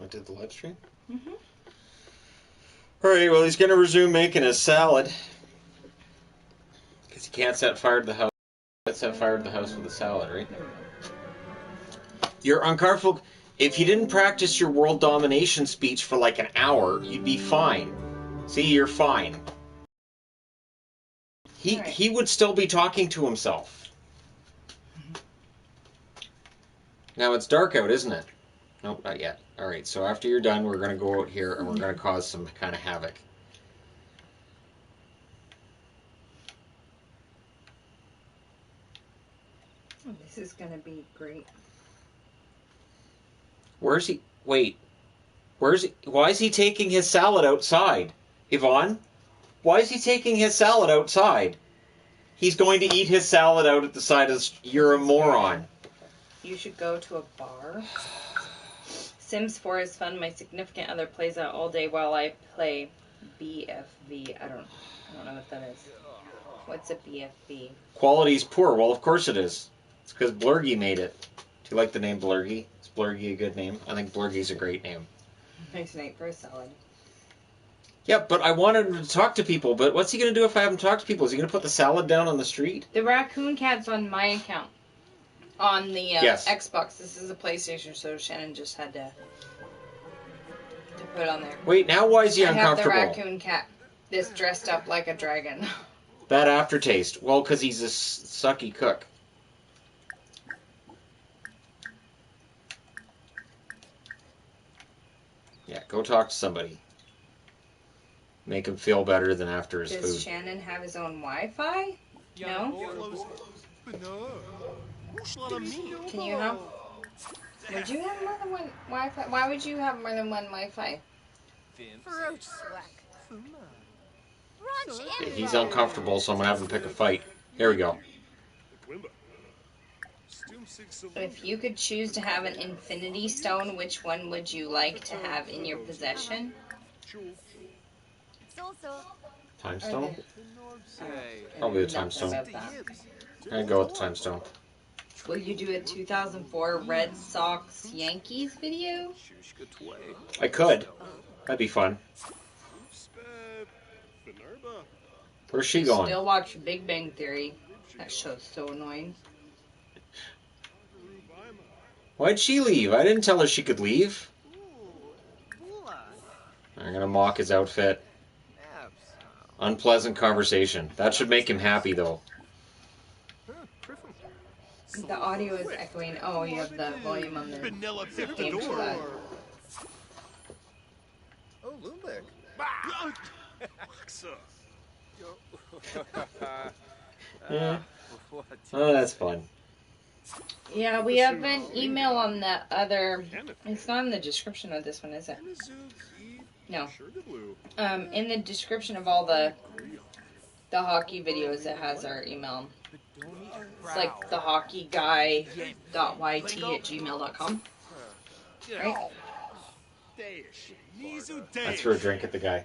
That did the live stream? Mm-hmm. Alright, well, he's going to resume making his salad. Because he can't set fire to the house. Set fire to the house with a salad, right? You're uncomfortable. If you didn't practice your world domination speech for like an hour, you'd be fine. See, you're fine. He would still be talking to himself. Now it's dark out, isn't it? Nope, not yet. Alright, so after you're done, we're going to go out here and we're going to cause some kind of havoc. Oh, this is going to be great. Where's he? Wait. Where's he? Why is he taking his salad outside? Yvonne? Why is he taking his salad outside? He's going to eat his salad out at the side of the street. You're a moron. You should go to a bar. Sims 4 is fun. My significant other plays out all day while I play BFV. I don't know what that is. What's a BFV? Quality's poor. Well, of course it is. It's because Blurgy made it. Do you like the name Blurgy? Is Blurgy a good name? I think Blurgy's a great name. Nice name for a salad. Yeah, but I wanted him to talk to people. But what's he going to do if I haven't talked to people? Is he going to put the salad down on the street? The raccoon cat's on my account. On the yes. Xbox. This is a PlayStation, so Shannon just had to put it on there. Wait, now why is he uncomfortable? I have the raccoon cat that's dressed up like a dragon. Bad aftertaste. Well, because he's a sucky cook. Yeah, go talk to somebody. Make him feel better than after his food. Does Shannon have his own Wi-Fi? No? Can you have... Would you have more than one Wi-Fi? Why would you have more than one Wi-Fi? He's uncomfortable, so I'm going to have him pick a fight. Here we go. If you could choose to have an infinity stone, which one would you like to have in your possession? Time stone? Probably the time stone. I'd go with the time stone. Will you do a 2004 Red Sox Yankees video? I could. That'd be fun. Where's she going? Still watch Big Bang Theory. That show's so annoying. Why'd she leave? I didn't tell her she could leave. I'm gonna mock his outfit. Unpleasant conversation. That should make him happy, though. The audio is echoing. Oh, you have the volume on the game for that. Oh, Lumbeck. Yeah. Oh, that's fun. Yeah, we have an email on the other... It's not in the description of this one, is it? No. In the description of all the hockey videos, it has our email. It's like thehockeyguy.yt@gmail.com. Right? I threw a drink at the guy.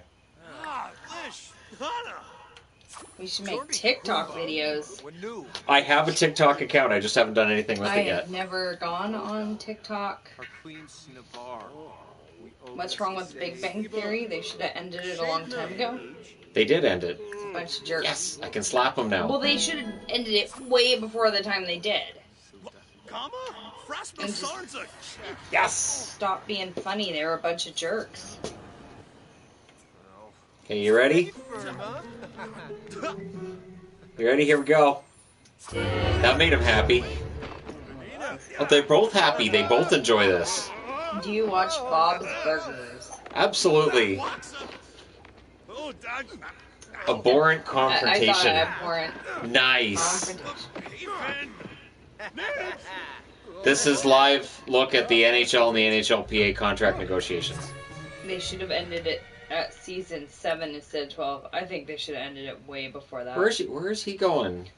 We should make TikTok videos. I have a TikTok account. I just haven't done anything with it yet. I have never gone on TikTok. What's wrong with Big Bang Theory? They should have ended it a long time ago. They did end it. It's a bunch of jerks. Yes, I can slap them now. Well, they should have ended it way before the time they did. And just yes! stop being funny. They were a bunch of jerks. Okay, you ready? You ready? Here we go. That made them happy. But they're both happy. They both enjoy this. Do you watch Bob's Burgers? Absolutely. Abhorrent confrontation. I thought abhorrent. Nice. This is live look at the NHL and the NHLPA contract negotiations. They should have ended it at season 7 instead of 12. I think they should have ended it way before that. Where is he going?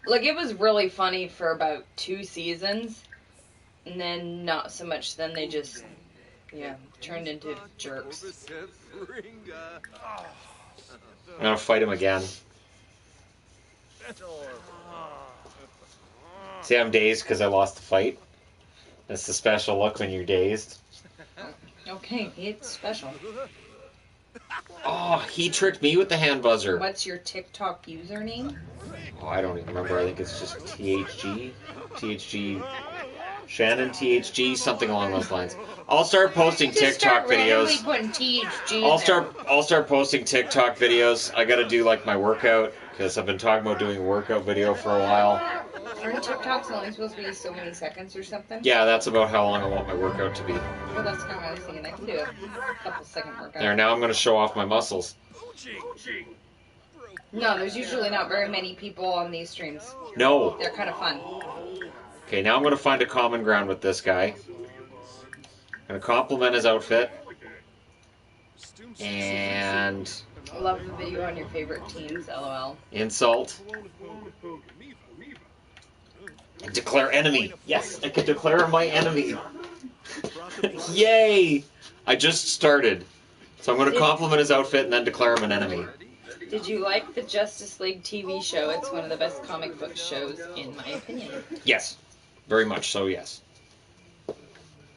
Like, it was really funny for about 2 seasons, and then not so much. Then they just, turned into jerks. I'm gonna fight him again. See, I'm dazed because I lost the fight. That's the special look when you're dazed. Okay, it's special. Oh, he tricked me with the hand buzzer. What's your TikTok username? Oh, I don't even remember. I think it's just THG. THG. Shannon THG, something along those lines. I'll start posting Just TikTok start randomly videos. putting THG I'll start posting TikTok videos. I gotta do like my workout because I've been talking about doing a workout video for a while. Aren't TikToks only supposed to be so many seconds or something? Yeah, that's about how long I want my workout to be. Well, that's kind of what I was thinking. I can do a couple second workout. There, now I'm gonna show off my muscles. No, there's usually not very many people on these streams. No. They're kind of fun. Okay, now I'm gonna find a common ground with this guy. I'm gonna compliment his outfit. And I love the video on your favorite teams, LOL. insult. And declare enemy. Yes, I can declare my enemy. Yay! I just started. So I'm going to compliment his outfit and then declare him an enemy. Did you like the Justice League TV show? It's one of the best comic book shows, in my opinion. Yes. Very much so, yes.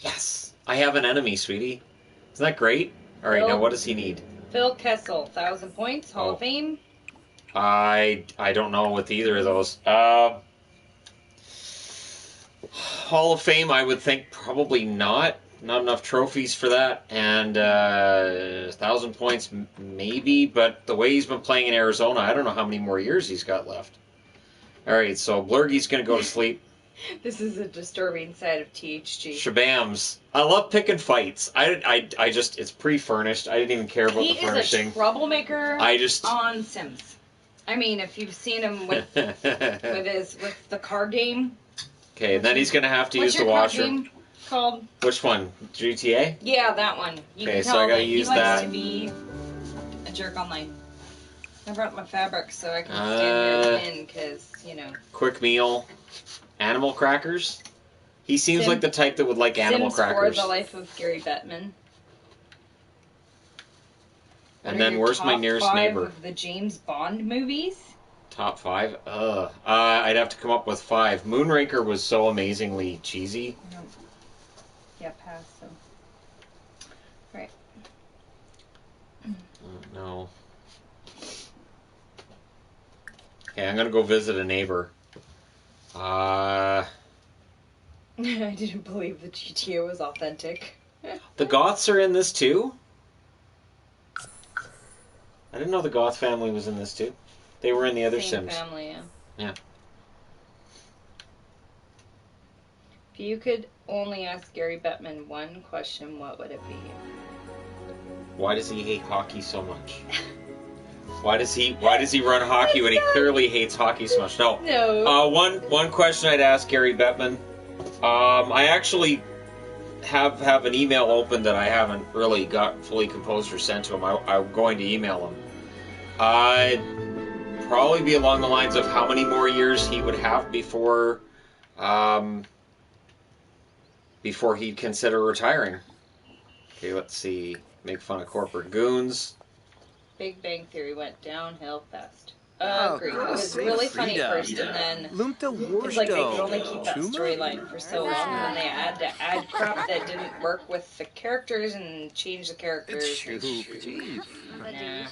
Yes. I have an enemy, sweetie. Isn't that great? All right, now what does he need? Phil Kessel, 1,000 points, Hall of Fame. I don't know with either of those. Hall of Fame, I would think probably not. Not enough trophies for that. And 1,000 points, maybe. But the way he's been playing in Arizona, I don't know how many more years he's got left. All right, so Blurgy's going to go to sleep. This is a disturbing side of THG. Shabams. I love picking fights. I just, it's pre-furnished. I didn't even care about the furnishing. He is a troublemaker on Sims. I mean, if you've seen him with with the card game. Okay, then he's going to have to use the washroom. What's your card game called? Which one? GTA? Yeah, that one. Okay, so I got to use that. He likes to be a jerk online. I brought my fabric so I can stand here in because, you know. Quick meal. Animal crackers? He seems like the type that would like animal crackers. For the life of Gary Bettman. And then where's my nearest neighbor? Of the James Bond movies? Top 5? I'd have to come up with 5. Moonraker was so amazingly cheesy. No. Yeah, pass. So. Right. No. Okay, I'm gonna go visit a neighbor. I didn't believe the GTA was authentic. The Goths are in this too? I didn't know the Goth family was in this too. They were in the other Sims. Family, yeah. Yeah. If you could only ask Gary Bettman one question, what would it be? Why does he hate hockey so much? Why does he run hockey when he clearly hates hockey so much? No. One question I'd ask Gary Bettman. I actually have an email open that I haven't really got fully composed or sent to him. I'm going to email him. I'd probably be along the lines of how many more years he would have before he'd consider retiring. Okay, let's see. Make fun of corporate goons. Big Bang Theory went downhill fast. Agreed. It was really funny at first, and then it's like they could only keep that storyline for so long, and then they had to add crap that didn't work with the characters and change the characters. Nah.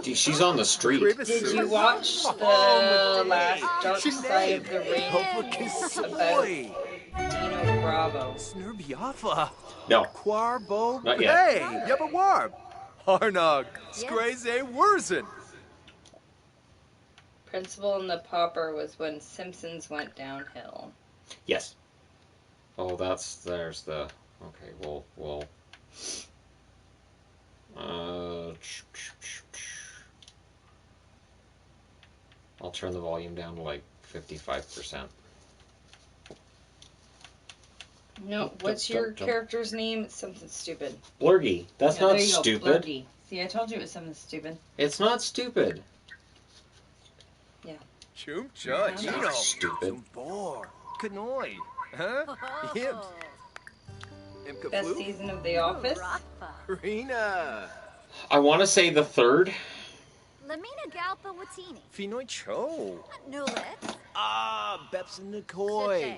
Gee, she's on the street. Did you watch the last Dark Side of the Ring about Dino Bravo? No. Not yet. Harnog, Skraze Wurzen. Principal and the Pauper was when Simpsons went downhill. Yes. Oh, there's the, okay, we'll I'll turn the volume down to like 55%. No, what's your character's name? It's something stupid. Blurgy. That's not stupid. Blurgy. See, I told you it was something stupid. It's not stupid. Yeah. Chum Judge. Not stupid. Kanoi. Huh? Him. Best season of The Office? Rena. I want to say the 3rd. Lamina Galpa Watini. Finoi Cho. Nulit. Beps and Nikoi.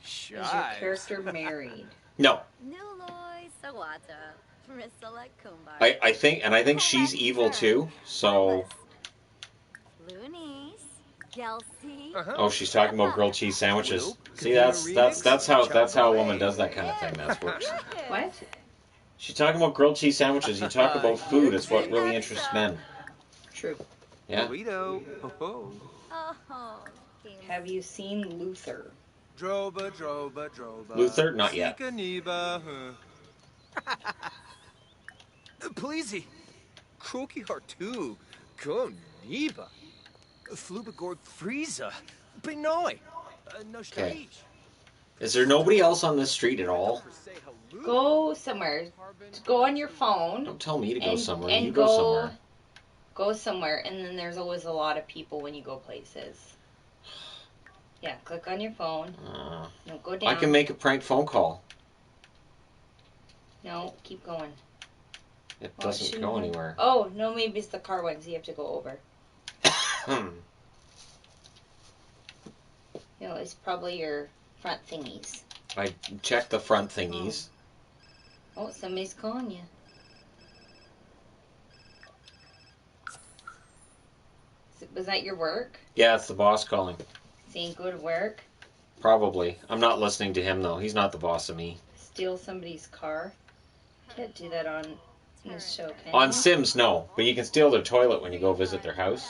Is your Shives. character married? No. Nuloi Sawata. Priscilla Kumbar. I think she's evil too. So. Loonies. Gelsi. Oh, she's talking about grilled cheese sandwiches. Well, See, Kathina that's remix, how a woman Chow does that kind of thing. That works. What? She's talking about grilled cheese sandwiches. You talk about food. It's what really interests men. True. Yeah. Burrito. Ho ho. Oh, Have you seen Luther? Droba, droba, droba. Luther? Not yet. Sika Niba. Pleasey. Croaky Hartu. Go Niba. Flubagorg Frieza. Benoi. No Okay. Is there nobody else on this street at all? Go somewhere. Go on your phone. Don't tell me to go somewhere. And You go somewhere. Go somewhere, and then there's always a lot of people when you go places. Yeah, click on your phone. No, go down. I can make a prank phone call. No, keep going. It doesn't go anywhere. Oh, no, maybe it's the car ones you have to go over. No, it's probably your front thingies. I checked the front thingies. Oh, somebody's calling you. Was that your work? Yeah, it's the boss calling. Saying go to work? Probably. I'm not listening to him, though. He's not the boss of me. Steal somebody's car? Can't do that on this show, can On you? Sims, no. But you can steal their toilet when you go visit their house.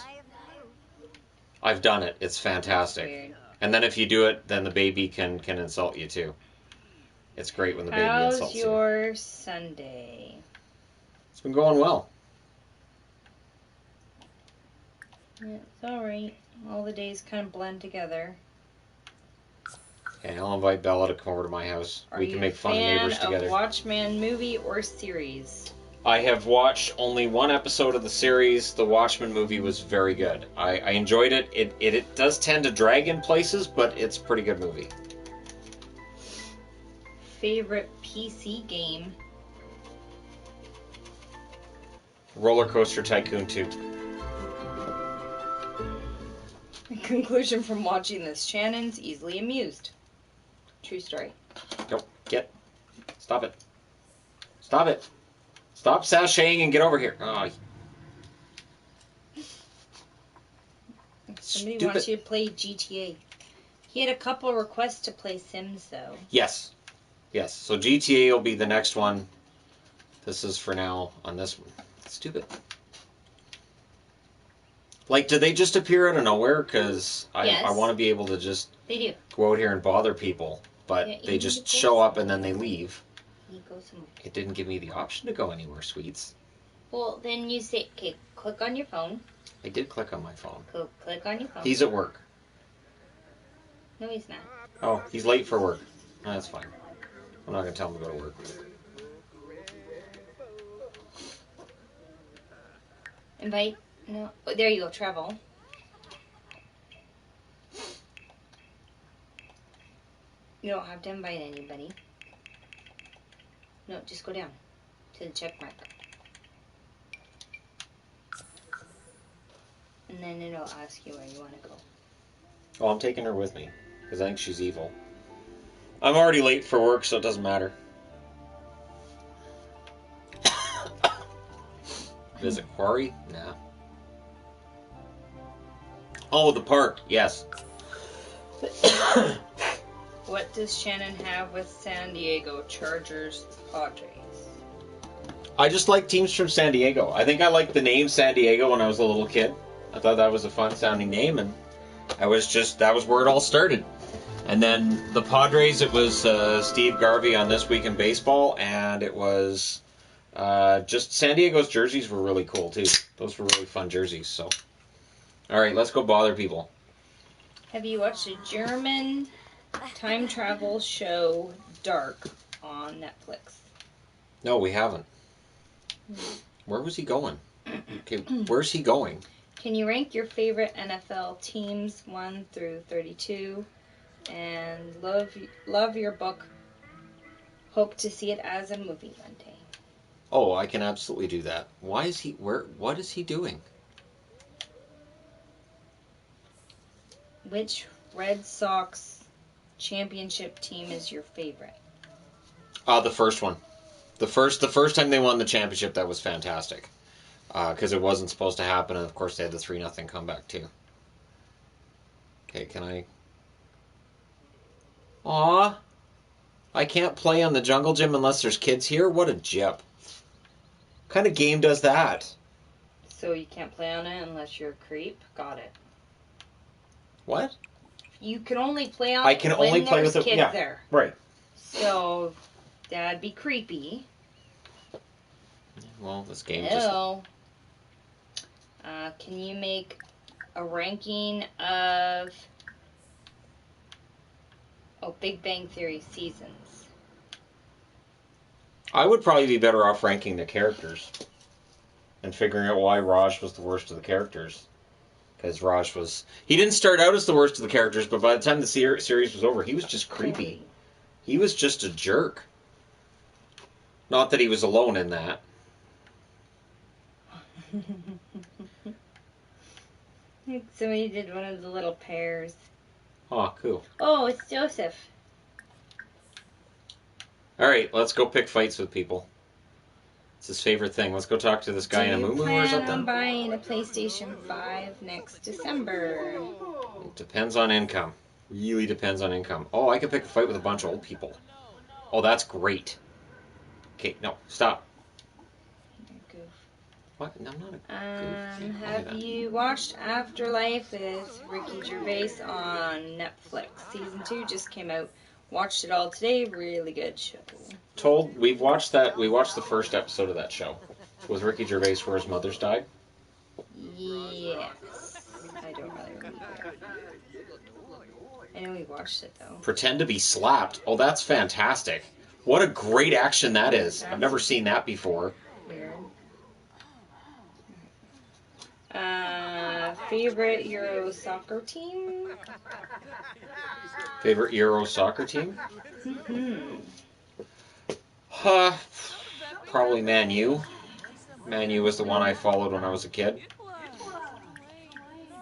I've done it. It's fantastic. Weird. And then if you do it, then the baby can insult you, too. It's great when the baby insults How's you. your Sunday? It's been going well. Yeah, it's alright. All the days kind of blend together. Okay, I'll invite Bella to come over to my house. We can make fun of neighbors together. Are you a fan of Watchmen movie or series? I have watched only one episode of the series. The Watchmen movie was very good. I enjoyed it. It does tend to drag in places, but it's a pretty good movie. Favorite PC game? Roller Coaster Tycoon 2. Conclusion from watching this: Shannon's easily amused. True story. Go, get. Stop it. Stop it. Stop sashaying and get over here. Oh, Somebody wants you to play GTA. He had a couple of requests to play Sims, though. Yes. Yes. So GTA will be the next one. This is for now on this one. Stupid. Like, do they just appear out of nowhere? Because I want to be able to just go out here and bother people. But Yeah, they just show up and then they leave. You go somewhere. It didn't give me the option to go anywhere, sweets. Well, then you say, okay, click on your phone. I did click on my phone. Click on your phone. He's at work. No, he's not. Oh, he's late for work. Oh, that's fine. I'm not going to tell him to go to work. Invite? No. Oh, there you go, travel. You don't have to invite anybody. No, just go down to the check mark. And then it'll ask you where you want to go. Oh, I'm taking her with me, because I think she's evil. I'm already late for work, so it doesn't matter. Visit Quarry? Nah. Oh, the park, yes. What does Shannon have with San Diego Chargers Padres? I just like teams from San Diego. I think I liked the name San Diego when I was a little kid. I thought that was a fun sounding name, and that was where it all started. And then the Padres, it was Steve Garvey on This Week in Baseball, and it was just San Diego's jerseys were really cool too. Those were really fun jerseys. So, all right, let's go bother people. Have you watched a German time travel show, Dark, on Netflix? No, we haven't. Where was he going? Okay, where's he going? Can you rank your favorite NFL teams 1 through 32? And love your book. Hope to see it as a movie one day. Oh, I can absolutely do that. Why is he? What is he doing? Which Red Sox championship team is your favorite? The first one. The first time they won the championship, that was fantastic. Because it wasn't supposed to happen, and of course they had the 3-0 comeback too. Okay, can I... Aw! I can't play on the jungle gym unless there's kids here? What a jip. What kind of game does that? So you can't play on it unless you're a creep? Got it. What? You can only play on I can it when only play there's with kids there. Right. So that'd be creepy. Well, this game Hello. Can you make a ranking of Big Bang Theory seasons? I would probably be better off ranking the characters and figuring out why Raj was the worst of the characters. Because Raj was... He didn't start out as the worst of the characters, but by the time the series was over, he was just creepy. He was just a jerk. Not that he was alone in that. Somebody did one of the little pairs. Oh, cool. Oh, it's Joseph. Alright, let's go pick fights with people. It's his favorite thing. Let's go talk to this guy in a moo or plan on something. buying a PlayStation 5 next December? It depends on income. Really depends on income. Oh, I could pick a fight with a bunch of old people. Oh, that's great. Okay, no, stop. Goof. What? No, I'm not a goof. Have you watched Afterlife with Ricky Gervais on Netflix? Season 2 just came out. Watched it all today. Really good show. We've watched that. We watched the first episode of that show with Ricky Gervais where his mother's died. Yes. I don't really remember. I know we watched it though. Pretend to be slapped. Oh, that's fantastic. What a great action that is. I've never seen that before. Weird. Favorite Euro soccer team? Favorite Euro soccer team? Probably Man U. Man U was the one I followed when I was a kid.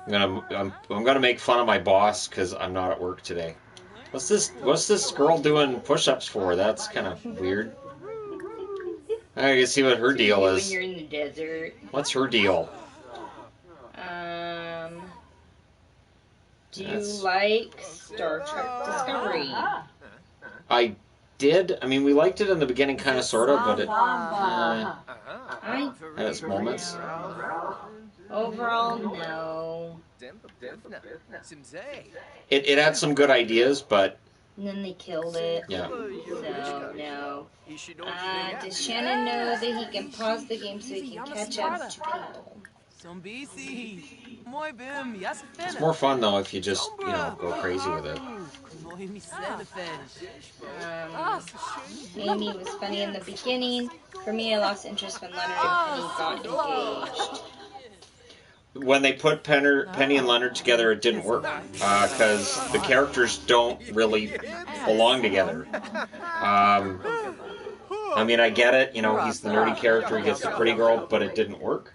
I'm gonna make fun of my boss because I'm not at work today. What's this girl doing push-ups for? That's kind of weird. I can see what her deal is. When you're in the desert. What's her deal? Do you like Star Trek Discovery? I did. I mean, we liked it in the beginning, kind of, sort of, but it had its moments. Overall, no. It had some good ideas, but... And then they killed it. Yeah. So, no. Does Shannon know that he can pause the game so he can catch up to people? It's more fun, though, if you just, go crazy with it. Amy was funny in the beginning. For me, I lost interest when Leonard and Penny got engaged. When they put Penny and Leonard together, it didn't work. Because the characters don't really belong together. I mean, I get it. He's the nerdy character. He gets the pretty girl, but it didn't work.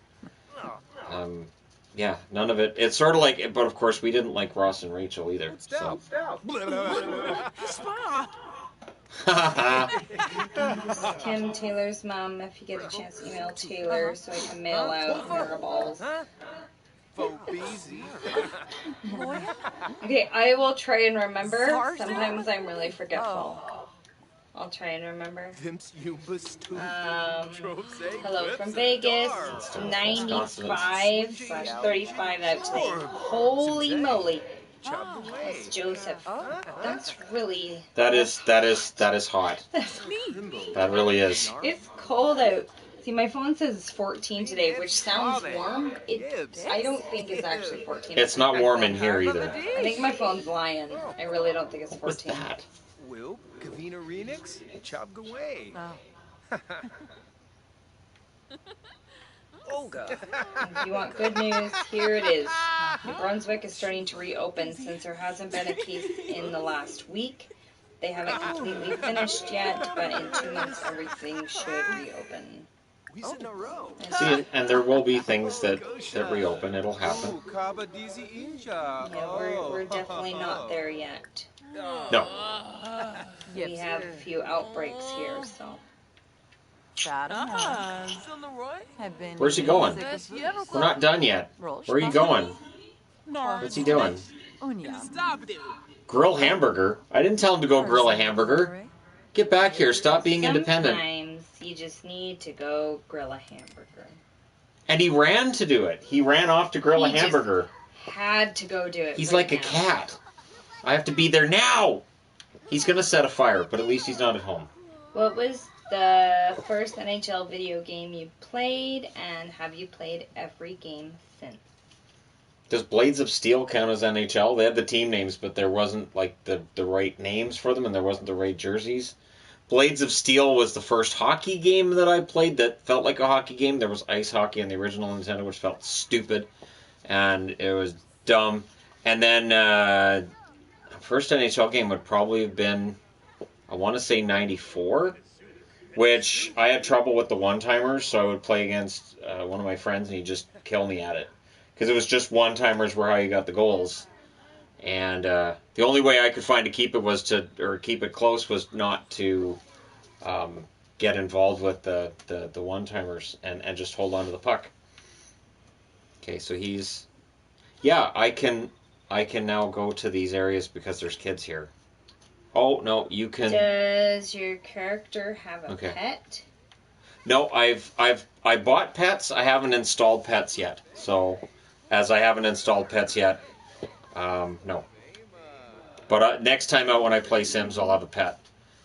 Yeah, none of it. It's sort of like, but of course we didn't like Ross and Rachel either. So. Tim, Taylor's mom. If you get a chance, email Taylor so I can mail out Miraballs. Okay, I will try and remember. Sometimes I'm really forgetful. I'll try and remember. Hello from Vegas. 95/35 out today. Holy moly. That's Joseph. That's really... That is hot. That really is. It's cold out. See, my phone says it's 14 today, which sounds warm. I don't think it's actually 14. It's not warm in here either. I think my phone's lying. I really don't think it's 14. What's that? Will Kavina Renix chop away. Olga. If you want good news, here it is. New Brunswick is starting to reopen since there hasn't been a case in the last week. They haven't completely finished yet, but in 2 months everything should reopen. See, and there will be things that reopen. It'll happen. Yeah, we're definitely not there yet. No. We have a few outbreaks here, so. Where's he going? We're not done yet. Where are you going? What's he doing? Grill hamburger? I didn't tell him to go grill a hamburger. Get back here. Stop being independent. Sometimes you just need to go grill a hamburger. And he ran to do it. He ran off to grill a hamburger. Had to go do it. He's like a cat. I have to be there now. He's going to set a fire, but at least he's not at home. What was the first NHL video game you played, and have you played every game since? Does Blades of Steel count as NHL? They had the team names, but there wasn't like the right names for them, and there wasn't the right jerseys. Blades of Steel was the first hockey game that I played that felt like a hockey game. There was ice hockey on the original Nintendo, which felt stupid, and it was dumb. And then first NHL game would probably have been, I want to say 94, which I had trouble with the one-timers, so I would play against one of my friends, and he'd just kill me at it. Because it was just one-timers were how you got the goals. And the only way I could find to keep it keep it close was not to get involved with the one-timers and just hold on to the puck. Okay, so he's... Yeah, I can now go to these areas because there's kids here. Oh, no, you can... Does your character have a pet? No, I bought pets. I haven't installed pets yet. So, as I haven't installed pets yet, no. But next time out when I play Sims, I'll have a pet.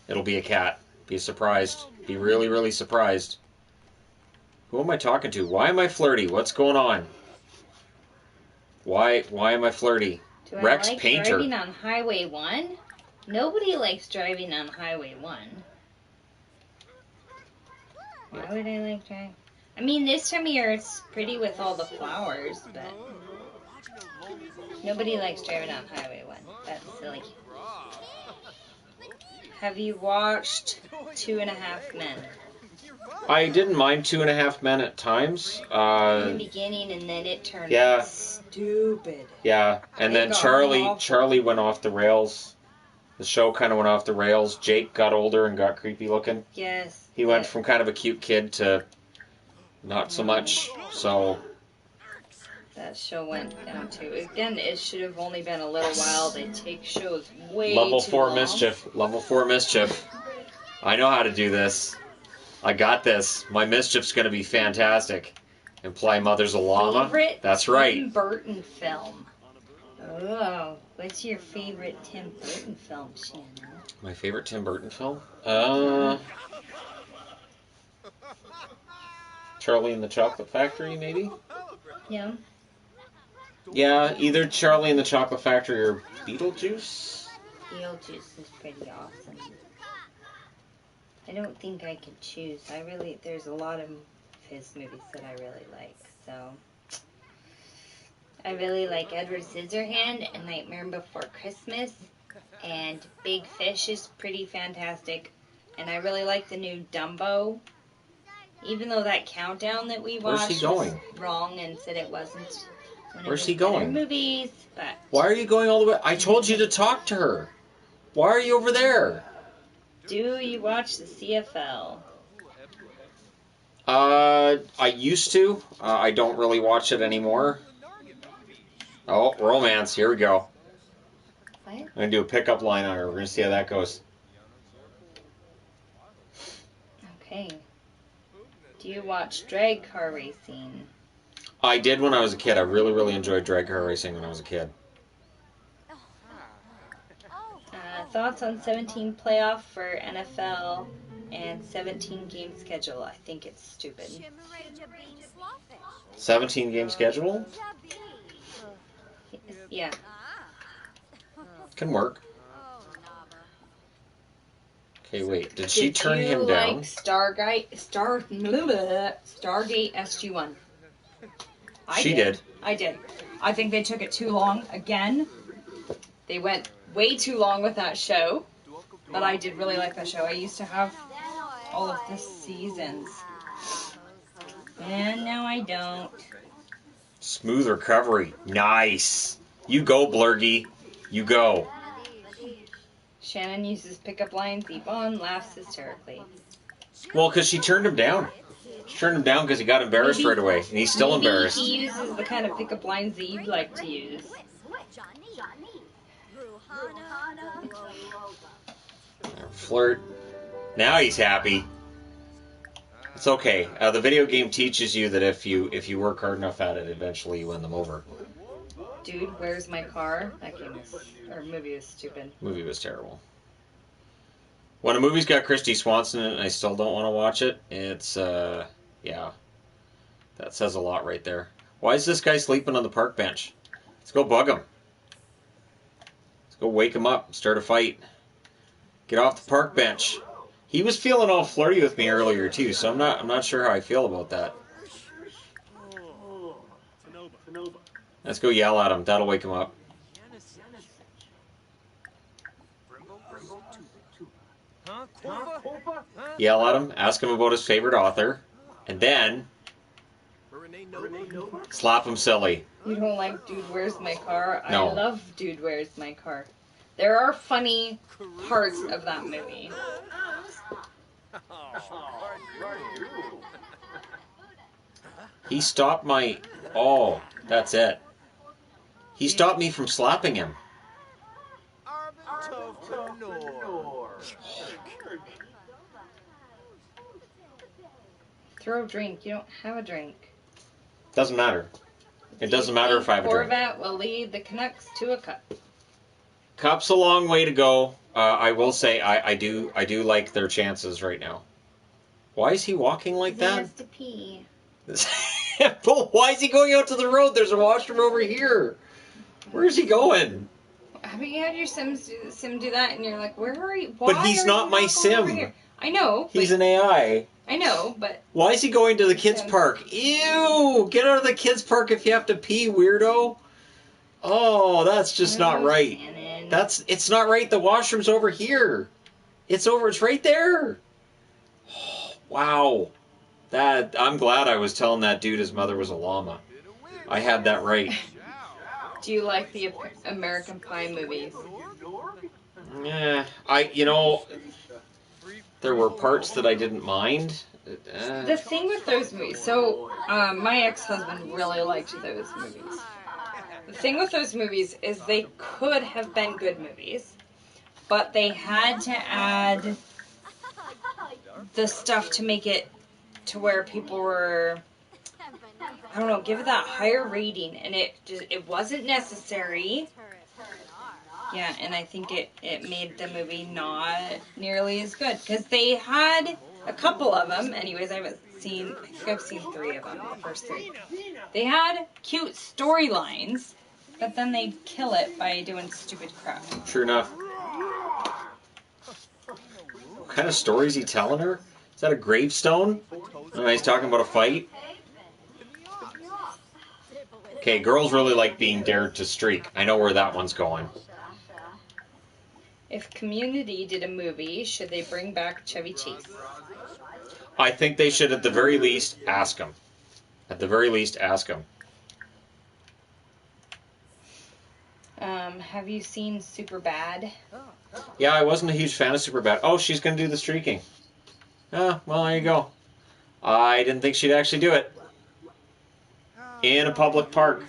It'll be a cat. Be surprised. Be really, really surprised. Who am I talking to? Why am I flirty? What's going on? Why am I flirty? Do Rex I like Painter. driving on Highway 1? Nobody likes driving on Highway 1. Why would I like driving? I mean, this time of year it's pretty with all the flowers, but nobody likes driving on Highway 1. That's silly. Have you watched 2.5 Men? I didn't mind 2.5 Men at times. In the beginning, and then it turned stupid. Yeah, and then Charlie went off the rails. The show kind of went off the rails. Jake got older and got creepy looking. Yes. He went from kind of a cute kid to not so much. So that show went down to, again, it should have only been a little while. They take shows way Level too 4 long. mischief. Level 4 mischief. I know how to do this. I got this. My mischief's going to be fantastic. Imply Mother's a llama. Favorite That's right. Tim Burton film. Oh, what's your favorite Tim Burton film, Shannon? My favorite Tim Burton film? Charlie and the Chocolate Factory, maybe? Yeah. Yeah, either Charlie and the Chocolate Factory or Beetlejuice. Beetlejuice is pretty awesome. I don't think I could choose. There's a lot of his movies that I really like, so. I really like Edward Scissorhand and Nightmare Before Christmas, and Big Fish is pretty fantastic, and I really like the new Dumbo, even though that countdown that we watched was wrong and said it wasn't one Where's of he his going? better movies, but... Why are you going all the way? I told you to talk to her. Why are you over there? Do you watch the CFL? I used to. I don't really watch it anymore. Oh, romance. Here we go. What? I'm going to do a pickup line on her. We're going to see how that goes. Okay. Do you watch drag car racing? I did when I was a kid. I really, really enjoyed drag car racing when I was a kid. Thoughts on 17 playoff for NFL and 17 game schedule? I think it's stupid. 17 game schedule? Yeah. Can work. Okay, wait. Did she turn him down? Like Stargate SG-1? She did. I did. I think they took it too long again. They went way too long with that show, but I did really like that show. I used to have all of the seasons, and now I don't. Smooth recovery. Nice. You go, Blurgy. You go. Shannon uses pickup lines. Yvonne laughs hysterically. Well, because she turned him down. She turned him down because he got embarrassed right away, and he's still embarrassed. He uses the kind of pickup lines that you'd like to use. Flirt. Now he's happy. It's okay. The video game teaches you that if you work hard enough at it, eventually you win them over. Dude, where's my car? That game was, or movie was stupid. Movie was terrible. When a movie's got Christy Swanson in it and I still don't want to watch it, it's, yeah. That says a lot right there. Why is this guy sleeping on the park bench? Let's go bug him. Let's go wake him up and start a fight. Get off the park bench. He was feeling all flirty with me earlier too, so I'm not sure how I feel about that. Let's go yell at him. That'll wake him up. Yell at him, ask him about his favorite author, and then slap him silly. You don't like Dude, Where's My Car? No. I love Dude, Where's My Car. There are funny parts of that movie. He stopped my... Oh, that's it. He stopped me from slapping him. Throw a drink. You don't have a drink. Doesn't matter. It doesn't matter if I have a drink. Corvette will lead the Canucks to a cup. Cup's a long way to go. I will say I do like their chances right now. Why is he walking like that? He has to pee. But why is he going out to the road? There's a washroom over here. Where's he going? Haven't you had your sim do that and you're like, where are you? But he's not my sim. I know. He's an AI. I know, but... Why is he going to the kids' park? Ew! Get out of the kids' park if you have to pee, weirdo. Oh, that's just not right. It's not right. The washroom's over here. It's right there. Oh, wow. I'm glad I was telling that dude his mother was a llama. I had that right. Do you like the American Pie movies? Yeah, there were parts that I didn't mind. The thing with those movies, so my ex-husband really liked those movies. The thing with those movies is they could have been good movies, but they had to add the stuff to make it to where people were, I don't know, give it that higher rating, and it wasn't necessary. Yeah, and I think it made the movie not nearly as good, because they had a couple of them. Anyways, I think I've seen 3 of them, the first 3. They had cute storylines, but then they kill it by doing stupid crap. Sure enough. What kind of story is he telling her? Is that a gravestone? Oh, he's talking about a fight? Okay, girls really like being dared to streak. I know where that one's going. If Community did a movie, should they bring back Chevy Chase? I think they should, at the very least, ask him. At the very least, ask him. Have you seen Superbad? Yeah, I wasn't a huge fan of Superbad. Oh, she's going to do the streaking. Oh, well, there you go. I didn't think she'd actually do it. In a public park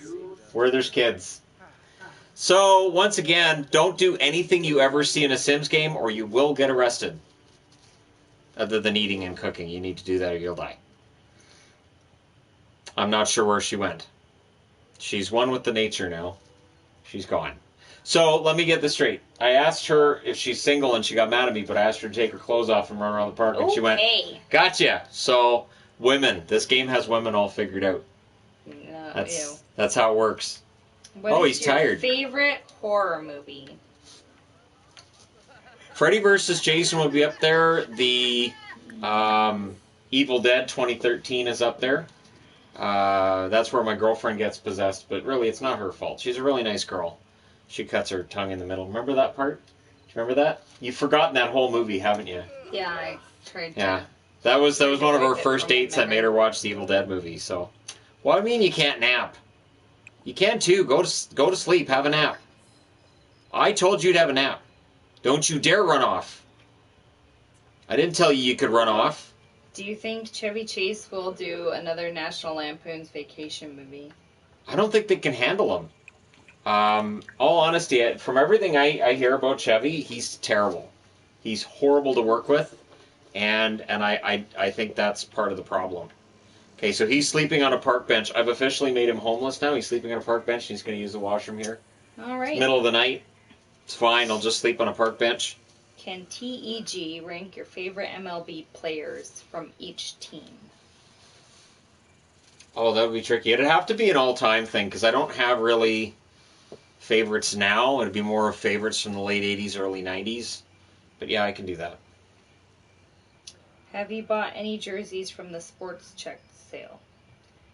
where there's kids. So, once again, don't do anything you ever see in a Sims game or you will get arrested. Other than eating and cooking. You need to do that or you'll die. I'm not sure where she went. She's one with the nature now. She's gone. So, let me get this straight. I asked her if she's single and she got mad at me, but I asked her to take her clothes off and run around the park and she went, gotcha. So, women. This game has women all figured out. No, That's how it works. He's tired. Favorite horror movie? Freddy vs. Jason will be up there. The Evil Dead 2013 is up there. That's where my girlfriend gets possessed, but really it's not her fault. She's a really nice girl. She cuts her tongue in the middle. Remember that part? Do you remember that? You've forgotten that whole movie, haven't you? Yeah, I tried to. Yeah. That was one of her first dates. I made her watch the Evil Dead movie, so. What do you mean you can't nap? You can too. Go to sleep. Have a nap. I told you to have a nap. Don't you dare run off. I didn't tell you could run off. Do you think Chevy Chase will do another National Lampoon's Vacation movie? I don't think they can handle him. All honesty, from everything I hear about Chevy, he's terrible. He's horrible to work with, and I think that's part of the problem. Okay, so he's sleeping on a park bench. I've officially made him homeless now. He's sleeping on a park bench, and he's going to use the washroom here. All right. It's middle of the night. It's fine. I'll just sleep on a park bench. Can TEG rank your favorite MLB players from each team? Oh, that would be tricky. It'd have to be an all-time thing, because I don't have really favorites now. It'd be more of favorites from the late 80s, early 90s. But yeah, I can do that. Have you bought any jerseys from the Sports Check sale?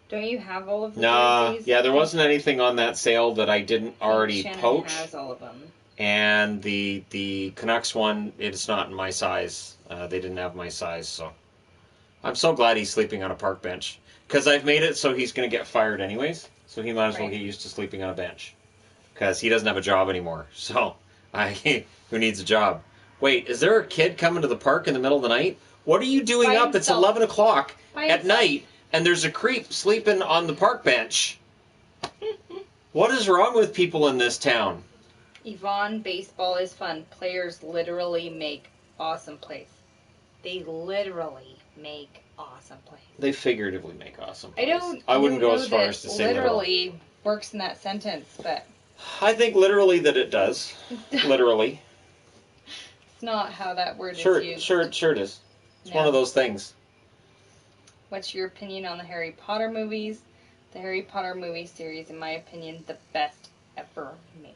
Don't you have all of the Nah, jerseys? yeah, there wasn't anything on that sale that I didn't already Shannon poach. has all of them. And the Canucks one, it's not in my size. They didn't have my size, so I'm so glad he's sleeping on a park bench. Because I've made it so he's going to get fired anyways, so he might as well get used to sleeping on a bench. Because he doesn't have a job anymore, so who needs a job? Wait, is there a kid coming to the park in the middle of the night? What are you doing By up? himself. It's 11 o'clock By at himself. night, and there's a creep sleeping on the park bench. What is wrong with people in this town? Yvonne, baseball is fun. Players literally make awesome plays. They literally make awesome plays. They figuratively make awesome plays. I wouldn't don't go know as far that as to say literally works in that sentence, but I think literally that it does. Literally. it's not how that word Sure, is used. sure it is. It's one No. of those things. What's your opinion on the Harry Potter movies? The Harry Potter movie series, in my opinion, the best ever made.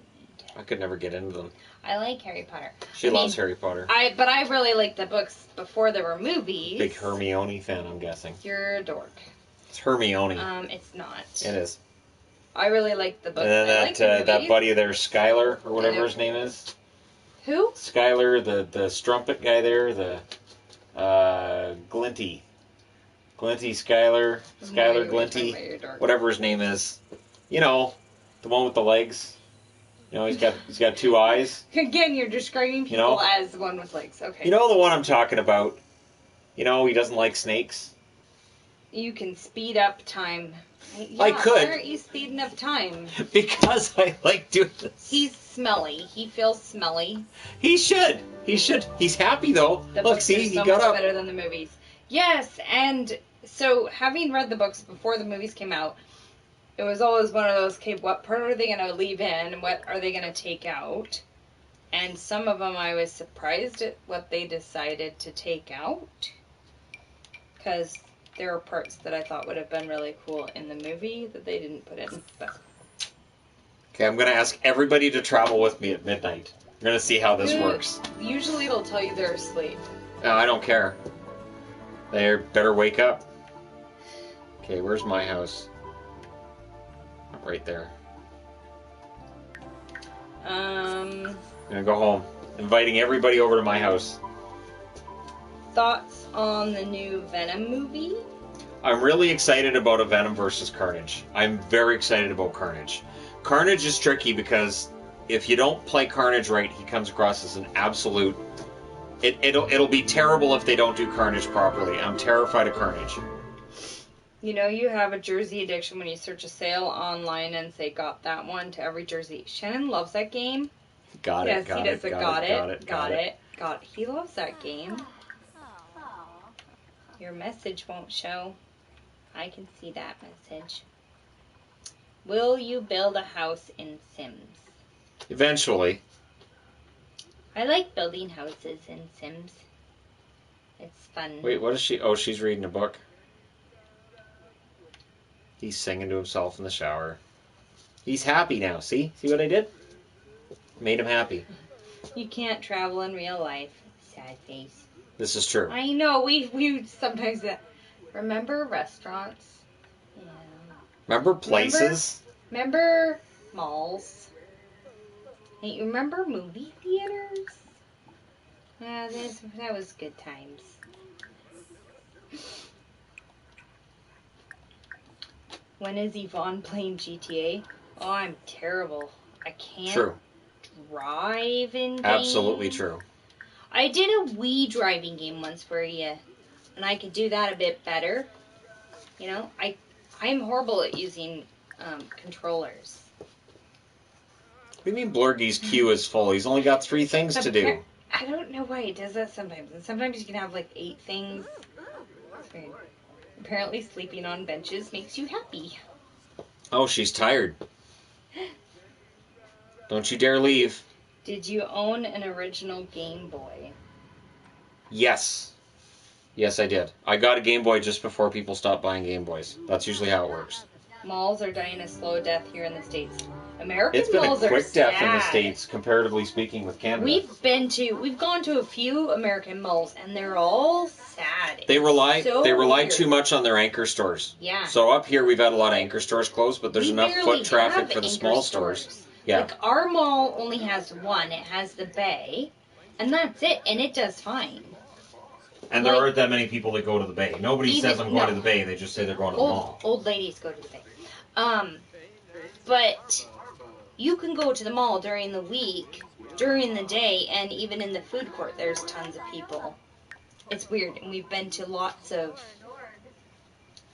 I could never get into them. I like Harry Potter. She loves Harry Potter. But I really liked the books before there were movies. Big Hermione fan, I'm guessing. You're a dork. It's Hermione. It's not. It is. I really liked the books. And then I liked the movies. that buddy of theirs, Skylar, or whatever his name is. Who? Skylar, the strumpet guy there, the Glinty. Glinty Skylar, Skylar Glinty, whatever his name is. You know, the one with the legs. You know, he's got two eyes. Again, you're describing people as the one with legs. Okay. You know the one I'm talking about. You know, he doesn't like snakes. You can speed up time. Yeah, I could. Why aren't you speeding up time? Because I like doing this. He's smelly. He feels smelly. He should. He should. He's happy though. The Look, books see, are he so got much up. better than the movies. Yes, and so having read the books before the movies came out, it was always one of those, okay, what part are they going to leave in? What are they going to take out? And some of them I was surprised at what they decided to take out. Because there were parts that I thought would have been really cool in the movie that they didn't put in. But Okay, I'm going to ask everybody to travel with me at midnight. We're going to see how this works. Usually it'll tell you they're asleep. No, I don't care. They better wake up. Okay, where's my house? Right there. I'm gonna go home. Inviting everybody over to my house. Thoughts on the new Venom movie? I'm really excited about a Venom versus Carnage. I'm very excited about Carnage. Carnage is tricky because if you don't play Carnage right, he comes across as an absolute... It'll be terrible if they don't do Carnage properly. I'm terrified of Carnage. You know you have a jersey addiction when you search a sale online and say, got that one to every jersey. Shannon loves that game. Got it. He loves that game. Your message won't show. I can see that message. Will you build a house in Sims? Eventually. I like building houses in Sims. It's fun. Wait, what is she? Oh, she's reading a book. He's singing to himself in the shower. He's happy now. See? See what I did? Made him happy. You can't travel in real life. Sad face. This is true. I know. We sometimes... remember restaurants? Yeah. Remember places? Remember malls? Hey, you remember movie theaters? Yeah, that was good times. When is Yvonne playing GTA? Oh, I'm terrible. I can't driving game. Absolutely true. I did a Wii driving game once where and I could do that a bit better. You know, I'm horrible at using controllers. What do you mean Blurgy's queue is full? He's only got 3 things to do. I don't know why he does that sometimes. And sometimes you can have like 8 things. Apparently sleeping on benches makes you happy. Oh, she's tired. Don't you dare leave. Did you own an original Game Boy? Yes. Yes, I did. I got a Game Boy just before people stopped buying Game Boys. That's usually how it works. Malls are dying a slow death here in the States. American It's been malls a quick are death in the sad. States, comparatively speaking, with Canada. We've gone to a few American malls, and they're all sad. They rely weird. too much on their anchor stores. Yeah. So up here we've had a lot of anchor stores closed, but there's enough barely foot traffic have for the anchor small stores. Yeah. Like, our mall only has one. It has the Bay, and that's it, and it does fine. And there aren't that many people that go to the Bay. Nobody says I'm going to the Bay. They just say they're going to the mall. Old ladies go to the Bay. But you can go to the mall during the week, during the day, and even in the food court, there's tons of people. It's weird, and we've been to lots of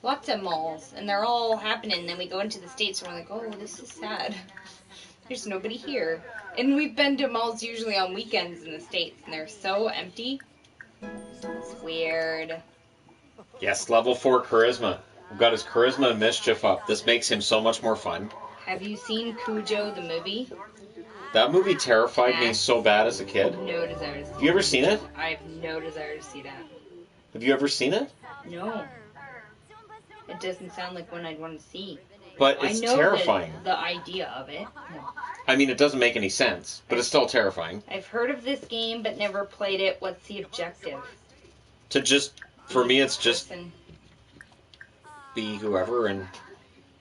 malls, and they're all happening. And then we go into the States, and we're like, oh, this is sad. There's nobody here. And we've been to malls usually on weekends in the States, and they're so empty. It's weird. Yes, level 4 charisma. We've got his charisma and mischief up. This makes him so much more fun. Have you seen Cujo the movie? That movie terrified me so bad as a kid. No desire to see it. Have you ever seen it? I have no desire to see that. Have you ever seen it? No. It doesn't sound like one I'd want to see. But it's terrifying. The idea of it. No. I mean, it doesn't make any sense, but it's still terrifying. I've heard of this game, but never played it. What's the objective? For me, it's just be whoever and...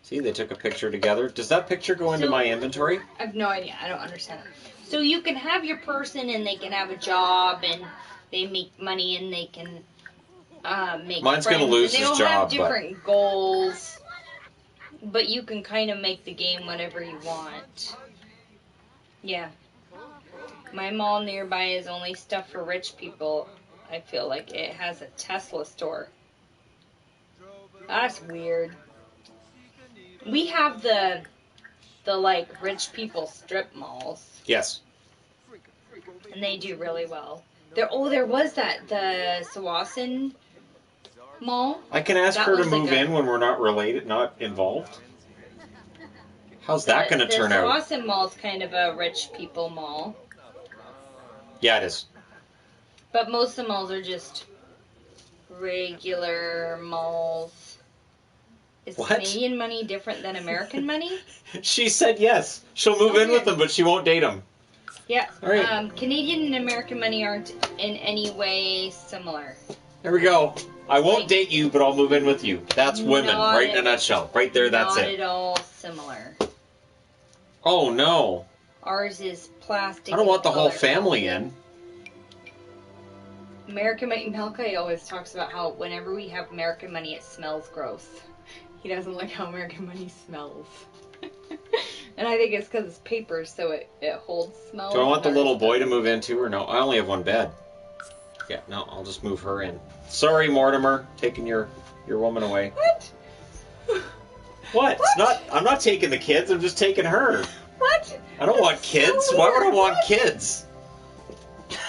See, they took a picture together. Does that picture go into my inventory? I have no idea. I don't understand it. So you can have your person, and they can have a job, and they make money, and they can make Mine's friends. going to lose his job, They all have different goals, but you can kind of make the game whatever you want. Yeah. My mall nearby is only stuff for rich people. I feel like it has a Tesla store. That's weird. We have the like rich people strip malls. Yes. And they do really well. There was the Socializing mall. I can ask her to move in when we're not related, not involved. How's that going to turn out? The Socializing mall is kind of a rich people mall. Yeah, it is. But most of the malls are just regular malls. Is Canadian money different than American money? She said yes. She'll move in with them, but she won't date them. Yeah. All right. Canadian and American money aren't in any way similar. There we go. I won't date you, but I'll move in with you. That's women, right in a nutshell. Right there, that's it. Not at all similar. Oh, no. Ours is plastic. I don't want the whole family in. American money. Malachi always talks about how whenever we have American money, it smells gross. He doesn't like how American money smells. And I think it's because it's paper, so it holds smells. Do I want the little boy to move in too, or no? I only have one bed. Yeah, no, I'll just move her in. Sorry, Mortimer, taking your woman away. What? What? It's not. I'm not taking the kids. I'm just taking her. What? I don't want kids. So Why would I want what? kids?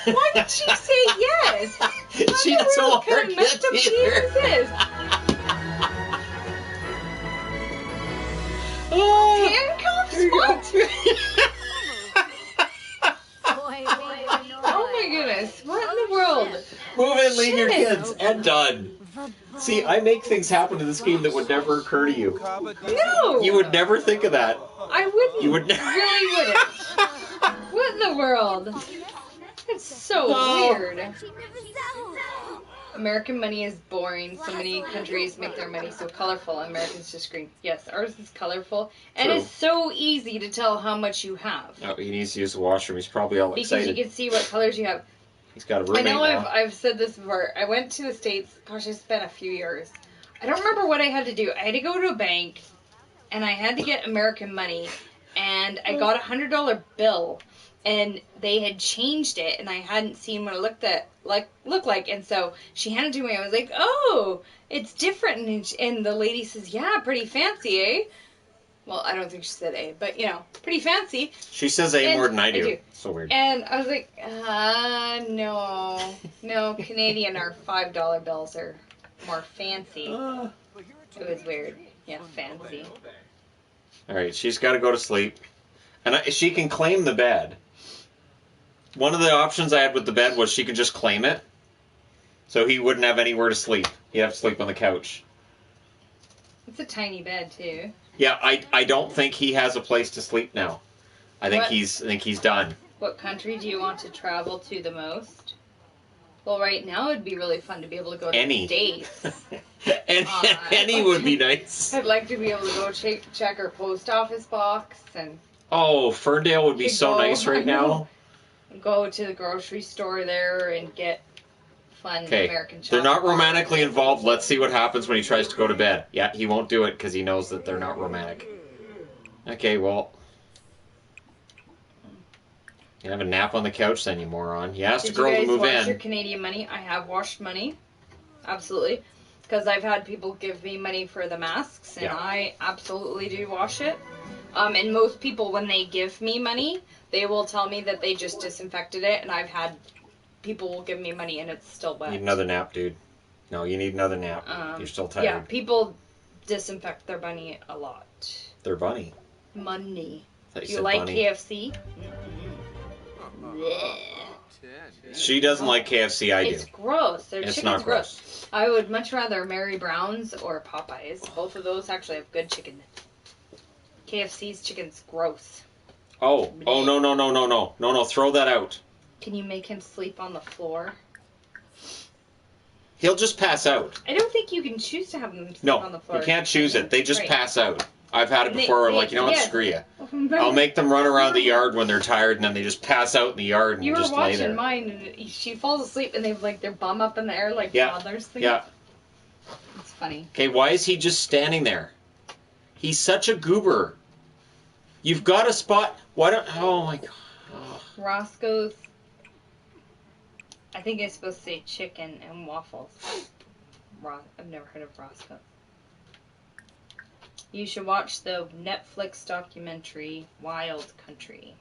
Why did she say yes? She doesn't want her What kind of kids messed up either. is this? Oh, Handcuffs? there you go. Oh my goodness. What in the world? Move in, leave your Shit. kids, and done. See, I make things happen in this game that would never occur to you. No. You would never think of that. I wouldn't. You would never. Really wouldn't. What in the world? It's so weird. American money is boring. So many countries make their money so colorful. Americans just scream. Yes, ours is colorful. And True. it's so easy to tell how much you have. Oh, he needs to use the washroom. He's probably all Because excited. you can see what colors you have. He's got a roommate I know now. I've said this before. I went to the States. Gosh, it's been a few years. I don't remember what I had to do. I had to go to a bank, and I had to get American money, and I got a $100 bill, and they had changed it, and I hadn't seen what it looked like, and so she handed it to me. I was like, "Oh, it's different," and the lady says, "Yeah, pretty fancy, eh?" Well, I don't think she said A, but pretty fancy. She says A more than I do. So weird. And I was like, no, Canadian, our $5 bills are more fancy. It was weird. Yeah, fancy. All right, she's got to go to sleep, and she can claim the bed. One of the options I had with the bed was she could just claim it, so he wouldn't have anywhere to sleep. He'd have to sleep on the couch. It's a tiny bed too. Yeah, I don't think he has a place to sleep now. I think he's done. What country do you want to travel to the most? Well, right now it'd be really fun to be able to go to the States. Any would be nice. I'd like to be able to go check our post office box and. Oh, Ferndale would be so nice right now. Go to the grocery store there and get fun American chocolate. They're not romantically involved. Let's see what happens when he tries to go to bed. Yeah, he won't do it because he knows that they're not romantic. Okay, well. You have a nap on the couch then, you moron. You asked a girl to move in. Did you guys wash your Canadian money? I have washed money. Absolutely. Because I've had people give me money for the masks, and I absolutely do wash it. And most people, when they give me money, they will tell me that they just disinfected it, and I've had people will give me money and it's still wet. You need another nap, dude. No, you need another nap. You're still tired. Yeah, people disinfect their money a lot. Their bunny? Money. Do you like bunny. KFC? She doesn't like KFC, I do. It's gross. Their it's chicken's not gross. I would much rather Mary Brown's or Popeyes. Both of those actually have good chicken. KFC's chicken's gross. Oh, no, throw that out. Can you make him sleep on the floor? He'll just pass out. I don't think you can choose to have him sleep on the floor. No, you can't choose it. They just pass out. I've had it before where I'm like, you know what, screw you. I'll make them run around the yard when they're tired, and then they just pass out in the yard and just lay there. You were watching mine, and she falls asleep, and they've like their bum up in the air like toddlers. Yeah. It's funny. Okay, why is he just standing there? He's such a goober. You've got a spot. Why don't? Oh my god. Oh. Roscoe's. I think it's supposed to say chicken and waffles. I've never heard of Roscoe. You should watch the Netflix documentary Wild Country.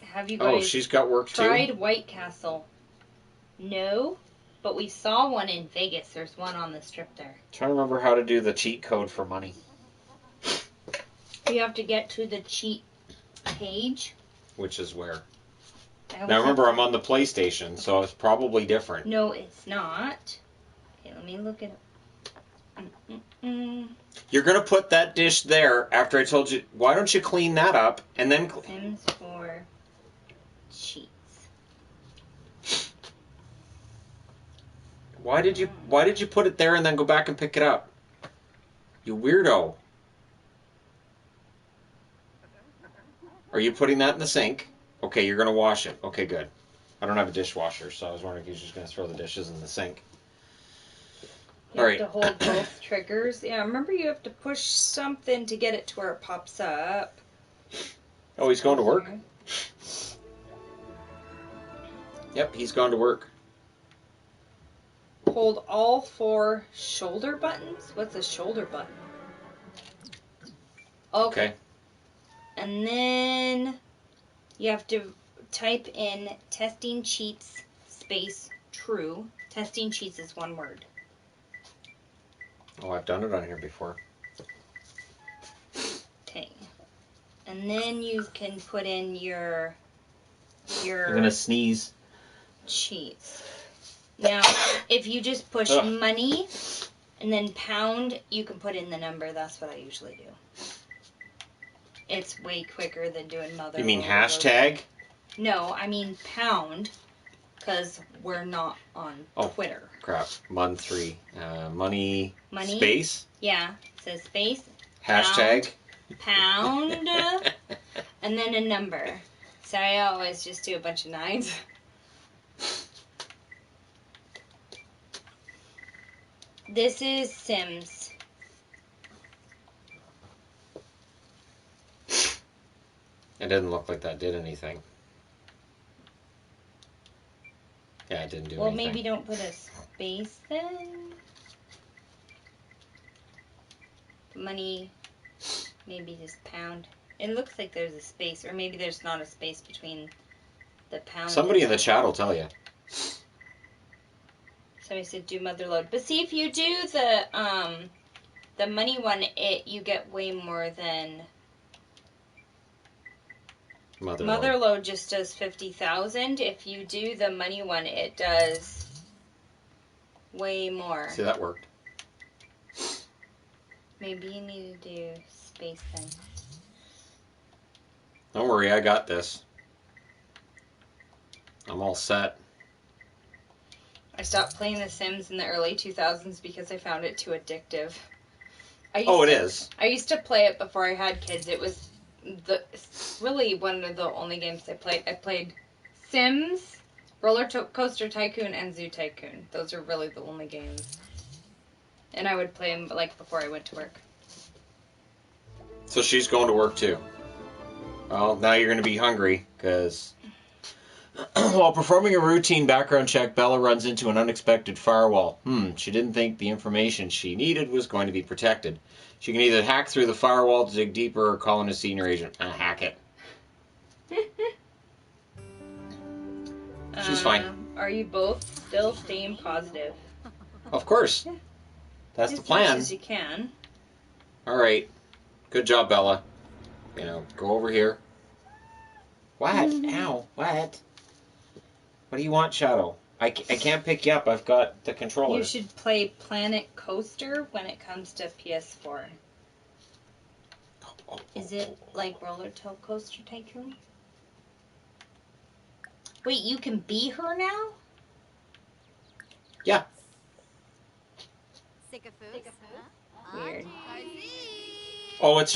Have you guys she's got work tried White Castle? No, but we saw one in Vegas. There's one on the strip there. Trying to remember how to do the cheat code for money. You have to get to the cheat page. Which is where? Now remember, I'm on the PlayStation, so it's probably different. No, it's not. Okay, let me look it up. You're going to put that dish there after I told you. Why don't you clean that up and then... Sims for cheats. Why did you put it there and then go back and pick it up? You weirdo. Are you putting that in the sink? Okay, you're going to wash it. Okay, good. I don't have a dishwasher, so I was wondering if you were just going to throw the dishes in the sink. You have to hold both triggers. Yeah, remember you have to push something to get it to where it pops up. Oh, he's going to work? Yep, he's gone to work. Hold all 4 shoulder buttons? What's a shoulder button? Okay. And then you have to type in testing cheats space true. Testing cheats is one word. Oh, I've done it on here before. Okay. And then you can put in your I'm going to sneeze. Cheats. Now, if you just push money and then pound, you can put in the number. That's what I usually do. It's way quicker than doing mother. You mean hashtag? No, I mean pound, because we're not on Twitter. Crap. Month 3. Money. Space? Yeah. It says space. Hashtag. Pound. And then a number. So I always just do a bunch of 9s. This is Sims. It didn't look like that did anything. Yeah, it didn't do anything. Well, maybe don't put a space then. Money, maybe just pound. It looks like there's a space, or maybe there's not a space between the pound. Somebody in the chat will tell you. Somebody said do mother load, but see if you do the money one, you get way more than. Mother load just does 50,000. If you do the money one, it does way more. See, that worked. Maybe you need to do space then. Don't worry, I got this. I'm all set. I stopped playing The Sims in the early 2000s because I found it too addictive. It is. I used to play it before I had kids. It was really one of the only games I played. I played Sims, Roller Coaster Tycoon, and Zoo Tycoon. Those are really the only games. And I would play them like before I went to work. So she's going to work too. Well, now you're going to be hungry because while performing a routine background check, Bella runs into an unexpected firewall. She didn't think the information she needed was going to be protected. She can either hack through the firewall to dig deeper or call in a senior agent. Hack it. She's fine. Are you both still staying positive? Of course. That's the plan. As much as you can. All right. Good job, Bella. Go over here. What? Ow. What? What do you want, Shadow? I can't pick you up. I've got the controller. You should play Planet Coaster when it comes to PS4. Is it like Roller Coaster Tycoon? Wait, you can be her now? Yeah. Weird. Oh, it's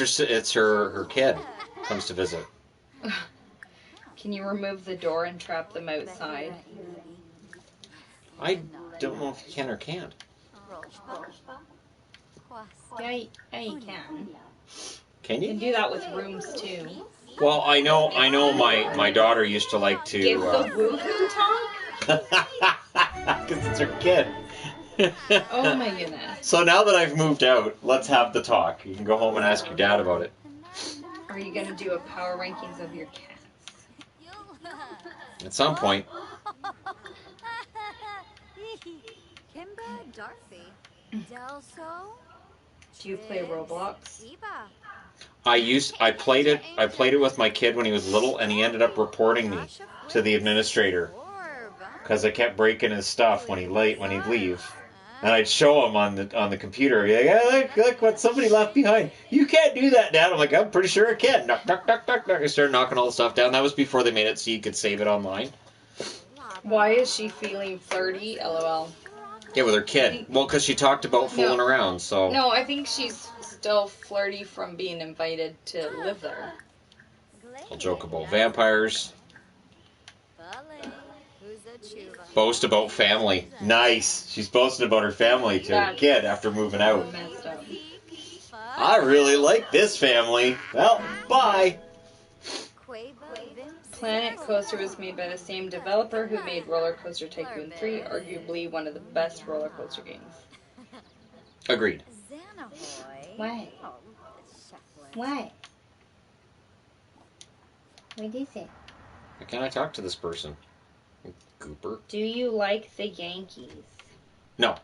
her kid comes to visit. Can you remove the door and trap them outside? I don't know if you can or can't. Yeah, you can. Can you? You can do that with rooms too. Well, I know my daughter used to like to... Give the woohoo talk? Because it's her kid. Oh my goodness. So now that I've moved out, let's have the talk. You can go home and ask your dad about it. Are you going to do a power rankings of your cats? At some point. Do you play Roblox? I played it with my kid when he was little, and he ended up reporting me to the administrator because I kept breaking his stuff when he'd leave. And I'd show him on the computer. He'd be like, hey, look what somebody left behind. You can't do that, Dad. I'm like, I'm pretty sure I can. Knock, knock, knock, knock, knock. I started knocking all the stuff down. That was before they made it so you could save it online. Why is she feeling flirty? LOL. Yeah, with her kid. Well, because she talked about fooling around, so... No, I think she's still flirty from being invited to live there. I'll joke about vampires. Boast about family. Nice. She's boasting about her family to her kid after moving out. I really like this family. Well, bye. Planet Coaster was made by the same developer who made Roller Coaster Tycoon 3, arguably one of the best roller coaster games. Agreed. What? What? What is it? Can I talk to this person? Gooper. Do you like the Yankees? No.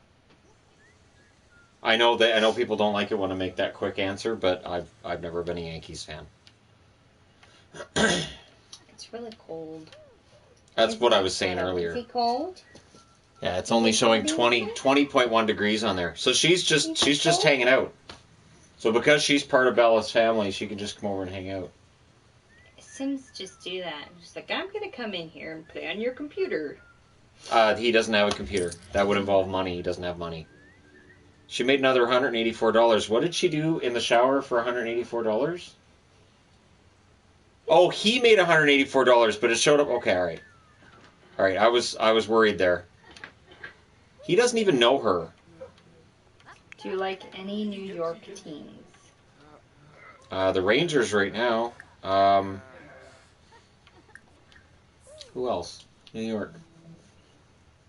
I know people don't like it when I make that quick answer, but I've never been a Yankees fan. It's really cold. That's what I was saying earlier. Is it cold? Yeah, it's only showing 20.1 degrees on there. So she's just hanging out. So because she's part of Bella's family, she can just come over and hang out. Sims just do that. Just like, I'm going to come in here and play on your computer. He doesn't have a computer. That would involve money. He doesn't have money. She made another $184. What did she do in the shower for $184? Oh, he made $184, but it showed up. Okay, all right. All right, I was worried there. He doesn't even know her. Do you like any New York teams? The Rangers right now. Who else? New York.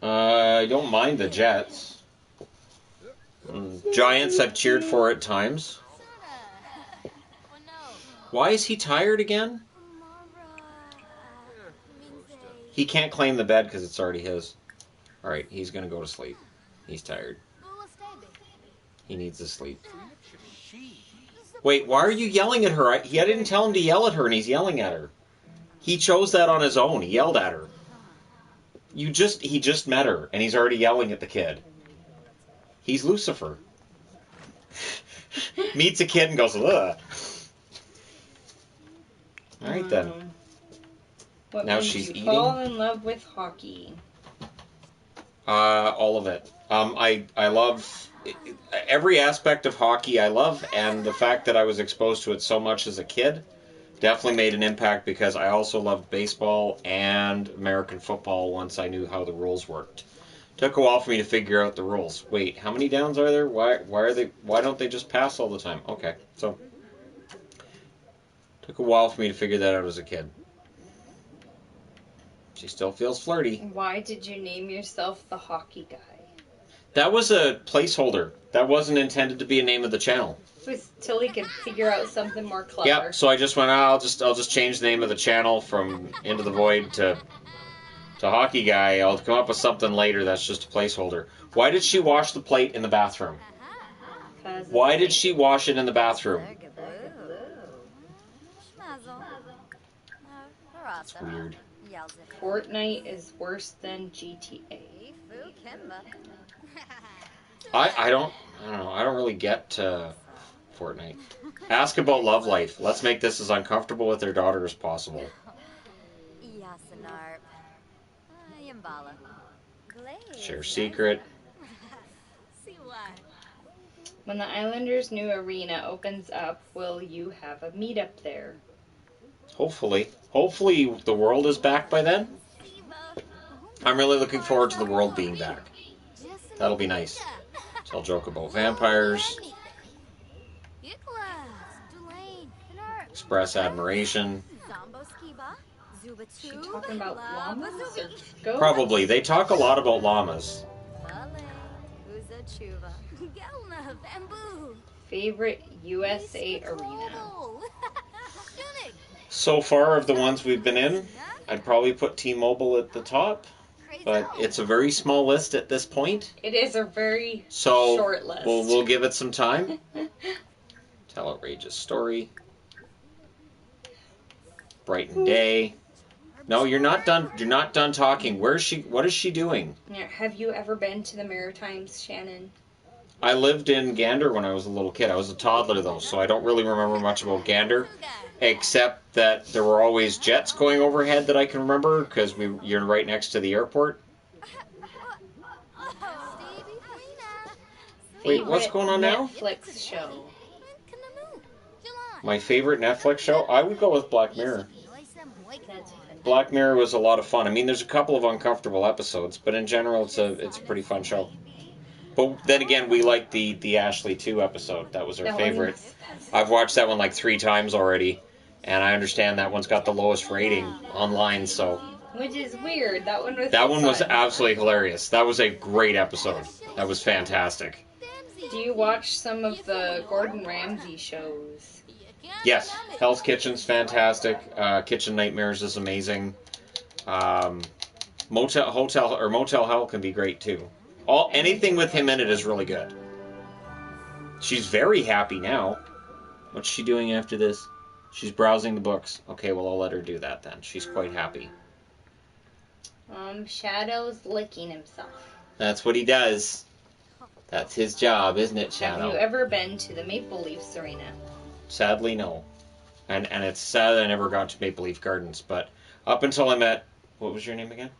I don't mind the Jets. Giants I've cheered for at times. Why is he tired again? He can't claim the bed because it's already his. Alright, he's going to go to sleep. He's tired. He needs to sleep. Wait, why are you yelling at her? I didn't tell him to yell at her, and he's yelling at her. He chose that on his own. He yelled at her. He just met her, and he's already yelling at the kid. He's Lucifer. Meets a kid and goes, ugh. Alright then. What Now made she's you eating. fall in love with hockey? All of it. I love every aspect of hockey. I love, and the fact that I was exposed to it so much as a kid definitely made an impact because I also loved baseball and American football once I knew how the rules worked. Took a while for me to figure out the rules. Wait, how many downs are there? Why don't they just pass all the time? Okay, so took a while for me to figure that out as a kid. She still feels flirty. Why did you name yourself the hockey guy? That was a placeholder. That wasn't intended to be a name of the channel. It was till he could figure out something more clever. Yeah, so I just went, I'll just change the name of the channel from Into the Void to Hockey Guy. I'll come up with something later that's just a placeholder. Why did she wash the plate in the bathroom? Why did she wash it in the bathroom? That's weird. Fortnite is worse than GTA. I don't know. I don't really get Fortnite. Ask about love life. Let's make this as uncomfortable with their daughter as possible. Share secret. When the Islanders' new arena opens up, will you have a meetup there? Hopefully. Hopefully the world is back by then. I'm really looking forward to the world being back. That'll be nice. So I'll joke about vampires. Express admiration. Is she talking about llamas or goats? Probably. They talk a lot about llamas. Favorite USA arena? So far of the ones we've been in, I'd probably put T-Mobile at the top. But it's a very small list at this point. It is a very short list. We'll give it some time. Tell outrageous story. Brighten day. No, you're not done. You're not done talking. Where is she? What is she doing? Have you ever been to the Maritimes, Shannon? I lived in Gander when I was a little kid. I was a toddler though, so I don't really remember much about Gander, except that there were always jets going overhead that I can remember because you're right next to the airport. Wait, what's going on now? Netflix show. My favorite Netflix show? I would go with Black Mirror. Black Mirror was a lot of fun. I mean, there's a couple of uncomfortable episodes, but in general, it's a pretty fun show. But then again, we liked the Ashley 2 episode. That was our favorite. I've watched that one like 3 times already, and I understand that one's got the lowest rating online, so... Which is weird. That one was absolutely hilarious. That was a great episode. That was fantastic. Do you watch some of the Gordon Ramsay shows? Yes. Hell's Kitchen's fantastic. Kitchen Nightmares is amazing. Motel Hell can be great too. Anything with him in it is really good. She's very happy now. What's she doing after this? She's browsing the books. Okay, well, I'll let her do that then. She's quite happy. Shadow's licking himself. That's what he does. That's his job, isn't it, Shadow? Have you ever been to the Maple Leafs arena? Sadly, no. And it's sad I never got to Maple Leaf Gardens, but up until I met... What was your name again?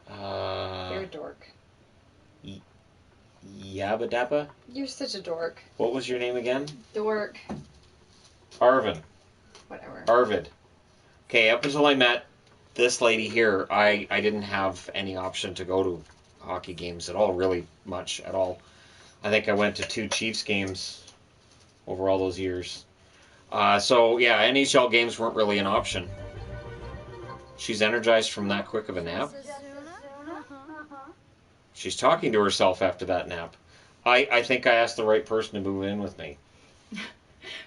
You're a dork. Yabba Dabba? You're such a dork. What was your name again? Dork. Arvin. Whatever. Arvid. Okay, up until I met this lady here, I didn't have any option to go to hockey games at all, really much at all. I think I went to 2 Chiefs games over all those years. So, yeah, NHL games weren't really an option. She's energized from that quick of a nap. She's talking to herself after that nap. I think I asked the right person to move in with me.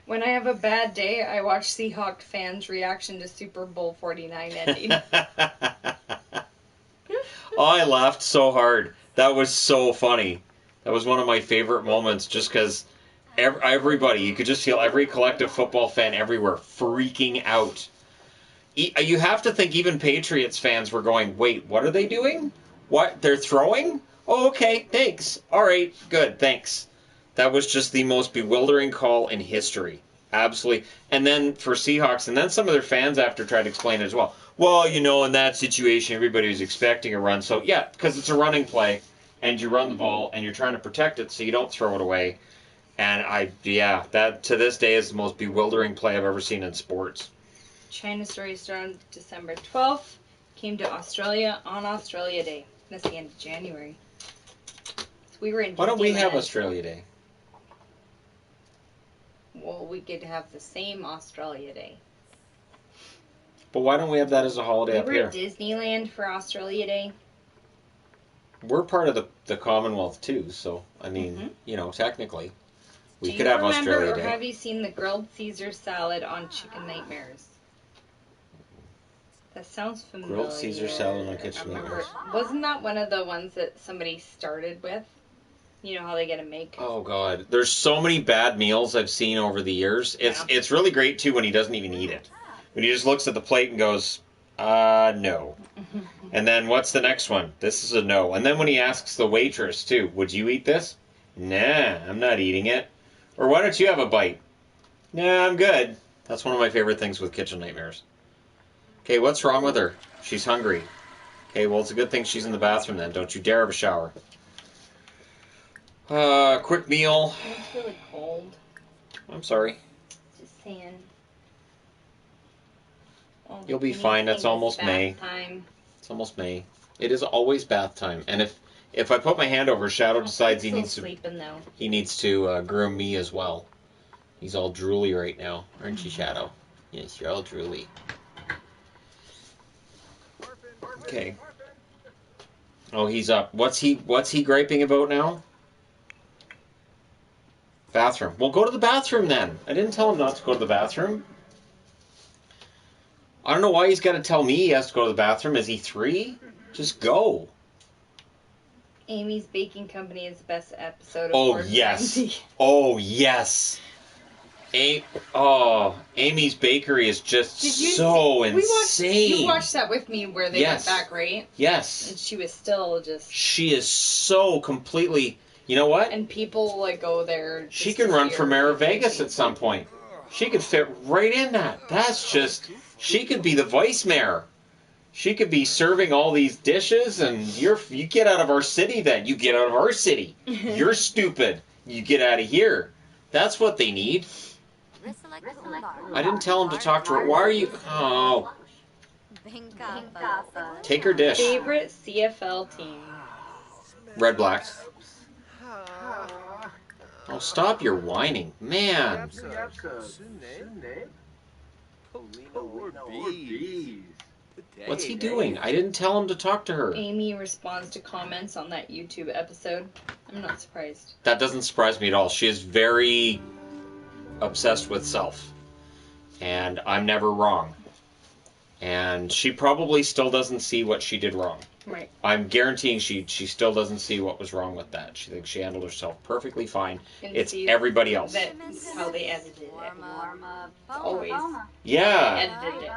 When I have a bad day, I watch Seahawks fans' reaction to Super Bowl 49 ending. Oh, I laughed so hard. That was so funny. That was one of my favorite moments just because everybody, you could just feel every collective football fan everywhere freaking out. You have to think even Patriots fans were going, wait, what are they doing? What? They're throwing? Oh, okay, thanks. All right, good, thanks. That was just the most bewildering call in history. Absolutely. And then for Seahawks, and then some of their fans after tried to explain it as well. Well, in that situation, everybody was expecting a run. So, yeah, because it's a running play, and you run the ball, and you're trying to protect it so you don't throw it away. And that to this day is the most bewildering play I've ever seen in sports. China Story started on December 12th. Came to Australia on Australia Day. That's the end of January. So we were in Why don't we have Disneyland. Australia Day? Well, we could have the same Australia Day. But why don't we have that as a holiday up We here? were at Disneyland for Australia Day. We're part of the Commonwealth too, so I mean, technically, we could have Australia Do you remember, Day. or have you seen the grilled Caesar salad on Chicken Nightmares? That sounds familiar. Grilled Caesar salad on Kitchen Nightmares. Wasn't that one of the ones that somebody started with? You know how they get a make? Oh God, there's so many bad meals I've seen over the years. It's really great too when he doesn't even eat it. When he just looks at the plate and goes, no. And then what's the next one? This is a no. And then when he asks the waitress too, would you eat this? Nah, I'm not eating it. Or why don't you have a bite? Nah, I'm good. That's one of my favorite things with Kitchen Nightmares. Okay, what's wrong with her? She's hungry. Okay, well, it's a good thing she's in the bathroom then. Don't you dare have a shower. Quick meal. It's really cold. I'm sorry. Just saying. You'll be fine. It's almost May. Time. It's almost May. It is always bath time. And if I put my hand over, Shadow decides he needs to groom me as well. He's all drooly right now, aren't you, Shadow? Yes, you're all drooly. Okay. Oh, he's up. What's he griping about now? Bathroom. Well, go to the bathroom then. I didn't tell him not to go to the bathroom. I don't know why he's got to tell me he has to go to the bathroom. Is he 3? Just go. Amy's Baking Company is the best episode of Oh, yes. Oh, yes. Amy's Bakery is just so insane. You watched that with me where they went back, right? Yes. And she was still just... She is so completely... You know what? And people go there... She can run for mayor of Vegas at some point. She could fit right in that. That's just... She could be the vice mayor. She could be serving all these dishes, and you get out of our city then. You get out of our city. You're stupid. You get out of here. That's what they need. I didn't tell him to talk to her. Why are you... Oh. Take her dish. Favorite CFL team? Red Blacks. Oh, stop your whining. Man. What's he doing? I didn't tell him to talk to her. Amy responds to comments on that YouTube episode. I'm not surprised. That doesn't surprise me at all. She is very obsessed with self. And I'm never wrong. And she probably still doesn't see what she did wrong. Right. I'm guaranteeing she still doesn't see what was wrong with that. She thinks she handled herself perfectly fine. It's everybody else. That's how they edited it. Always. Yeah. Edited it.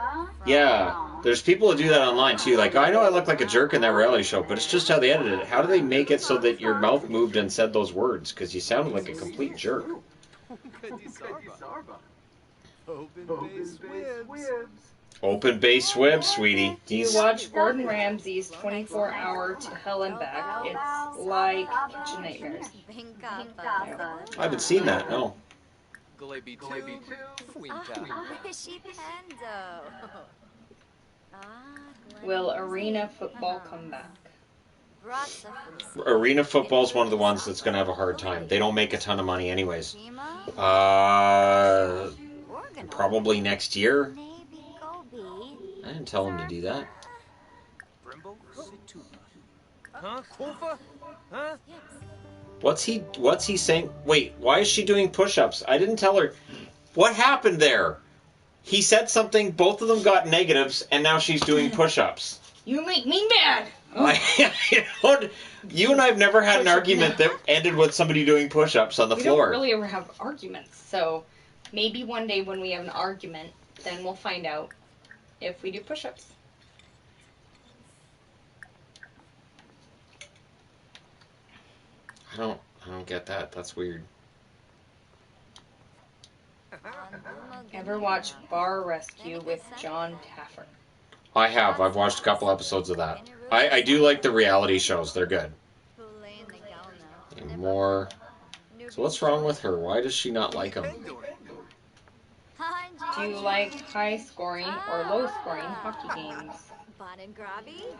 Yeah. There's people who do that online too. Like, I know I look like a jerk in that reality show, but it's just how they edited it. How do they make it so that your mouth moved and said those words? Because you sounded like a complete jerk. Open base swim, sweetie. Do you watch Gordon Ramsay's 24-hour to Hell and Back? It's like Kitchen Nightmares. I haven't seen that, no. Will arena football come back? Arena football is one of the ones that's going to have a hard time. They don't make a ton of money anyways. probably next year. Maybe Gobi. I didn't tell him to do that. Brimbo Situpa. Huh? Kofa? Huh? What's he saying? Wait, why is she doing push-ups? I didn't tell her. What happened there? He said something, both of them got negatives, and now she's doing push-ups. You make me mad. You and I have never had an argument that ended with somebody doing push-ups on the floor. We don't really ever have arguments, so maybe one day when we have an argument, then we'll find out if we do push-ups. I don't get that. That's weird. Ever watch Bar Rescue with John Taffer? I have. I've watched a couple episodes of that. I do like the reality shows. They're good. And more. So what's wrong with her? Why does she not like them? Do you like high-scoring or low-scoring hockey games?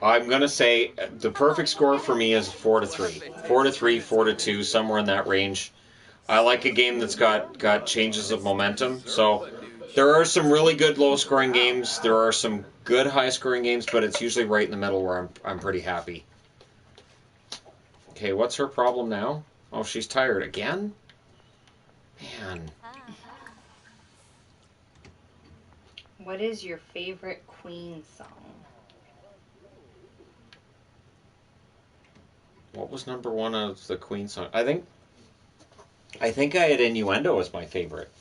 I'm going to say the perfect score for me is 4-3. 4-3, 4-2, somewhere in that range. I like a game that's got changes of momentum. So there are some really good low-scoring games. There are some good high-scoring games, but it's usually right in the middle where I'm pretty happy. Okay, what's her problem now? Oh, she's tired again? Man. What is your favorite Queen song? What was number one of the Queen song? I think I had Innuendo as my favorite.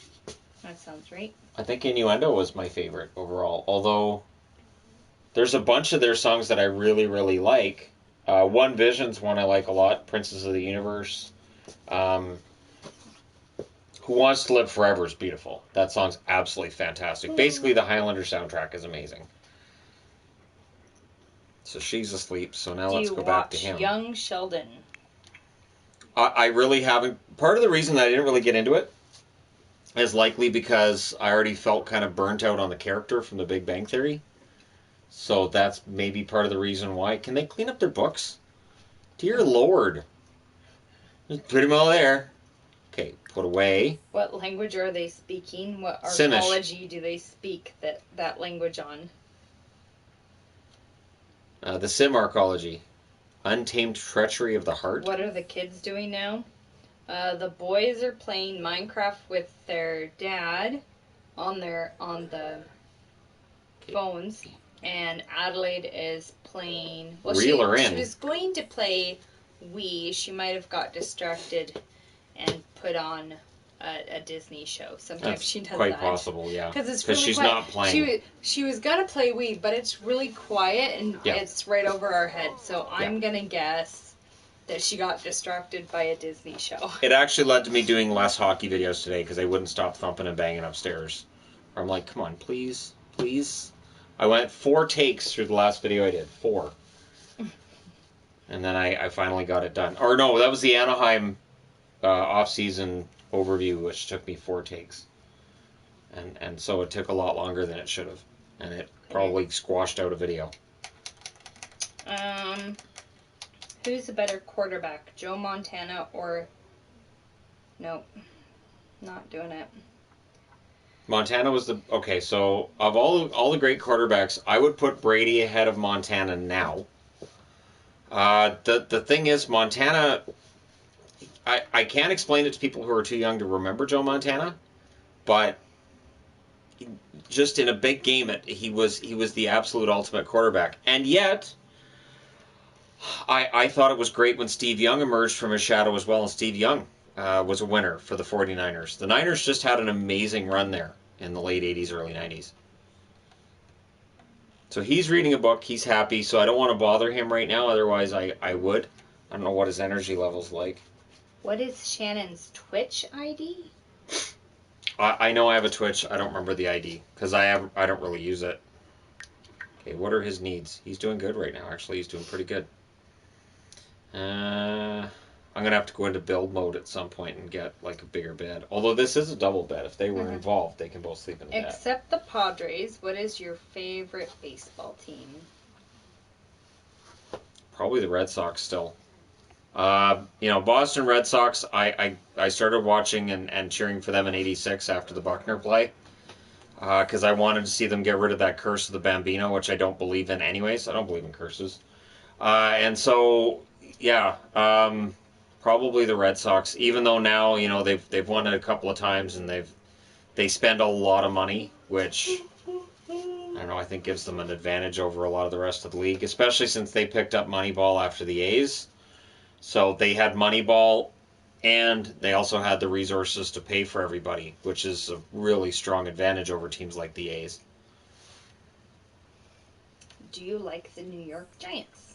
That sounds right. I think Innuendo was my favorite overall. Although there's a bunch of their songs that I really, really like. One Vision's one I like a lot. Princess of the Universe. Who Wants to Live Forever is beautiful. That song's absolutely fantastic. Basically, the Highlander soundtrack is amazing. So she's asleep, so now let's go back to him. Young Sheldon? I really haven't. Part of the reason that I didn't really get into it is likely because I already felt kind of burnt out on the character from The Big Bang Theory. So that's maybe part of the reason why. Can they clean up their books? Dear Lord. Just put them all there. Okay, put away. What language are they speaking? What Simish. arcology do they speak that language on? The Sim arcology. Untamed Treachery of the Heart. What are the kids doing now? The boys are playing Minecraft with their dad on the phones, and Adelaide is playing. Well, Reel her in. She was going to play Wii. She might have got distracted and put on a Disney show. Sometimes That's she does quite that. possible, yeah. Because it's really she's quiet. not playing. She was gonna play Wii, but it's really quiet and Yeah. it's right over our head. So I'm gonna guess that she got distracted by a Disney show. It actually led to me doing less hockey videos today because they wouldn't stop thumping and banging upstairs. I'm like, come on, please, please. I went 4 takes through the last video I did. 4. And then I finally got it done. Or no, that was the Anaheim off-season overview, which took me 4 takes. And so it took a lot longer than it should have. And it probably squashed out a video. Who's a better quarterback, Joe Montana or... Nope. Not doing it. Montana was the... Okay, so of all the great quarterbacks, I would put Brady ahead of Montana now. The thing is, Montana... I can't explain it to people who are too young to remember Joe Montana, but just in a big game, he was the absolute ultimate quarterback. And yet, I thought it was great when Steve Young emerged from his shadow as well, and Steve Young was a winner for the 49ers. The Niners just had an amazing run there in the late 80s, early 90s. So he's reading a book, he's happy, so I don't want to bother him right now, otherwise I would. I don't know what his energy level's like. What is Shannon's Twitch ID? I know I have a Twitch. I don't remember the ID because I don't really use it. Okay, what are his needs? He's doing good right now. Actually, he's doing pretty good. I'm gonna have to go into build mode at some point and get like a bigger bed. Although this is a double bed. If they were involved, they can both sleep in the bed. Except the Padres, what is your favorite baseball team? Probably the Red Sox still. Boston Red Sox, I started watching and cheering for them in '86 after the Buckner play. because I wanted to see them get rid of that curse of the Bambino, which I don't believe in anyways. I don't believe in curses. And so, yeah, probably the Red Sox. Even though now, you know, they've won it a couple of times and they spend a lot of money, which I don't know. I think gives them an advantage over a lot of the rest of the league, especially since they picked up Moneyball after the A's. So they had Moneyball, and they also had the resources to pay for everybody, which is a really strong advantage over teams like the A's. Do you like the New York Giants?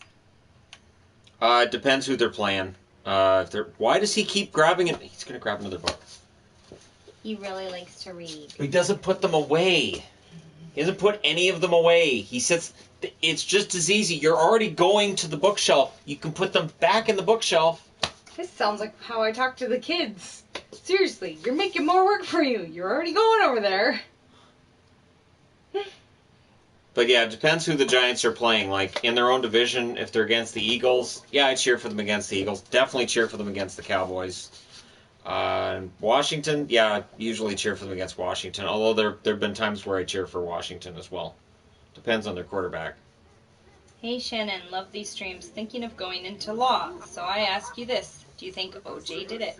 It depends who they're playing. Why does he keep grabbing it? He's going to grab another book. He really likes to read. He doesn't put them away. He doesn't put any of them away. He sits. It's just as easy. You're already going to the bookshelf. You can put them back in the bookshelf. This sounds like how I talk to the kids. Seriously, you're making more work for you. You're already going over there. But yeah, it depends who the Giants are playing. Like, in their own division, if they're against the Eagles, yeah, I cheer for them against the Eagles. Definitely cheer for them against the Cowboys. Washington, yeah, usually cheer for them against Washington. Although there have been times where I cheer for Washington as well. Depends on their quarterback. Hey Shannon, love these streams. Thinking of going into law. So I ask you this. Do you think OJ did it?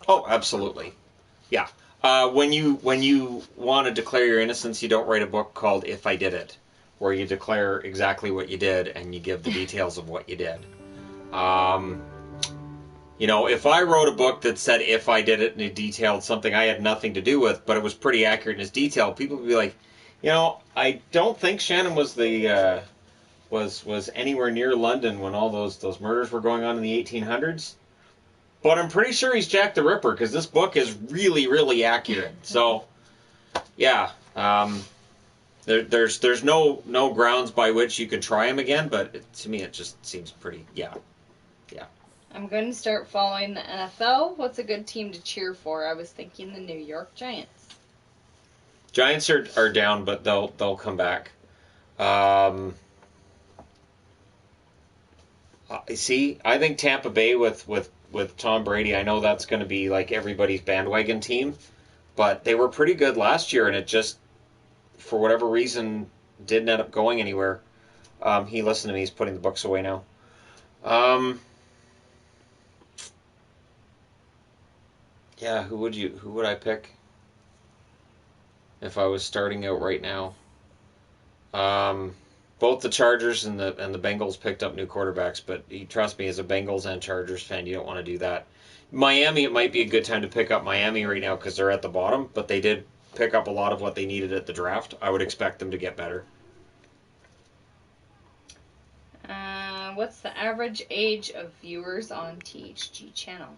Oh, absolutely. Yeah. When you want to declare your innocence, you don't write a book called If I Did It, where you declare exactly what you did and you give the details of what you did. You know, if I wrote a book that said If I Did It and it detailed something I had nothing to do with, but it was pretty accurate in its detail, people would be like, you know, I don't think Shannon was the was anywhere near London when all those murders were going on in the 1800s. But I'm pretty sure he's Jack the Ripper because this book is really, really accurate. So, yeah, there's no grounds by which you could try him again. But to me, it just seems pretty, yeah. I'm going to start following the NFL. What's a good team to cheer for? I was thinking the New York Giants. Giants are down, but they'll come back. See, I think Tampa Bay with Tom Brady, I know that's going to be like everybody's bandwagon team, but they were pretty good last year, and it just, for whatever reason, didn't end up going anywhere. He listened to me. He's putting the books away now. Yeah, who would I pick if I was starting out right now? Both the Chargers and the Bengals picked up new quarterbacks, but trust me, as a Bengals and Chargers fan, you don't want to do that. Miami, it might be a good time to pick up Miami right now because they're at the bottom, but they did pick up a lot of what they needed at the draft. I would expect them to get better. What's the average age of viewers on THG channel?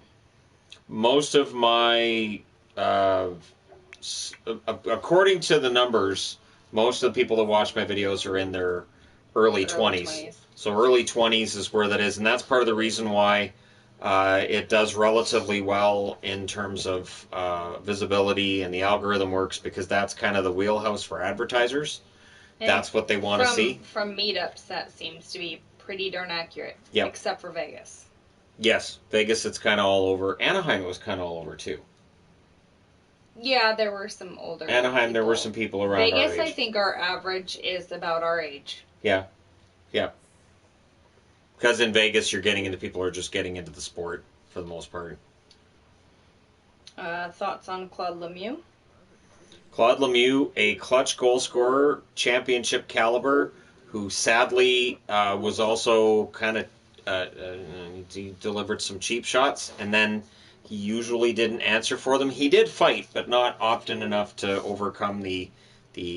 Most of my, according to the numbers, most of the people that watch my videos are in their early 20s. So early 20s is where that is, and that's part of the reason why it does relatively well in terms of visibility, and the algorithm works because that's kind of the wheelhouse for advertisers. And that's what they want to see. From meetups, that seems to be pretty darn accurate. Yep. Except for Vegas. Yes, Vegas, it's kind of all over. Anaheim, it was kind of all over too. Yeah, there were some older Anaheim, people. There were some people around Vegas, our age. I think our average is about our age. Yeah. Because in Vegas, you're getting into people who are just getting into the sport for the most part. Thoughts on Claude Lemieux? Claude Lemieux, a clutch goal scorer, championship caliber, who sadly was also kind of he delivered some cheap shots, and then he usually didn't answer for them. He did fight, but not often enough to overcome the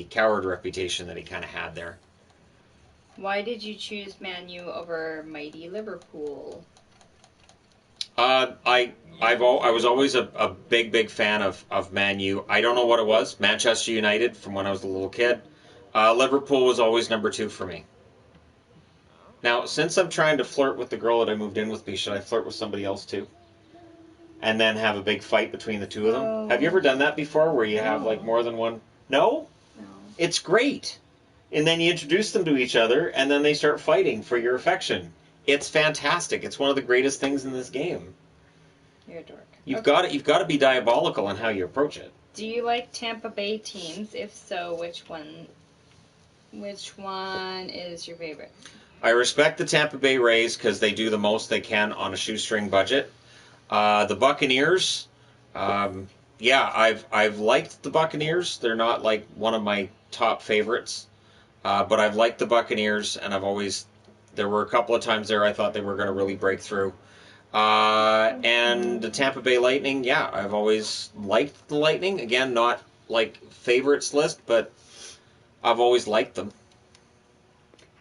coward reputation that he kind of had there. Why did you choose Man U over mighty Liverpool? I was always a big fan of Man U. I don't know what it was. Manchester United from when I was a little kid. Liverpool was always number 2 for me. Now, since I'm trying to flirt with the girl that I moved in with me, should I flirt with somebody else too? And then have a big fight between the two of them? Oh. Have you ever done that before where you have like more than one? No? No. It's great. And then you introduce them to each other, and then they start fighting for your affection. It's fantastic. It's one of the greatest things in this game. You're a dork. You've got to be diabolical in how you approach it. Do you like Tampa Bay teams? If so, which one is your favorite? I respect the Tampa Bay Rays because they do the most they can on a shoestring budget. The Buccaneers, yeah, I've liked the Buccaneers. They're not like one of my top favorites, but I've liked the Buccaneers, and there were a couple of times there I thought they were going to really break through. And the Tampa Bay Lightning, yeah, I've always liked the Lightning. Again, not like favorites list, but I've always liked them.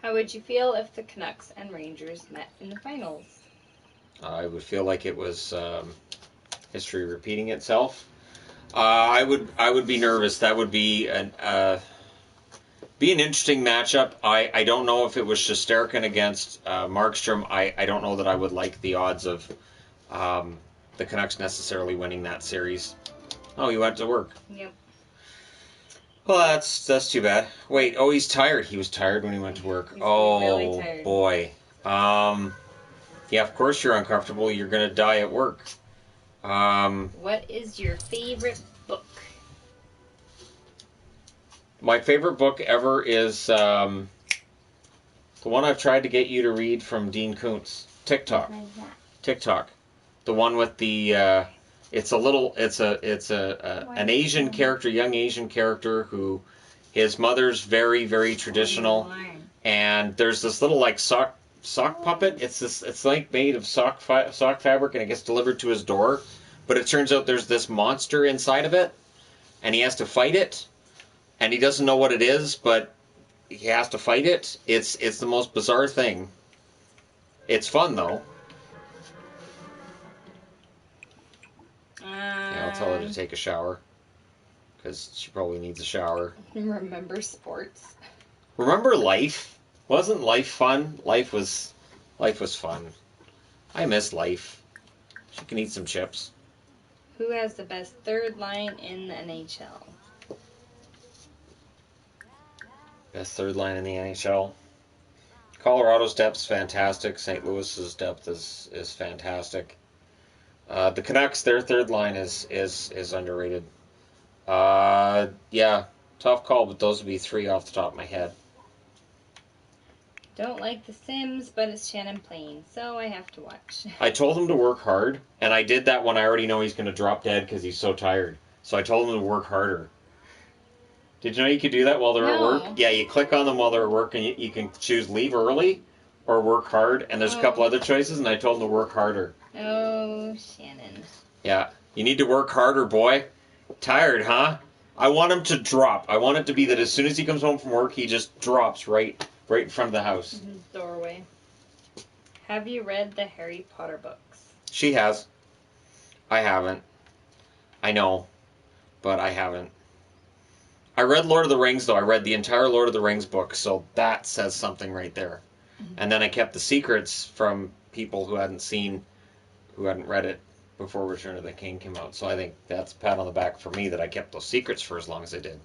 How would you feel if the Canucks and Rangers met in the finals? I would feel like it was history repeating itself. I would be nervous. That would be an interesting matchup. I don't know if it was Shesterkin against Markstrom. I don't know that I would like the odds of the Canucks necessarily winning that series. Oh, he went to work. Yep. Well, that's too bad. Wait, he's tired. He was tired when he went to work. He's Oh, really tired. Boy. Yeah, of course you're uncomfortable. You're going to die at work. What is your favorite book? My favorite book ever is the one I've tried to get you to read from Dean Koontz. TikTok. What is that? TikTok. The one with the it's an Asian character, young Asian character who his mother's very, very traditional, and there's this little like sock puppet. It's like made of sock fabric, and it gets delivered to his door. But it turns out there's this monster inside of it, and he has to fight it, and he doesn't know what it is, but he has to fight it. It's the most bizarre thing. It's fun though. Yeah, I'll tell her to take a shower because she probably needs a shower. Remember sports? Remember life? Wasn't life fun? Life was fun. I miss life. She can eat some chips. Who has the best third line in the NHL? Best third line in the NHL. Colorado's depth's fantastic. St. Louis's depth is fantastic. The Canucks, their third line is underrated. Yeah, tough call, but those would be three off the top of my head. Don't like The Sims, but it's Shannon playing, so I have to watch. I told him to work hard, and I did that when I already know he's going to drop dead because he's so tired. So I told him to work harder. Did you know you could do that while they're at work? Yeah, you click on them while they're at work, and you can choose leave early or work hard, and there's a couple other choices, and I told him to work harder. Oh, Shannon. Yeah, you need to work harder, boy. Tired, huh? I want him to drop. I want it to be that as soon as he comes home from work, he just drops right in front of the house. Doorway. Have you read the Harry Potter books? She has. I haven't. I know, but I haven't. I read Lord of the Rings, though. I read the entire Lord of the Rings book, so that says something right there. Mm-hmm. And then I kept the secrets from people who hadn't read it before Return of the King came out. So I think that's a pat on the back for me that I kept those secrets for as long as I did.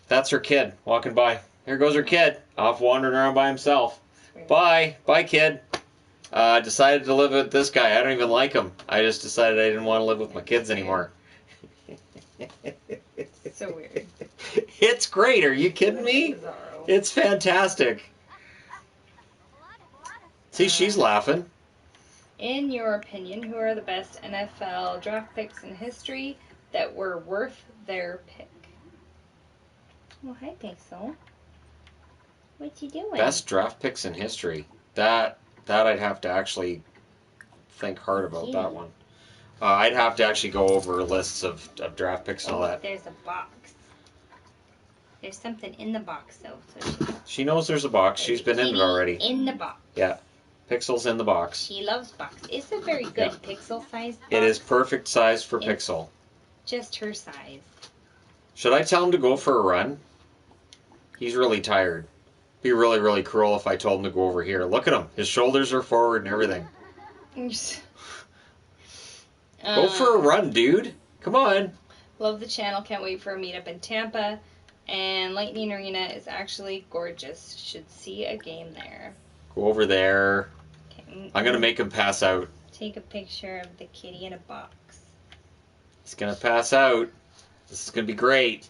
That's her kid walking by. Here goes her kid, off wandering around by himself. Bye, kid. Decided to live with this guy. I don't even like him. I just decided I didn't want to live with my kids anymore. So weird. It's great. Are you kidding me? It's fantastic. See, she's laughing. In your opinion, who are the best NFL draft picks in history that were worth their pick? Well, hi, Pixel. What you doing? Best draft picks in history. That I'd have to actually think hard about that one. I'd have to actually go over lists of draft picks and all that. There's a box. There's something in the box, though. So she knows there's a box. She's been in it already. In the box. Yeah. Pixel's in the box. She loves boxes. It's a very good Pixel-sized box. It is perfect size for Pixel. Just her size. Should I tell him to go for a run? He's really tired. It'd be really, really cruel if I told him to go over here. Look at him. His shoulders are forward and everything. Go for a run, dude. Come on. Love the channel. Can't wait for a meetup in Tampa. And Lightning Arena is actually gorgeous. Should see a game there. Go over there. Okay. I'm going to make him pass out. Take a picture of the kitty in a box. He's gonna pass out. This is gonna be great.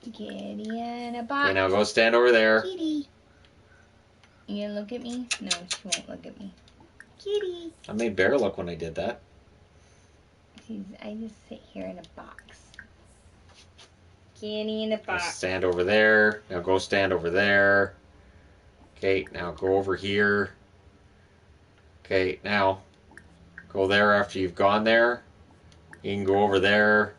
Kitty in a box. Okay, now go stand over there. Kitty. You gonna look at me? No, she won't look at me. Kitty. I made Bear look when I did that. I just sit here in a box. Kitty in a box. Just stand over there. Now go stand over there. Okay, now go over here. Okay, now go there after you've gone there. You can go over there.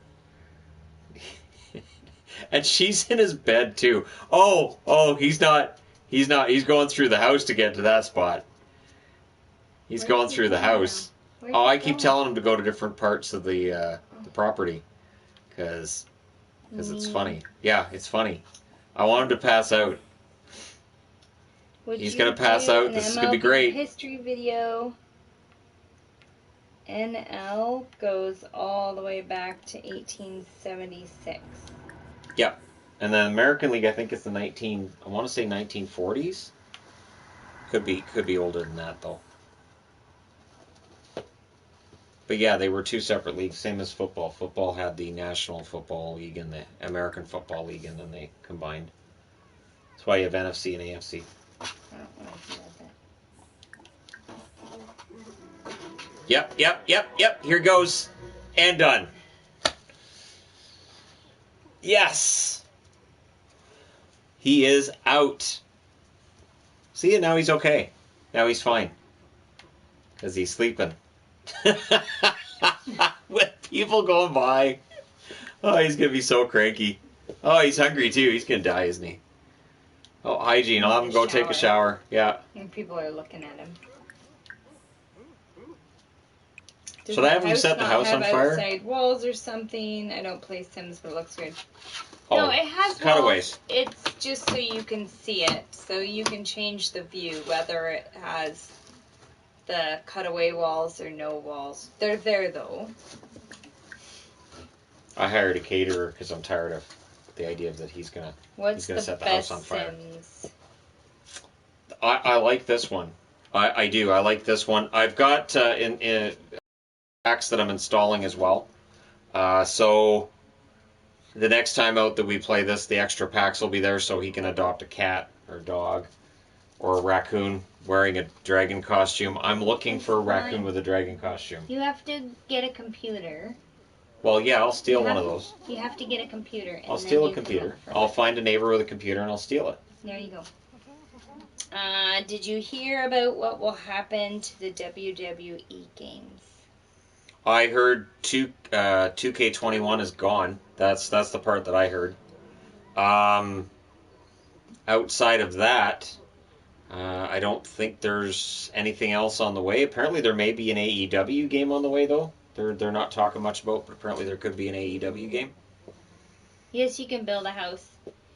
And she's in his bed too. Oh, he's not. He's going through the house to get to that spot. He's going through the house. Oh, I keep telling him to go to different parts of the property. Because it's funny. Yeah, it's funny. I want him to pass out. He's going to pass out. This is going to be great. History video. NL goes all the way back to 1876. Yep. And then American League, I think it's the I want to say 1940s. Could be older than that though. But yeah, they were two separate leagues, same as football. Football had the National Football League and the American Football League, and then they combined. That's why you have NFC and AFC. I don't know if you have that. Yep. Here goes. And done. Yes. He is out. See, now he's okay. Now he's fine. Because he's sleeping. With people going by. Oh, he's going to be so cranky. Oh, he's hungry too. He's going to die, isn't he? Oh, hygiene. I'll have him go take a shower. Yeah. And people are looking at him. Should I have him set the house on fire? Outside walls or something. I don't play Sims, but it looks good. Oh, no, it has cutaways. Walls. It's just so you can see it. So you can change the view, whether it has the cutaway walls or no walls. They're there, though. I hired a caterer because I'm tired of the idea that he's gonna set the house on fire. Sims? I like this one. I do. I like this one. I've got in packs that I'm installing as well. So the next time out that we play this, the extra packs will be there so he can adopt a cat or a dog or a raccoon wearing a dragon costume. I'm looking for a raccoon with a dragon costume. You have to get a computer. Well, yeah, I'll steal one of those. You have to get a computer. And I'll steal a computer. I'll find a neighbor with a computer and I'll steal it. There you go. Did you hear about what will happen to the WWE games? I heard 2K21 is gone. That's the part that I heard. Outside of that, I don't think there's anything else on the way. Apparently there may be an AEW game on the way though. They're not talking much about, but apparently there could be an AEW game. Yes, you can build a house.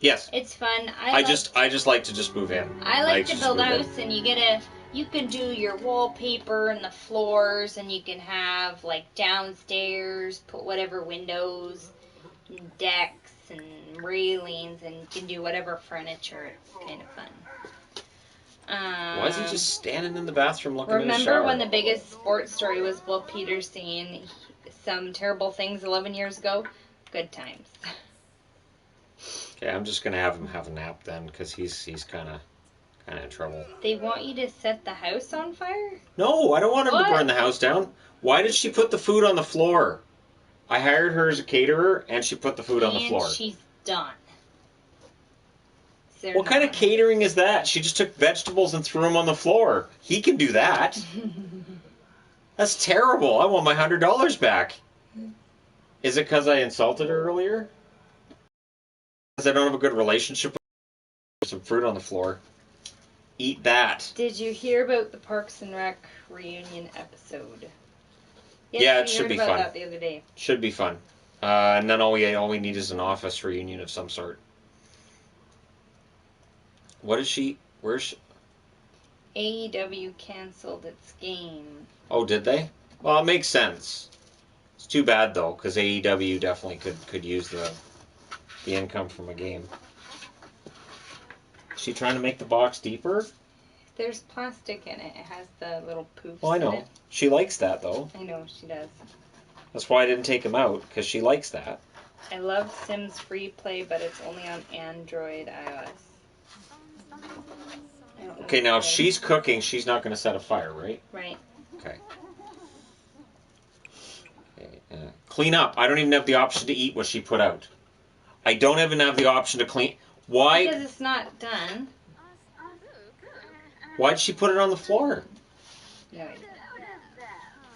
Yes. It's fun. I just like to just move in. I like to build a house, and you can do your wallpaper and the floors, and you can have like downstairs, put whatever windows, and decks, and railings, and you can do whatever furniture. It's kind of fun. Why is he just standing in the bathroom looking in the shower? Remember when the biggest sports story was Will Peters saying some terrible things 11 years ago? Good times. Okay, I'm just gonna have him have a nap then, because he's kind of in trouble. They want you to set the house on fire? No, I don't want him to burn the house down. Why did she put the food on the floor? I hired her as a caterer, and she put the food on the floor. And she's done. What kind of catering is that? She just took vegetables and threw them on the floor. He can do that. That's terrible. I want my $100 back. Is it because I insulted her earlier? Because I don't have a good relationship with her? Some fruit on the floor. Eat that. Did you hear about the Parks and Rec reunion episode? Yes, yeah, it should be fun. That the other day. Should be fun. And then all we need is an office reunion of some sort. Where's she? AEW canceled its game. Oh, did they? Well, it makes sense. It's too bad though, because AEW definitely could use the income from a game. Is she trying to make the box deeper? There's plastic in it. It has the little poofs. Well, I know. In it. She likes that though. I know she does. That's why I didn't take him out, because she likes that. I love Sims Free Play, but it's only on Android, iOS. I don't know Okay, now if if you she's cooking, she's not going to set a fire, right? Right. Okay. Clean up. I don't even have the option to eat what she put out. I don't even have the option to clean. Why? Because it's not done. Why'd she put it on the floor? No idea.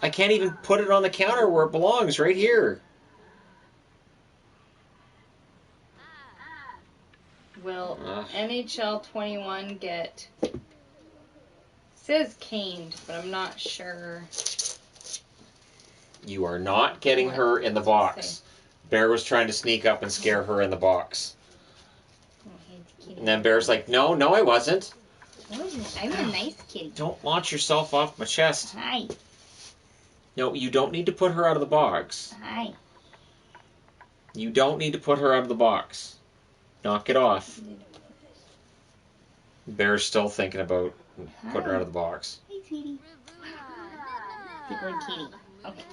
I can't even put it on the counter where it belongs, right here. Will NHL 21 get... It says caned, but I'm not sure. You are not getting her in the box. Bear was trying to sneak up and scare her in the box. And then Bear's like, no, I wasn't. I'm a nice kid. Don't launch yourself off my chest. Hi. No, you don't need to put her out of the box. Hi. You don't need to put her out of the box. Knock it off. Bear's still thinking about putting her out of the box. Hey, sweetie. Good one, kitty. Okay.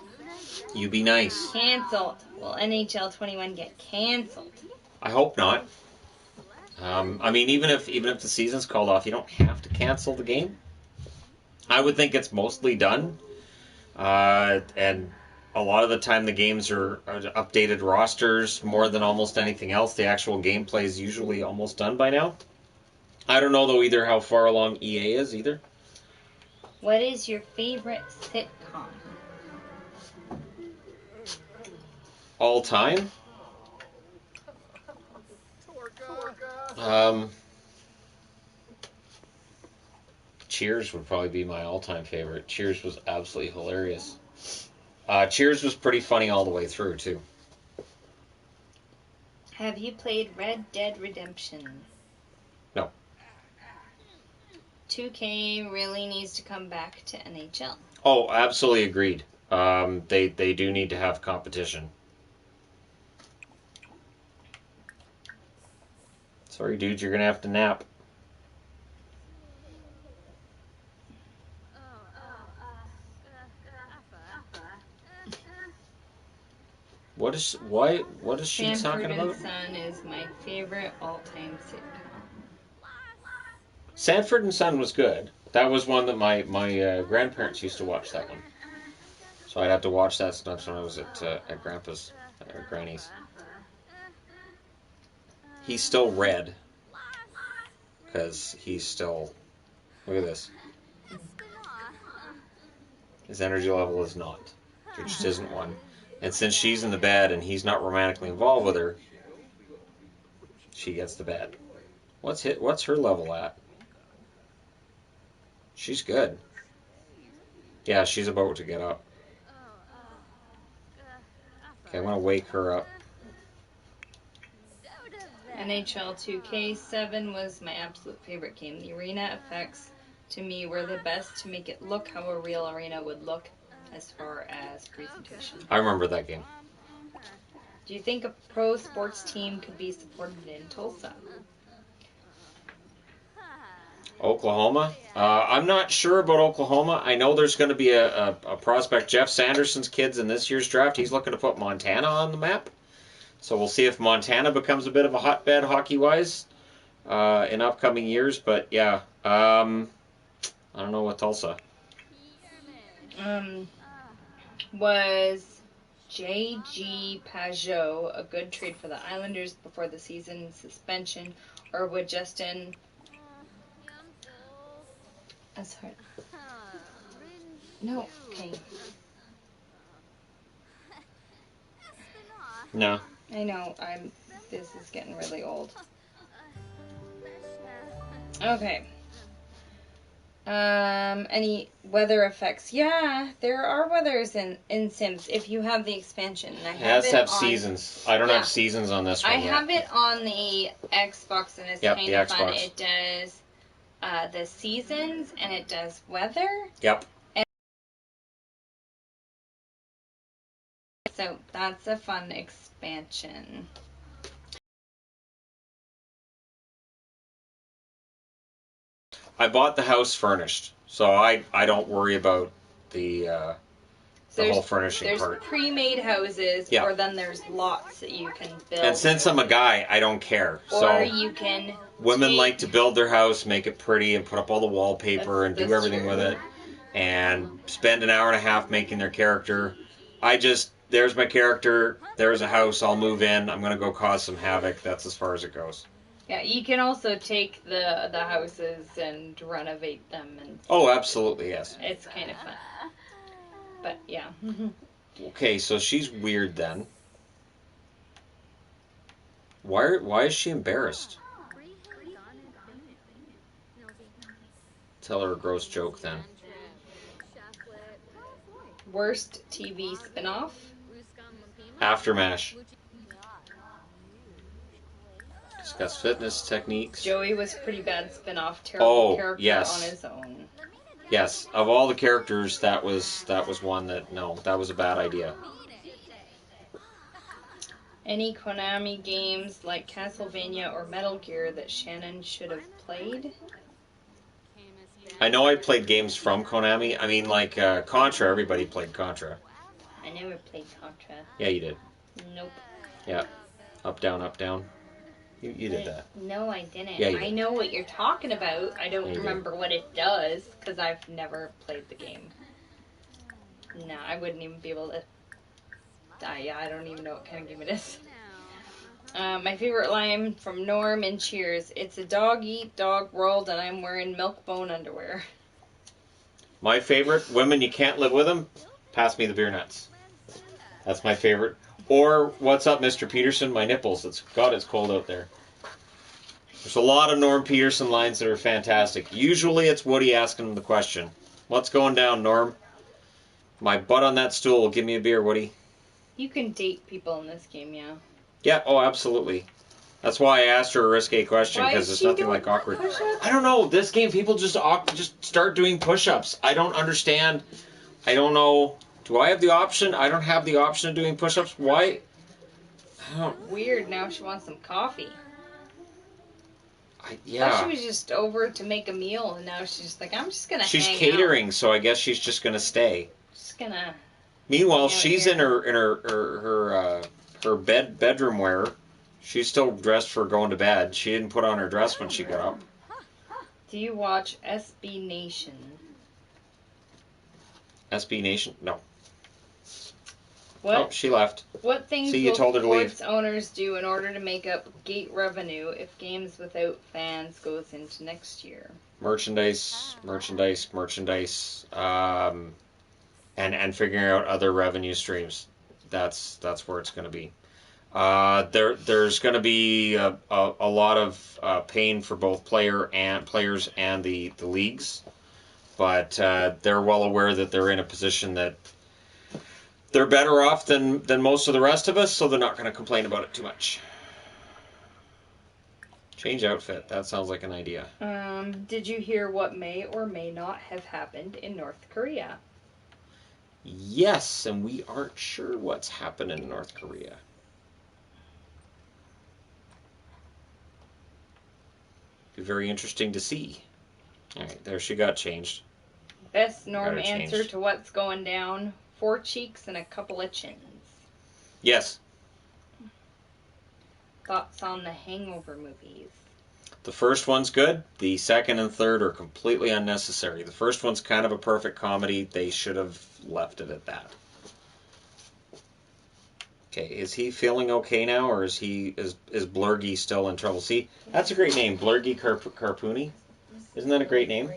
You be nice. Cancelled. Will NHL 21 get cancelled? I hope not. I mean, even if the season's called off, you don't have to cancel the game. I would think it's mostly done, and a lot of the time the games are updated rosters more than almost anything else. The actual gameplay is usually almost done by now. I don't know though either how far along EA is either. What is your favorite sitcom? All time. Cheers would probably be my all-time favorite. Cheers was absolutely hilarious. Cheers was pretty funny all the way through, too. Have you played Red Dead Redemption? No. 2K really needs to come back to NHL. Oh, absolutely agreed. They do need to have competition. Sorry, dude, you're going to have to nap. What is she talking about? Sanford and Son is my favorite all-time sitcom. Sanford and Son was good. That was one that my grandparents used to watch that one. So I'd have to watch that sometimes when I was at Grandpa's or Granny's. He's still red because he's still. Look at this. His energy level is not. There just isn't one. And since she's in the bed and he's not romantically involved with her, she gets the bed. What's her level at? She's good. Yeah, she's about to get up. Okay, I'm going to wake her up. NHL 2K7 was my absolute favorite game. The arena effects, to me, were the best to make it look how a real arena would look as far as presentation. I remember that game. Do you think a pro sports team could be supported in Tulsa? Oklahoma? I'm not sure about Oklahoma. I know there's going to be a prospect. Jeff Sanderson's kids in this year's draft. He's looking to put Montana on the map. So we'll see if Montana becomes a bit of a hotbed hockey-wise in upcoming years. But yeah, I don't know with Tulsa. Was J.G. Pajot a good trade for the Islanders before the season suspension, or would Justin... That's hard. No, okay. No. I know, this is getting really old. Okay. Any weather effects? Yeah, there are weathers in Sims if you have the expansion. And I It has to have on, seasons. I don't have seasons on this one I yet. have it on the Xbox and it's kind of fun. It does the seasons and it does weather. Yep. So that's a fun expansion. I bought the house furnished, so I don't worry about the the whole furnishing there's part. pre-made houses, Yeah. or then there's lots that you can build. And since I'm a guy, I don't care. Or So you can women like to build their house, make it pretty, and put up all the wallpaper and do That's everything true. with it, and spend an hour and a half making their character. There's my character, there's a house, I'll move in, I'm going to go cause some havoc. That's as far as it goes. Yeah, you can also take the houses and renovate them, and Oh, absolutely, yes. it's kind of fun. But yeah. Okay, so she's weird then. Why is she embarrassed? Tell her a gross joke then. Worst TV spinoff? Aftermash. Discuss fitness techniques. Joey was pretty bad spinoff. Terrible character yes. on his own. Yes, of all the characters, that was one that was a bad idea. Any Konami games like Castlevania or Metal Gear that Shannon should have played? I know I played games from Konami. I mean, like Contra, everybody played Contra. I never played Contra. Yeah, you did. Nope. Yeah. Up, down, up, down. You did that. No, I didn't. Yeah, you I did. know what you're talking about. I don't Yeah, you remember what it does, because I've never played the game. No, I wouldn't even be able to... I don't even know what kind of game it is. My favorite line from Norm in Cheers. It's a dog-eat-dog world, and I'm wearing milk-bone underwear. My favorite, women, you can't live with them, pass me the beer nuts. That's my favorite. Or, what's up, Mr. Peterson? My nipples. God, it's cold out there. There's a lot of Norm Peterson lines that are fantastic. Usually it's Woody asking him the question. What's going down, Norm? My butt on that stool. Give me a beer, Woody. You can date people in this game, yeah. Yeah, oh, absolutely. That's why I asked her a risque question, because it's nothing like awkward. I don't know. This game, people just start doing push-ups. I don't understand. I don't know. Do I have the option? I don't have the option of doing push-ups. Why? Weird. Now she wants some coffee. Yeah. Thought she was just over to make a meal, and now she's just like, I'm just gonna. She's hang catering, out. so I guess she's just gonna stay. Just gonna. Meanwhile, she's in her bedroom wear. She's still dressed for going to bed. She didn't put on her dress when she got up. Do you watch SB Nation? SB Nation? No. What? Oh, she left. What things See, you will told her to leave. sports owners do in order to make up gate revenue if games without fans goes into next year? Merchandise, and figuring out other revenue streams. That's where it's going to be. There's going to be a lot of pain for both players and the leagues, but they're well aware that they're in a position that they're better off than most of the rest of us, so they're not going to complain about it too much. Change outfit. That sounds like an idea. Did you hear what may or may not have happened in North Korea? Yes, and we aren't sure what's happened in North Korea. Be very interesting to see. All right, there she got changed. Best Norm Got her answer changed. to what's going down. 4 cheeks and a couple of chins. Yes, Thoughts on the Hangover movies? the first one's good. The second and third are completely unnecessary. The first one's kind of a perfect comedy. They should have left it at that. Okay, is he feeling okay now, or is Blurgy still in trouble? See, that's a great name, Blurgy Carpooni. Isn't that a great name?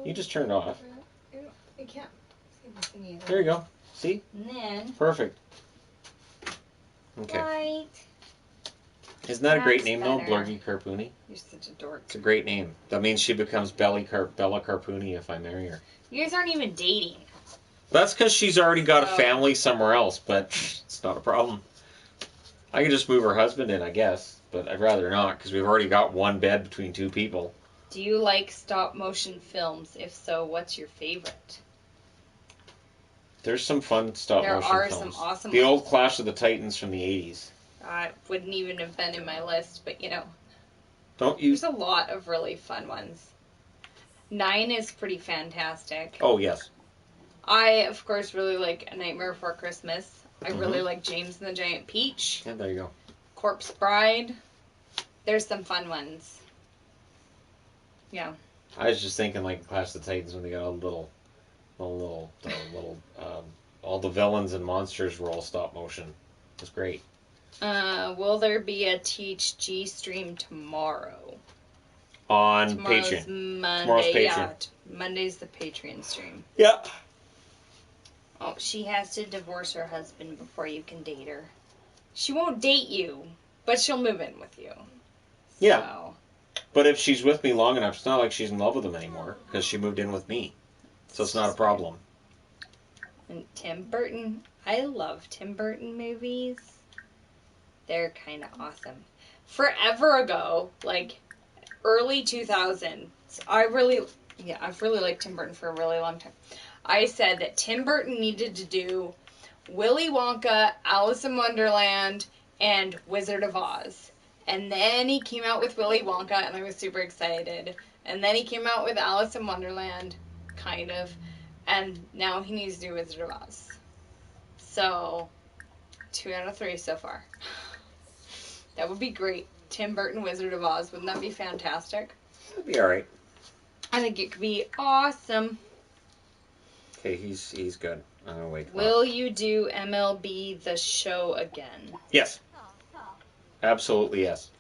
You just turned off. I can't see the thingy. There you go. See? And then, Perfect. Okay. right. Isn't that a great That's name, though? better. Blurgy Carpooni? You're such a dork. It's a great name. That means she becomes Bella Carpooni if I marry her. You guys aren't even dating. That's because she's already got a Oh. family somewhere else, but it's not a problem. I could just move her husband in, I guess, but I'd rather not because we've already got one bed between two people. Do you like stop motion films? If so, what's your favorite? There's some fun stop There motion are films. some awesome The ones. old Clash of the Titans from the 80s. Wouldn't even have been in my list, but you know, Don't you? there's a lot of really fun ones. 9 is pretty fantastic. Oh, yes. I, of course, really like A Nightmare Before Christmas. I really like James and the Giant Peach. Yeah, there you go. Corpse Bride. There's some fun ones. Yeah. I was just thinking like Clash of the Titans when they got all the villains and monsters were all stop motion. It was great. Will there be a THG stream tomorrow? On Tomorrow's Patreon. Monday. Tomorrow's Patreon. Yeah, Monday's the Patreon stream. Yeah. Oh, she has to divorce her husband before you can date her. She won't date you, but she'll move in with you. Yeah. So. But if she's with me long enough, it's not like she's in love with him anymore because she moved in with me. So it's not a problem. And Tim Burton. I love Tim Burton movies. They're kind of awesome. Forever ago, like early 2000s, I've really liked Tim Burton for a really long time. I said that Tim Burton needed to do Willy Wonka, Alice in Wonderland, and Wizard of Oz. And then he came out with Willy Wonka, and I was super excited. And then he came out with Alice in Wonderland, kind of. And now he needs to do Wizard of Oz. So, 2 out of 3 so far. That would be great. Tim Burton, Wizard of Oz. Wouldn't that be fantastic? It'll be alright. I think it could be awesome. Okay, he's good. I'm gonna wake him Will up. you do MLB The Show again? Yes. Absolutely yes.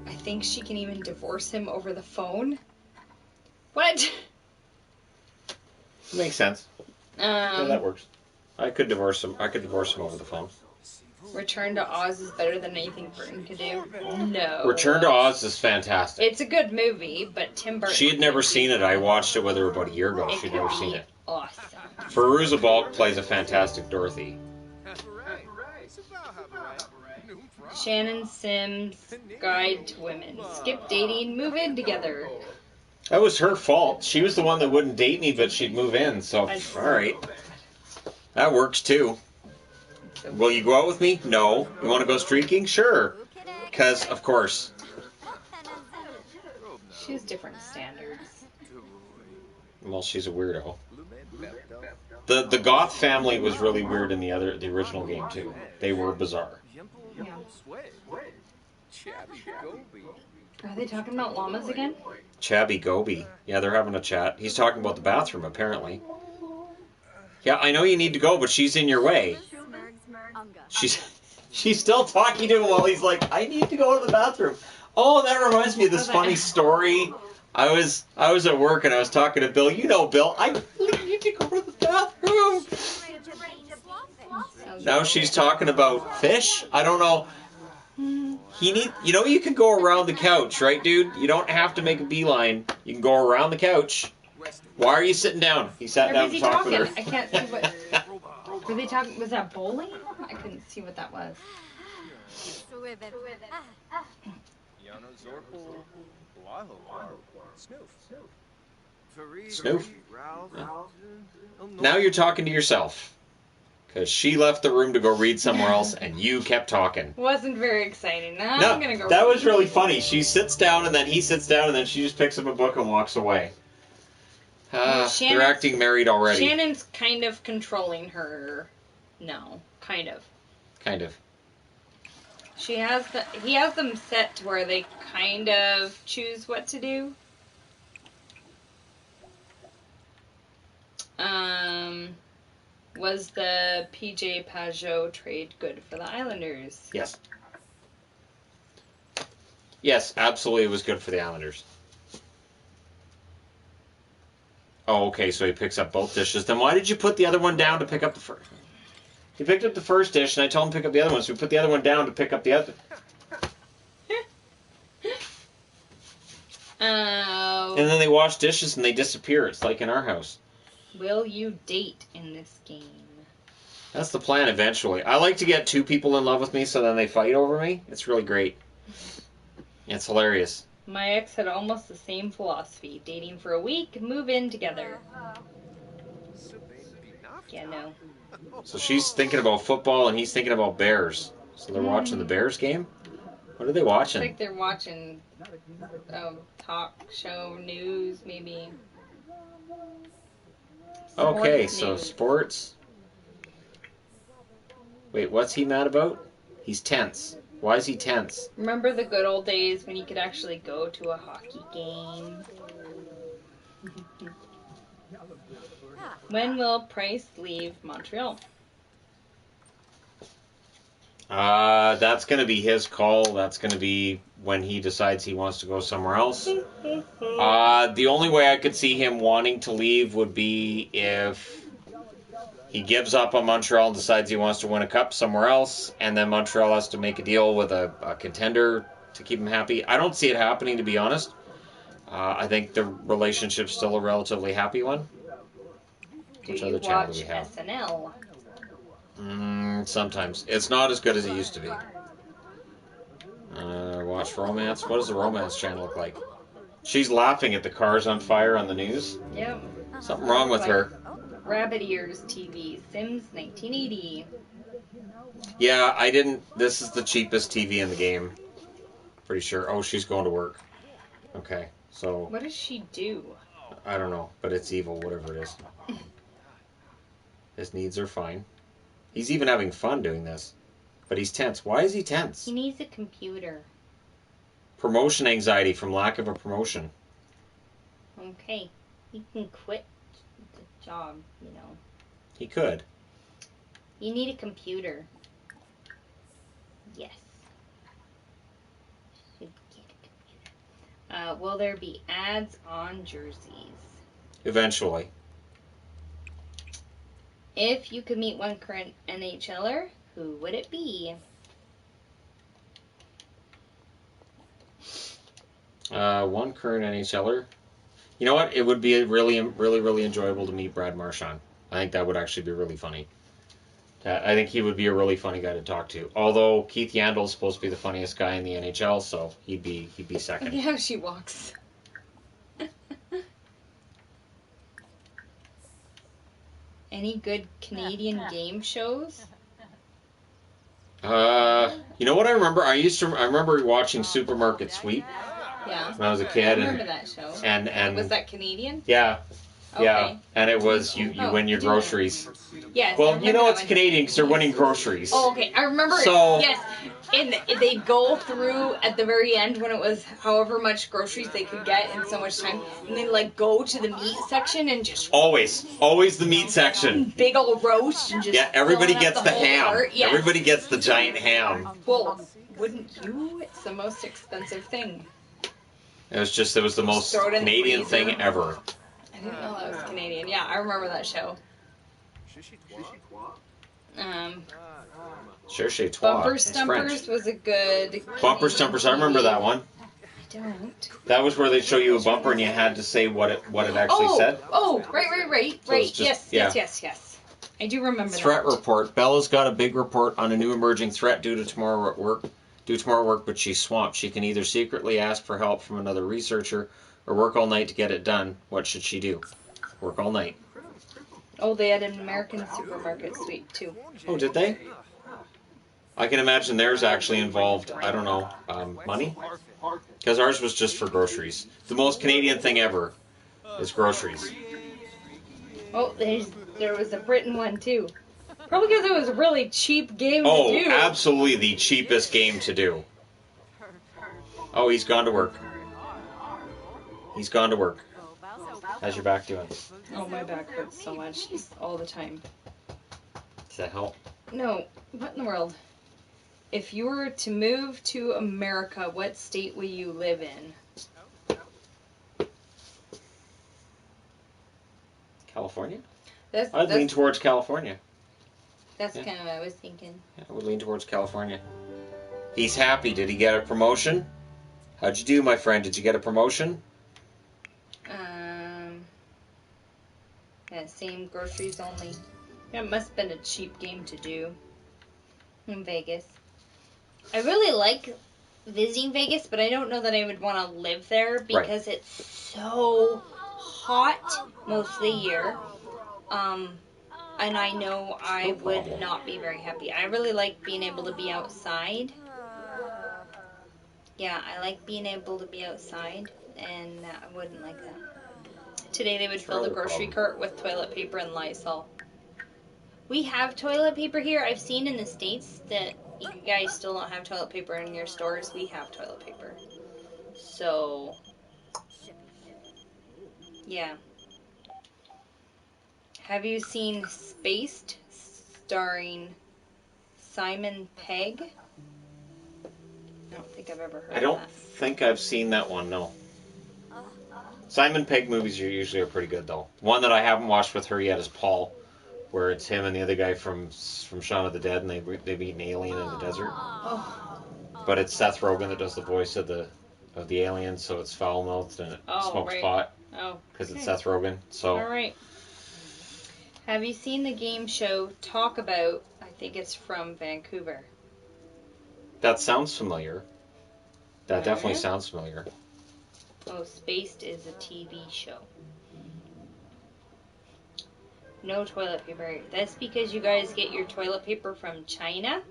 I think she can even divorce him over the phone. What? Makes sense. Yeah, that works. I could divorce him. I could divorce him over the phone. Return to Oz is better than anything Burton could do. No. Return to Oz is fantastic. It's a good movie, but Tim Burton. She had never seen it. I watched it with her about a year ago. It She'd could never be seen it. Awesome. Veruza Balk plays a fantastic Dorothy. Shannon Sims' Guide to Women. Skip dating, move in together. That was her fault. She was the one that wouldn't date me, but she'd move in. So, alright. That works too. Will you go out with me? No. You want to go streaking? Sure. Because, of course. She has different standards. Well, she's a weirdo. The Goth family was really weird in the original game too. They were bizarre. Yeah. Are they talking about llamas again? Chabby Goby. Yeah, they're having a chat. He's talking about the bathroom, apparently. Yeah, I know you need to go, but she's in your way. She's still talking to him while he's like, I need to go to the bathroom. Oh, that reminds me of this funny story. I was at work and I was talking to Bill. You know Bill, I really need to go to the bathroom. Now she's talking about fish? I don't know. You can go around the couch, right, dude? You don't have to make a beeline. You can go around the couch. Why are you sitting down? He sat down to talk with her. I can't see what... Were they talking... Was that bowling? I couldn't see what that was. Snoof. Now you're talking to yourself. Because she left the room to go read somewhere else, and you kept talking. Wasn't very exciting. I'm gonna go. That was really funny. She sits down, and then he sits down, and then she just picks up a book and walks away. They're acting married already. Shannon's kind of controlling her. No, kind of. Kind of. He has them set to where they kind of choose what to do. Was the PJ Pajot trade good for the Islanders? Yes. Yes, absolutely it was good for the Islanders. Oh, okay, so he picks up both dishes. Then why did you put the other one down to pick up the first? He picked up the first dish, and I told him to pick up the other one, so we put the other one down to pick up the other. Oh. And then they wash dishes, and they disappear. It's like in our house. Will you date in this game? That's the plan eventually. I like to get two people in love with me, so then they fight over me. It's really great. It's hilarious. My ex had almost the same philosophy. Dating for a week, move in together. Yeah, no. So she's thinking about football, and he's thinking about Bears. So they're watching the Bears game? What are they watching? It's like they're watching talk show, news, maybe. Okay, Sports so news. sports. Wait, what's he mad about? He's tense. Why is he tense? Remember the good old days when you could actually go to a hockey game? When will Price leave Montreal? That's going to be his call. That's going to be when he decides he wants to go somewhere else. The only way I could see him wanting to leave would be if he gives up on Montreal and decides he wants to win a cup somewhere else, and then Montreal has to make a deal with a contender to keep him happy. I don't see it happening, to be honest. I think the relationship's still a relatively happy one. Do Which you other channel do watch we have? SNL? Sometimes. It's not as good as it used to be. Watch romance. What does the romance channel look like? She's laughing at the cars on fire on the news. Yep. Something wrong with her. Rabbit Ears TV, Sims 1980. Yeah, I didn't. This is the cheapest TV in the game. Pretty sure. Oh, she's going to work. Okay, so What does she do? I don't know, but it's evil, whatever it is. His needs are fine. He's even having fun doing this. But he's tense. Why is he tense? He needs a computer. Promotion anxiety from lack of a promotion. Okay. He can quit the job, you know. He could. You need a computer. Yes. Should get a computer. Will there be ads on jerseys? Eventually. If you could meet one current NHLer, who would it be? One current NHLer. You know what? It would be really enjoyable to meet Brad Marchand. I think that would actually be really funny. I think he would be a really funny guy to talk to. Although Keith Yandle's supposed to be the funniest guy in the NHL, so he'd be second. Look at how she walks. Any good Canadian game shows? You know what I remember? I remember watching Supermarket Sweep Yeah. when I was a I kid, remember that show. and Was that Canadian? yeah, yeah, Okay. and it was you Oh, win your I do remember. groceries. Yes. I Well, you remember know that it's one. Canadian because they're winning groceries. Oh, okay. I remember. So- Yes. And they'd go through at the very end when it was however much groceries they could get in so much time, and they'd like go to the meat section and just Always the meat section. big old roast and just Yeah, everybody filling up gets the whole ham. cart. Yes. Everybody gets the giant ham. Well, wouldn't you? It's the most expensive thing. It was the most Throw it in the Canadian freezer. thing ever. I didn't know that was Canadian. Yeah, I remember that show. Cherchez Trois. Bumper It's Stumpers French. was a good. Bumper Canadian Stumpers. I remember TV. that one. I don't. That was where they show you a bumper and you had to say what it actually said. Oh, right. So it's just- Yes. I do remember Threat that. report. Bella's got a big report on a new emerging threat due tomorrow at work, but she's swamped. She can either secretly ask for help from another researcher or work all night to get it done. What should she do? Work all night. Oh, they had an American Supermarket Sweep too. Oh, did they? I can imagine theirs actually involved, I don't know, money? Because ours was just for groceries. The most Canadian thing ever is groceries. Oh, there was a Britain one too. Probably because it was a really cheap game Oh, to do. absolutely the cheapest game to do. Oh, he's gone to work. He's gone to work. How's your back doing? Oh, my back hurts so much all the time. Does that help? No, what in the world? If you were to move to America, what state will you live in? California? That's I'd lean towards California. that's yeah. kind of what I was thinking. Yeah, I would lean towards California. He's happy. Did he get a promotion? How'd you do, my friend? Did you get a promotion? Yeah, same groceries only. It must have been a cheap game to do in Vegas. I really like visiting Vegas, but I don't know that I would want to live there because it's so hot most of the year. And I know I would not be very happy. I really like being able to be outside. Yeah, I like being able to be outside, and I wouldn't like that. Today they would It's fill the our grocery problem. cart with toilet paper and Lysol. We have toilet paper here. I've seen in the States that you guys still don't have toilet paper in your stores. We have toilet paper. So, yeah. Have you seen Spaced, starring Simon Pegg? I don't think I've ever heard I don't of that. think I've seen that one, no. Simon Pegg movies are usually pretty good, though. One that I haven't watched with her yet is Paul, where it's him and the other guy from Shaun of the Dead, and they meet an alien in the desert. Oh, But it's Seth Rogen that does the voice of the alien, so it's foul mouthed and it smokes right. pot Oh, because okay. it's Seth Rogen. So All right. Have you seen the game show Talk About? I think it's from Vancouver. that sounds familiar. That definitely Mhm. sounds familiar. Oh, Spaced is a TV show. No toilet paper. That's because you guys get your toilet paper from China.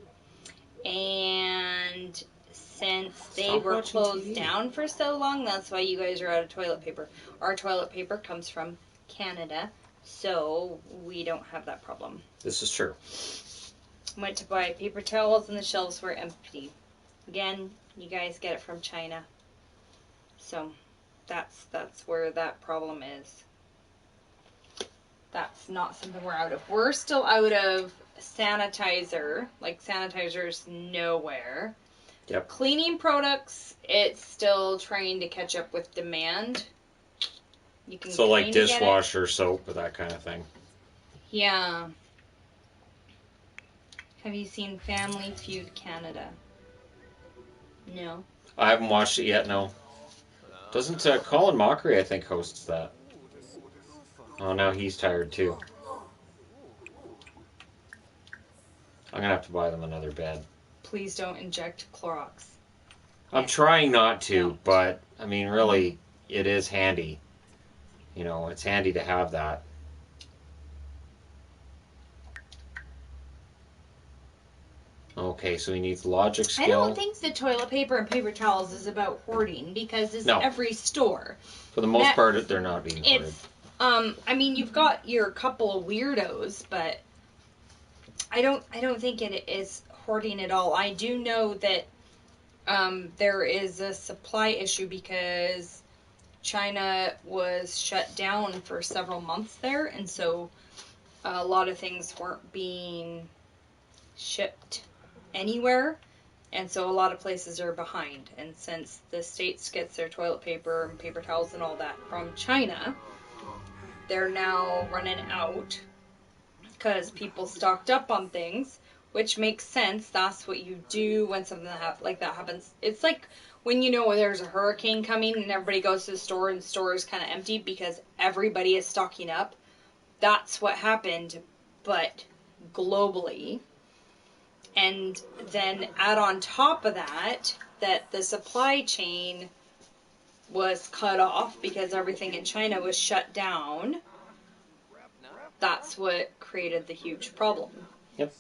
And since they Stop were watching closed TV. down for so long, that's why you guys are out of toilet paper. Our toilet paper comes from Canada, so we don't have that problem. This is true. Went to buy paper towels and the shelves were empty. Again, you guys get it from China. So that's where that problem is. That's not something we're out of. We're still out of sanitizer. Like, sanitizer's nowhere. Yep. Cleaning products, it's still trying to catch up with demand. You can So like kinda get it. dishwasher soap or that kind of thing. Yeah. Have you seen Family Feud Canada? No. I haven't watched it yet. No. Doesn't Colin Mockery, I think, hosts that? Oh, now he's tired too. I'm gonna have to buy them another bed. Please don't inject Clorox. I'm trying not to, Don't. but I mean, really, it is handy. You know, it's handy to have that. Okay, so he needs logic skill. I don't think the toilet paper and paper towels is about hoarding because it's No. every store. For the most part, they're not being hoarded. It's I mean, you've got your couple of weirdos, but I don't think it is hoarding at all. I do know that there is a supply issue because China was shut down for several months there, and so a lot of things weren't being shipped anywhere, and so a lot of places are behind. And since the States gets their toilet paper and paper towels and all that from China, they're now running out because people stocked up on things, which makes sense. That's what you do when something like that happens. It's like when you know there's a hurricane coming and everybody goes to the store and the store is kind of empty because everybody is stocking up. That's what happened, but globally. And then add on top of that the supply chain was cut off because everything in China was shut down. That's what created the huge problem. Yep.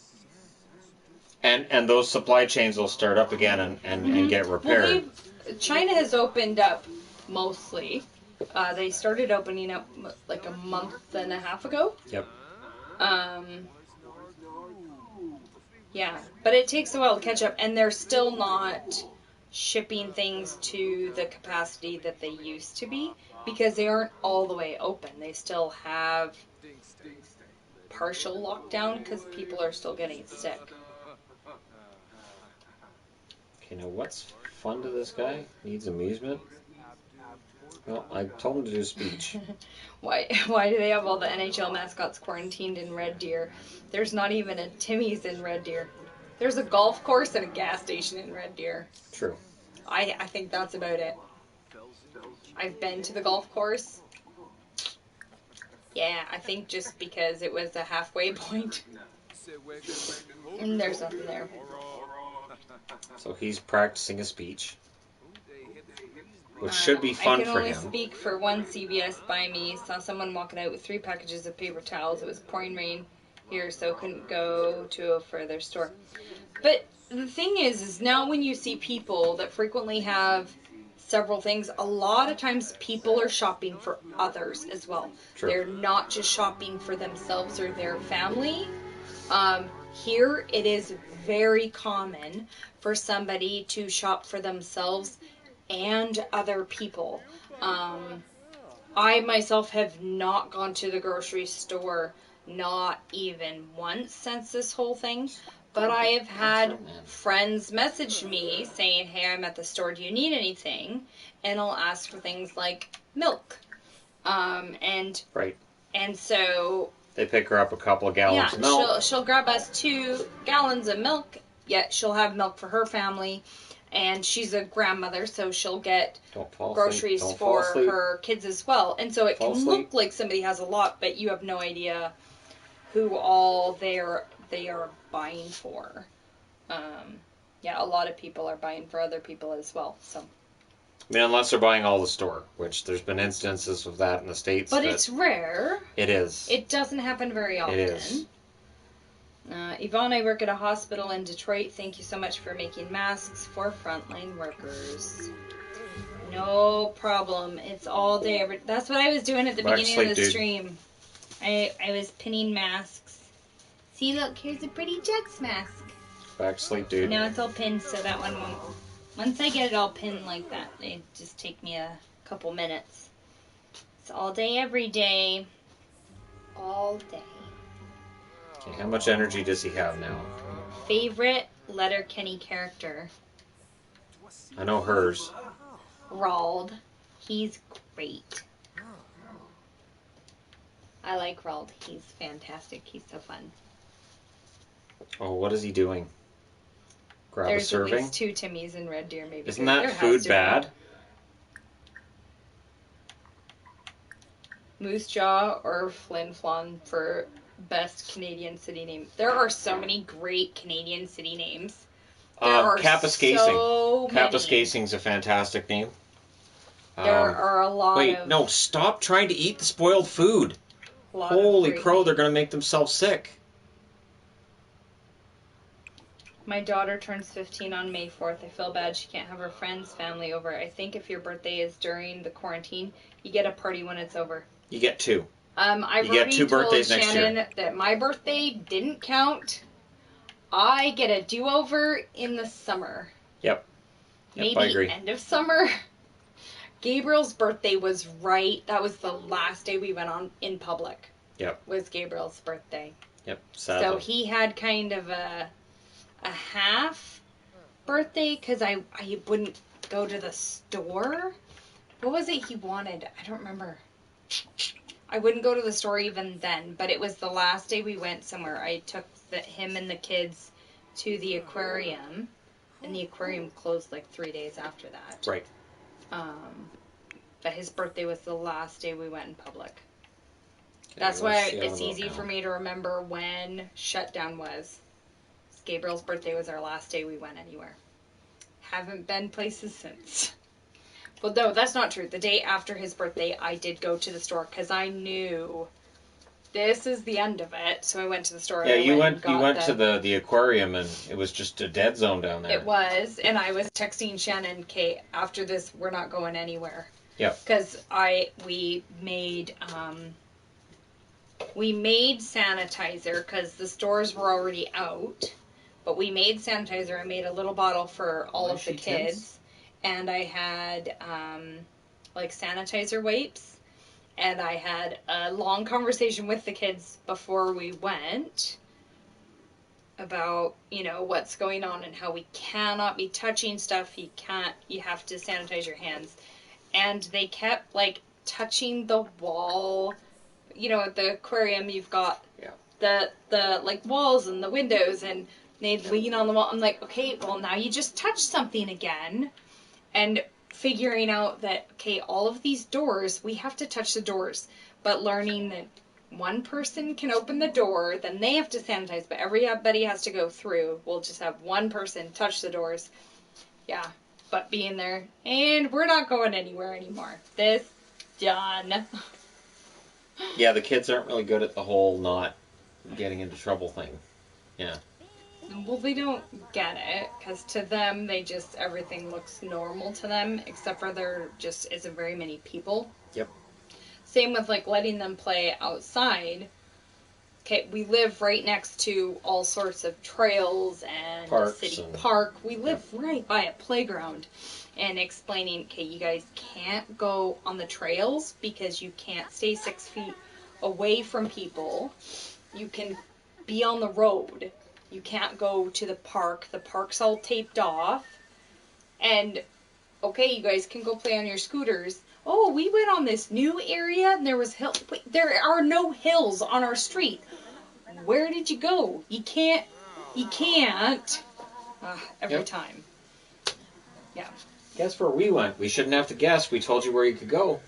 And those supply chains will start up again and get repaired. Well, China has opened up mostly. They started opening up like a month and a half ago. Yep. Yeah, but it takes a while to catch up, and they're still not shipping things to the capacity that they used to be because they aren't all the way open. They still have partial lockdown because people are still getting sick. Okay, now what's fun to this guy? Needs amusement? Well, I told him to do a speech. Why do they have all the NHL mascots quarantined in Red Deer? There's not even a Timmy's in Red Deer. There's a golf course and a gas station in Red Deer. True. I think that's about it. I've been to the golf course. Yeah, I think just because it was a halfway point. And there's nothing there. So he's practicing a speech, which should be fun for him. I can only speak for one CVS by me. Saw someone walking out with 3 packages of paper towels. It was pouring rain here, so couldn't go to a further store. But the thing is now when you see people that frequently have several things. A lot of times people are shopping for others as well. True. They're not just shopping for themselves or their family. Here it is very common for somebody to shop for themselves and other people. I myself have not gone to the grocery store, not even once since this whole thing. But I have had friends message me saying, hey, I'm at the store, do you need anything? And I'll ask for things like milk. Right. And so... They pick her up a couple of gallons of milk. She'll grab us 2 gallons of milk, yet she'll have milk for her family. And she's a grandmother, so she'll get groceries for her kids as well. And so it can look like somebody has a lot, but you have no idea who all they are buying for. A lot of people are buying for other people as well. So, I mean, unless they're buying all the store, which there's been instances of that in the States. But it's rare. It is. It doesn't happen very often. It is. Yvonne, I work at a hospital in Detroit. Thank you so much for making masks for frontline workers. No problem. It's all day. That's what I was doing at the beginning of the stream. I was pinning masks. See, look, here's a pretty Jux mask. Back to sleep, dude. Now it's all pinned, so that one won't. Once I get it all pinned like that, it just take me a couple minutes. It's all day, every day. All day. Okay, how much energy does he have now? Favorite Letterkenny character? I know hers. Rald. He's great. I like Rald. He's fantastic. He's so fun. Oh, what is he doing? Grab There's a serving? at least 2 Timmies in Red Deer, maybe. Isn't that food bad? Moose Jaw or Flin Flon for best Canadian city name. There are so many great Canadian city names. Kapuskasing. So Kapuskasing's a fantastic name. There are a lot Wait, no, stop trying to eat the spoiled food. Holy crow, they're going to make themselves sick. My daughter turns 15 on May 4th. I feel bad she can't have her friends' family over. I think if your birthday is during the quarantine, you get a party when it's over. You get 2. I've already told birthdays Shannon that my birthday didn't count. I get a do-over in the summer. Yep, Maybe I agree. End of summer. Gabriel's birthday was that was the last day we went on in public. Yep. Was Gabriel's birthday. Yep, sadly. So he had kind of a half birthday because I wouldn't go to the store. What was it he wanted? I don't remember. I wouldn't go to the store even then, but it was the last day we went somewhere. I took him and the kids to the aquarium, and the aquarium closed like 3 days after that. Right. But his birthday was the last day we went in public. Okay, That's why it's easy for me to remember when shutdown was. Gabriel's birthday was our last day we went anywhere. Haven't been places since. Well, no, that's not true. The day after his birthday, I did go to the store because I knew this is the end of it. So I went to the store. Yeah, you went to the aquarium and it was just a dead zone down there. It was, and I was texting Shannon, Kate, after this, we're not going anywhere. Yep. Because we made sanitizer because the stores were already out. But we made sanitizer. I made a little bottle for all of the kids. And I had, sanitizer wipes. And I had a long conversation with the kids before we went about, what's going on and how we cannot be touching stuff. You have to sanitize your hands. And they kept, touching the wall. At the aquarium, you've got the walls and the windows, and they'd lean on the wall. I'm like, okay, well, now you just touch something again. And figuring out that, okay, all of these doors, we have to touch the doors. But learning that one person can open the door, then they have to sanitize, but everybody has to go through. We'll just have one person touch the doors. Yeah, but being there, and we're not going anywhere anymore. This, done. Yeah, the kids aren't really good at the whole not getting into trouble thing. Yeah. well, they don't get it because to them, everything looks normal to them, except for there just isn't very many people. Yep. Same with like letting them play outside. Okay, we live right next to all sorts of trails and Parks a city and- park. We live right by a playground. And explaining, okay, you guys can't go on the trails because you can't stay 6 feet away from people. You can be on the road. You can't go to the park. The park's all taped off. And, okay, you guys can go play on your scooters. Oh, we went on this new area and there was hill. Wait, there are no hills on our street. Where did you go? You can't. Every Yep. time. Yeah. Guess where we went? We shouldn't have to guess. We told you where you could go.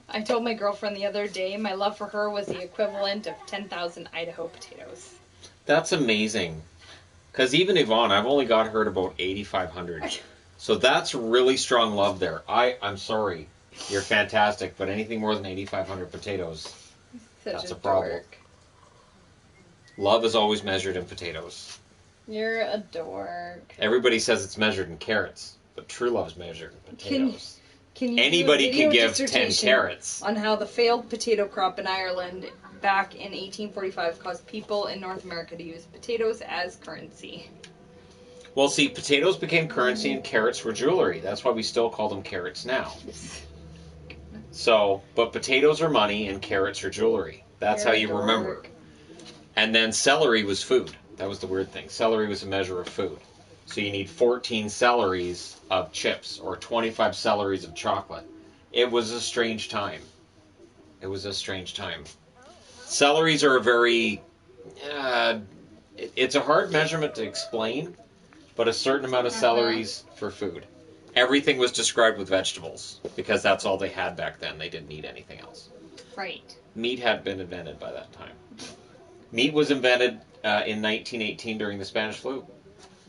I told my girlfriend the other day my love for her was the equivalent of 10,000 Idaho potatoes. That's amazing. Because even Yvonne, I've only got her at about 8,500. So that's really strong love there. I'm sorry. You're fantastic, but anything more than 8,500 potatoes, that's a problem. Dork. Love is always measured in potatoes. You're a dork. Everybody says it's measured in carrots, but true love is measured in potatoes. Can you Anybody do a can video give 10 dissertation carrots. on how the failed potato crop in Ireland back in 1845 caused people in North America to use potatoes as currency? Well, see, potatoes became currency and carrots were jewelry. That's why we still call them carrots now. So, but potatoes are money and carrots are jewelry. That's You're how a you dork. remember. And then celery was food. That was the weird thing. Celery was a measure of food. So you need 14 celeries of chips or 25 celeries of chocolate. It was a strange time. It was a strange time. Celeries are a very... it's a hard measurement to explain, but a certain amount of celeries for food. Everything was described with vegetables because that's all they had back then. They didn't need anything else. Right. Meat hadn't been invented by that time. Meat was invented in 1918 during the Spanish flu.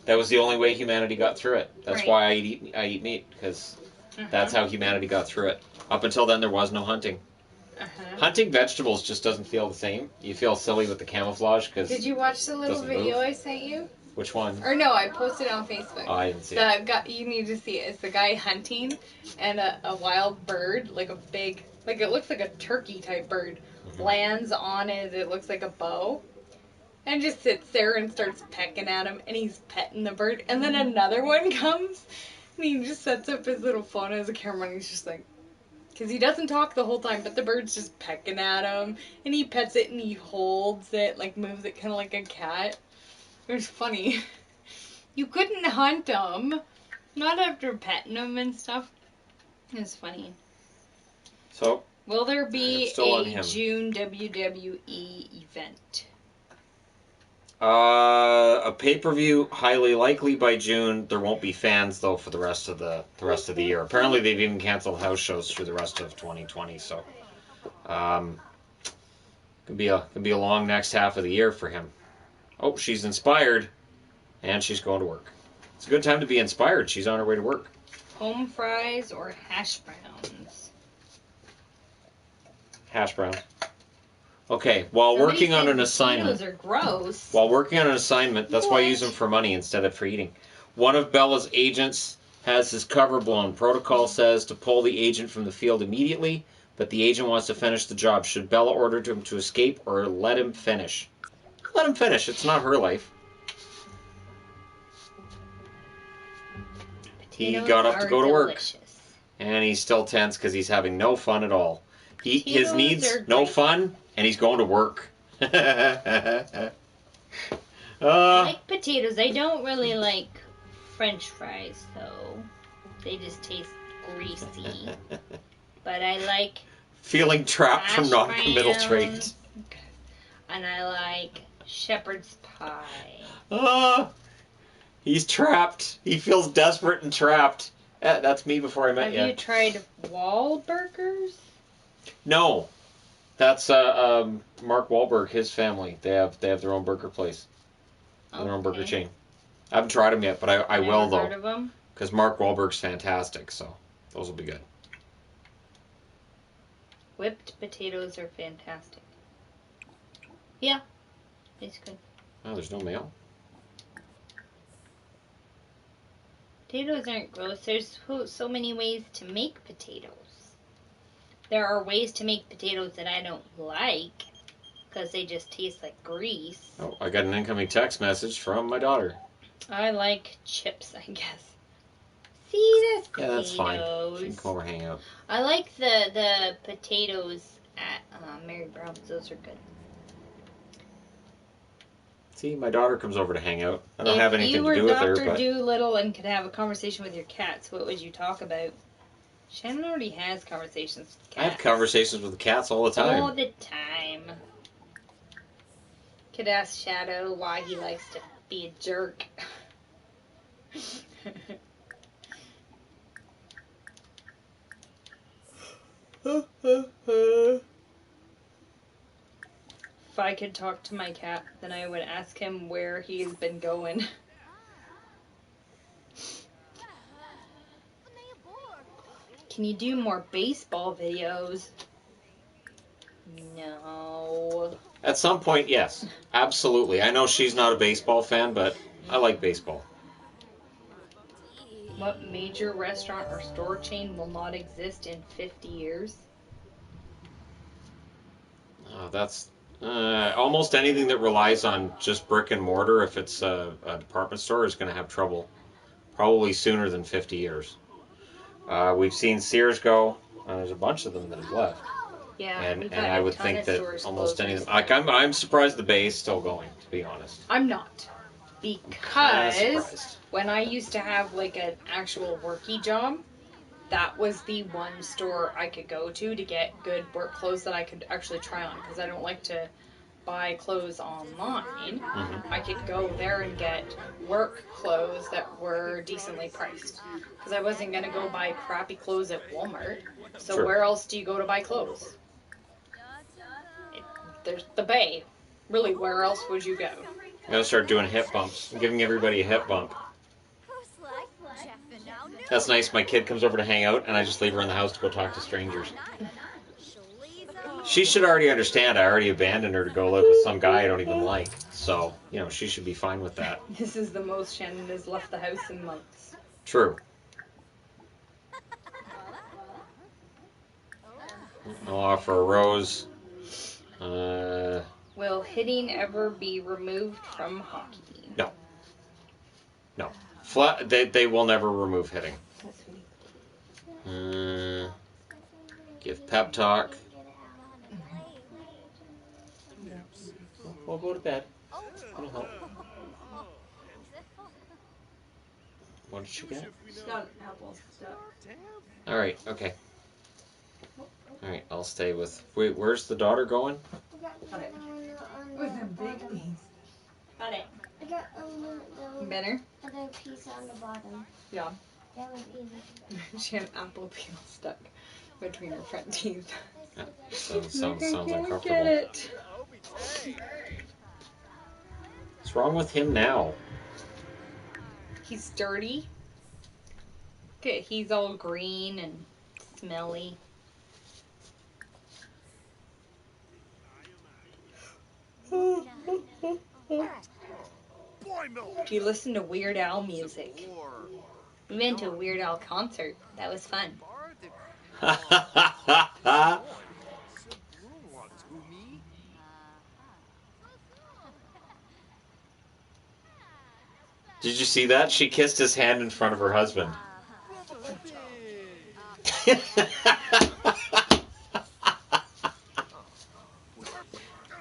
That was the only way humanity got through it. That's Right. why I eat meat, because that's how humanity got through it. Up until then, there was no hunting. Hunting vegetables just doesn't feel the same. You feel silly with the camouflage because. Did you watch the little doesn't video move. I sent you? Which one? Or no, I posted it on Facebook. Oh, I didn't see it. The guy, you need to see it. It's the guy hunting, and a wild bird, like a big, like it looks like a turkey type bird, lands on it. It looks like a bow, and just sits there and starts pecking at him, and he's petting the bird. And then another one comes, and he just sets up his little phone as a camera, and he's just like, because he doesn't talk the whole time, but the bird's just pecking at him, and he pets it and he holds it, like moves it kind of like a cat. It was funny. You couldn't hunt them. Not after petting them and stuff. It was funny. So. Will there be still on a him. June WWE event? A pay-per-view, highly likely by June. There won't be fans though for the rest of the year. Apparently, they've even canceled house shows through the rest of 2020. So, could be a long next half of the year for him. Oh, she's inspired, and she's going to work. It's a good time to be inspired. She's on her way to work. Home fries or hash browns? Hash brown. Okay, while Somebody working on said an assignment. Potatoes are gross. While working on an assignment, that's why I use them for money instead of for eating. One of Bella's agents has his cover blown. Protocol says to pull the agent from the field immediately, but the agent wants to finish the job. Should Bella order him to escape or let him finish? Let him finish. It's not her life. He got up to go to work, and he's still tense because he's having no fun at all. His needs no fun, and he's going to work. I like potatoes. I don't really like French fries, though. They just taste greasy. But I like Feeling trapped from hash non-committal browns, trait. and I like shepherd's pie. He's trapped. He feels desperate and trapped. That's me before I met Have you tried Wahlburgers? No, that's Mark Wahlberg. His family. They have their own burger place, their own burger chain. I haven't tried them yet, but I will Heard though, of them? because Mark Wahlberg's fantastic. So those will be good. Whipped potatoes are fantastic. Yeah. It's good. Oh, there's no mail? Potatoes aren't gross. There's so many ways to make potatoes. There are ways to make potatoes that I don't like because they just taste like grease. Oh, I got an incoming text message from my daughter. I like chips, I guess. See, that's potatoes. Yeah, that's fine. She can come over and hang out. I like the potatoes at Mary Brown's. Those are good. See, my daughter comes over to hang out. I don't have anything to do with her, If you were but... Dr. Doolittle and could have a conversation with your cats, what would you talk about? Shannon already has conversations with cats. I have conversations with the cats all the time. All the time. Could ask Shadow why he likes to be a jerk. If I could talk to my cat, then I would ask him where he has been going. Can you do more baseball videos? No. At some point, yes. Absolutely. I know she's not a baseball fan, but I like baseball. What major restaurant or store chain will not exist in 50 years? That's almost anything that relies on just brick and mortar, if it's a department store, is going to have trouble. Probably sooner than 50 years. We've seen Sears go. There's a bunch of them that have left. Yeah, And I would think that almost any of them... Like, I'm surprised the Bay is still going, to be honest. I'm not. Kinda Because surprised. when I used to have like an actual worky job, that was the one store I could go to get good work clothes that I could actually try on. Because I don't like to buy clothes online. Mm-hmm. I could go there and get work clothes that were decently priced. Because I wasn't going to go buy crappy clothes at Walmart. So True. where else do you go to buy clothes? There's the Bay. Really, where else would you go? I'm going to start doing hip bumps. I'm giving everybody a hip bump. That's nice. My kid comes over to hang out, and I just leave her in the house to go talk to strangers. She should already understand I already abandoned her to go live with some guy I don't even like. So, she should be fine with that. This is the most Shannon has left the house in months. True. I'll offer a rose. Will hitting ever be removed from hockey? No. No. They will never remove hitting. Give pep talk. We'll go to bed. It'll help. What did she get? She's got an apple stuck. Alright, okay. Alright, I'll stay with... Wait, where's the daughter going? Got it. With a big piece. Got it. I got a Better? other piece on the bottom. Yeah. That was easy. She had an apple peel stuck between her front teeth. Yeah, sounds I can't uncomfortable. get it. What's wrong with him now? He's dirty. Okay, he's all green and smelly. Do you listen to Weird Al music? We went to a Weird Al concert. That was fun. Did you see that? She kissed his hand in front of her husband.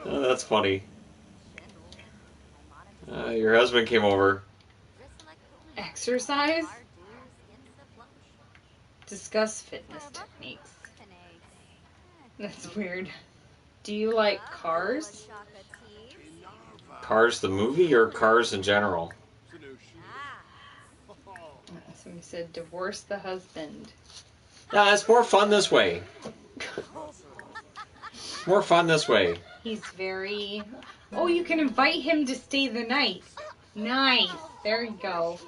Oh, that's funny. Your husband came over. Exercise? Discuss fitness techniques. That's weird. Do you like cars? Cars the movie or Cars in general? Somebody said divorce the husband. Yeah, it's more fun this way. More fun this way. He's very... Oh, you can invite him to stay the night. Nice. There you go.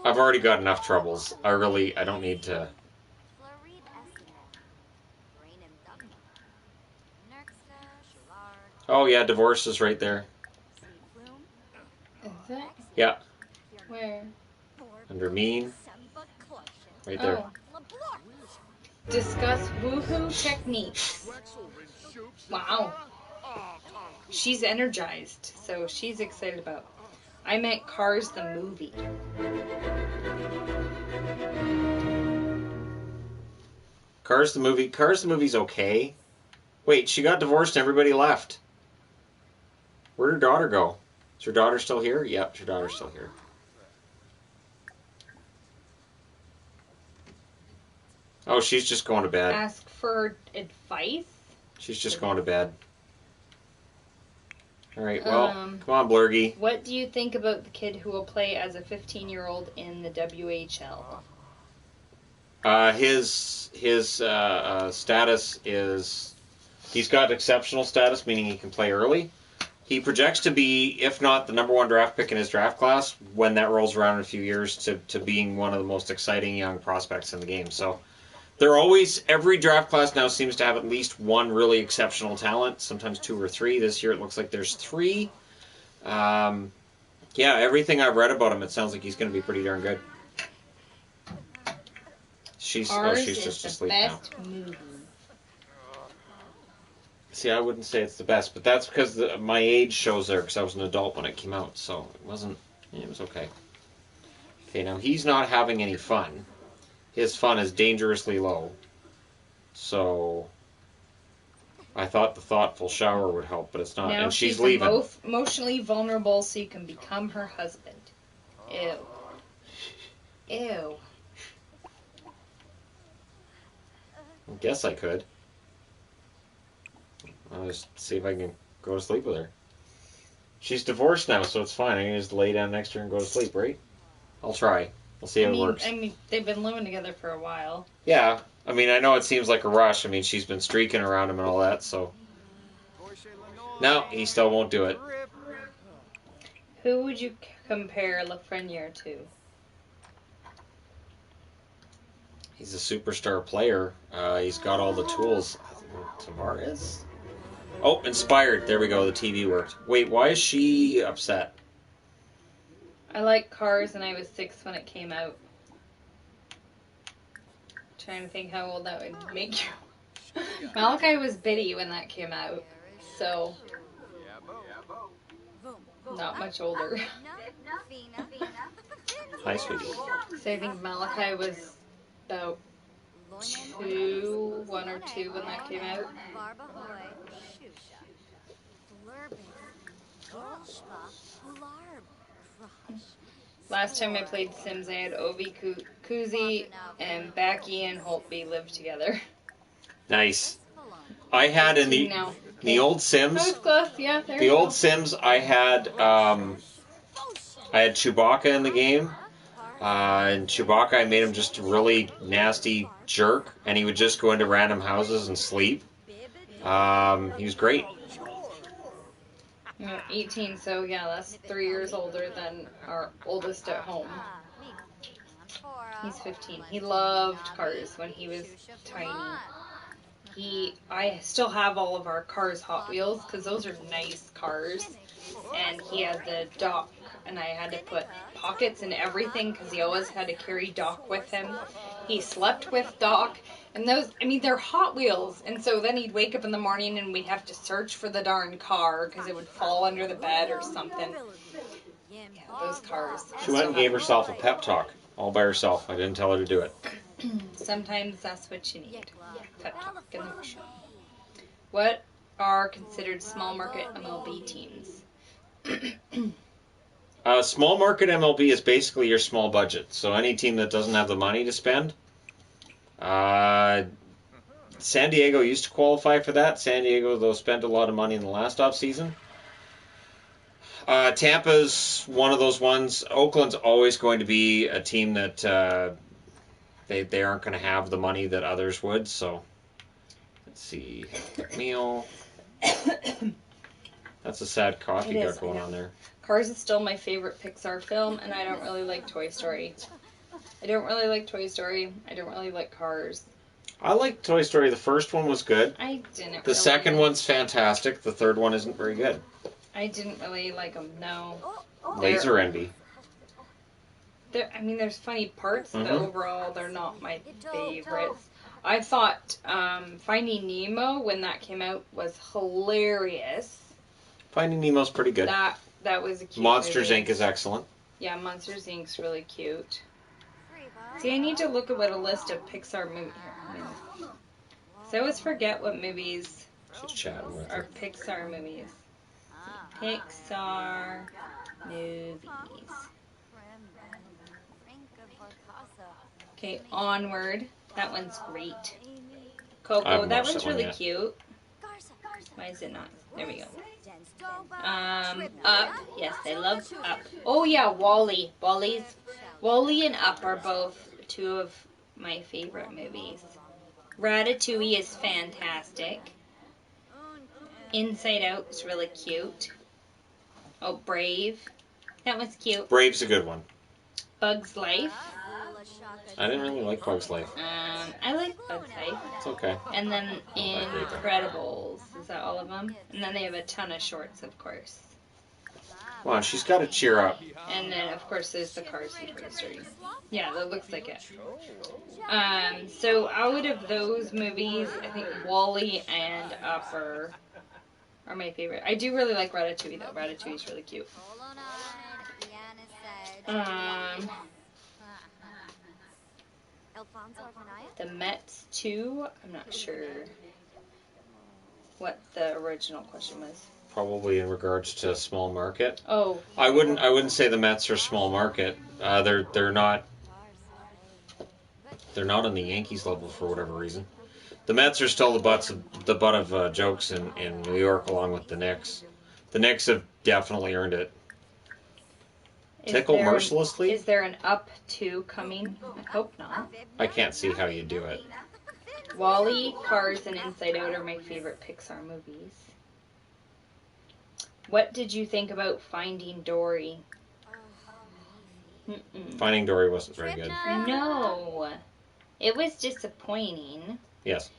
I've already got enough troubles. I don't need to... Oh, yeah, divorce is right there. Is it? Yeah, Where? under mean. Right there. Oh. Discuss woohoo techniques. Wow. She's energized, so she's excited about. I meant Cars the movie. Cars the movie. Cars the movie's okay. Wait, she got divorced and everybody left. Where'd her daughter go? Is her daughter still here? Yep, her daughter's still here. Oh, she's just going to bed. Ask for advice? She's just going to bed. Alright, well, come on, Blurgy. What do you think about the kid who will play as a 15-year-old in the WHL? His status is... He's got exceptional status, meaning he can play early. He projects to be, if not the number one draft pick in his draft class, when that rolls around in a few years, to being one of the most exciting young prospects in the game. So they're always, every draft class now seems to have at least one really exceptional talent, sometimes two or three. This year it looks like there's three. Yeah, everything I've read about him, it sounds like he's going to be pretty darn good. She's just asleep now. Movie. See, I wouldn't say it's the best, but that's because my age shows there, because I was an adult when it came out, so it wasn't, it was okay. Okay, now he's not having any fun. His fun is dangerously low. So, I thought the thoughtful shower would help, but it's not, Now and she's leaving. Emotionally vulnerable so you can become her husband. Ew. Ew. I guess I could. I'll just see if I can go to sleep with her. She's divorced now, so it's fine. I can just lay down next to her and go to sleep, right? I'll try. We'll see how it works. I mean, they've been living together for a while. Yeah. I mean, I know it seems like a rush. I mean, she's been streaking around him and all that, so... No, he still won't do it. Who would you compare Lafreniere to? He's a superstar player. He's got all the tools. Tavares? Oh, inspired. There we go. The TV worked. Wait, why is she upset? I like Cars, and I was 6 when it came out. Trying to think how old that would make you. Malachi was bitty when that came out, so not much older. Hi, sweetie. So I think Malachi was about 1 or 2 when that came out. Last time I played Sims, I had Ovi, Kuzi, and Backy and Holtby live together. Nice. I had in the old Sims. That was close, yeah. The old Sims, I had Chewbacca in the game. And Chewbacca, I made him just a really nasty jerk, and he would just go into random houses and sleep. He was great. 18, so yeah, that's 3 years older than our oldest at home. He's 15. He loved Cars when he was tiny. I still have all of our Cars Hot Wheels, because those are nice cars. And he had the dock, and I had to put pockets in everything, because he always had to carry Doc with him. He slept with Doc, and those, I mean, they're Hot Wheels, and so then he'd wake up in the morning and we'd have to search for the darn car, because it would fall under the bed or something. Yeah, those cars. She went and gave herself a pep talk, all by herself. I didn't tell her to do it. Sometimes that's what you need. Pep talk in the show. What are considered small market MLB teams? Small market MLB is basically your small budget. So any team that doesn't have the money to spend. San Diego used to qualify for that. San Diego, though, spent a lot of money in the last offseason. Tampa's one of those ones. Oakland's always going to be a team that they aren't going to have the money that others would. So let's see. Meal. That's a sad cough you got going on there. Cars is still my favorite Pixar film, and I don't really like Toy Story. I don't really like Cars. I like Toy Story. The first one was good. I didn't. The really, second one's fantastic. The third one isn't very good. I didn't really like them. No. Laser Envy. I mean, there's funny parts, but Mhm. overall, they're not my favorites. I thought Finding Nemo, when that came out, was hilarious. Finding Nemo's pretty good. That was a cute Monsters movie. Inc. is excellent. Yeah, Monsters Inc.'s really cute. See, I need to look at what a list of Pixar movies. So I always forget what movies She's chatting with are her. Pixar movies. Pixar movies. Okay, Onward. That one's great. I Coco, haven't that watched one's that one really yet. cute. Why is it not? There we go. Up. Yes, I love Up. Oh yeah, Wall-E. Wall-E and Up are both two of my favorite movies. Ratatouille is fantastic. Inside Out is really cute. Oh, Brave. That one's cute. Brave's a good one. Bug's Life. I didn't really like Bug's Life. I like Bug's Life. It's okay. And then Incredibles. Is that all of them? And then they have a ton of shorts, of course. Come on, she's got to cheer up. And then, of course, there's the Cars story. Yeah, that looks like it. So out of those movies, I think Wall-E and Up are my favorite. I do really like Ratatouille, though. Ratatouille's really cute. The Mets 2, I'm not sure what the original question was. Probably in regards to small market. Oh. I wouldn't say the Mets are small market. They're not on the Yankees level for whatever reason. The Mets are still the butt of jokes in New York, along with the Knicks. The Knicks have definitely earned it. Tickle mercilessly? Is there an Up 2 coming? I hope not. I can't see how you do it. Wall-E, Cars, and Inside Out are my favorite Pixar movies. What did you think about Finding Dory? Finding Dory wasn't very good. No. It was disappointing. Yes.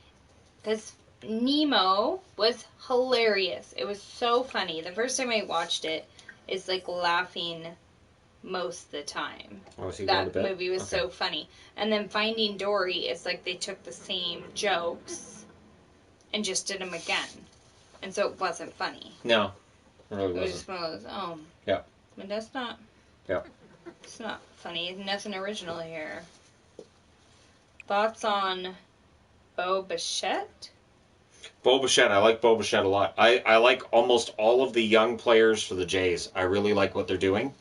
Because Nemo was hilarious. It was so funny. The first time I watched it, it's like laughing most of the time. Oh, was he That going to bed? movie was so funny. And then Finding Dory, it's like they took the same jokes and just did them again. And so it wasn't funny. No. It really It was wasn't. just one of those, Yeah. But that's not. Yeah. It's not funny. Nothing original here. Thoughts on Bo Bichette? Bo Bichette, I like Bo Bichette a lot. I like almost all of the young players for the Jays. I really like what they're doing.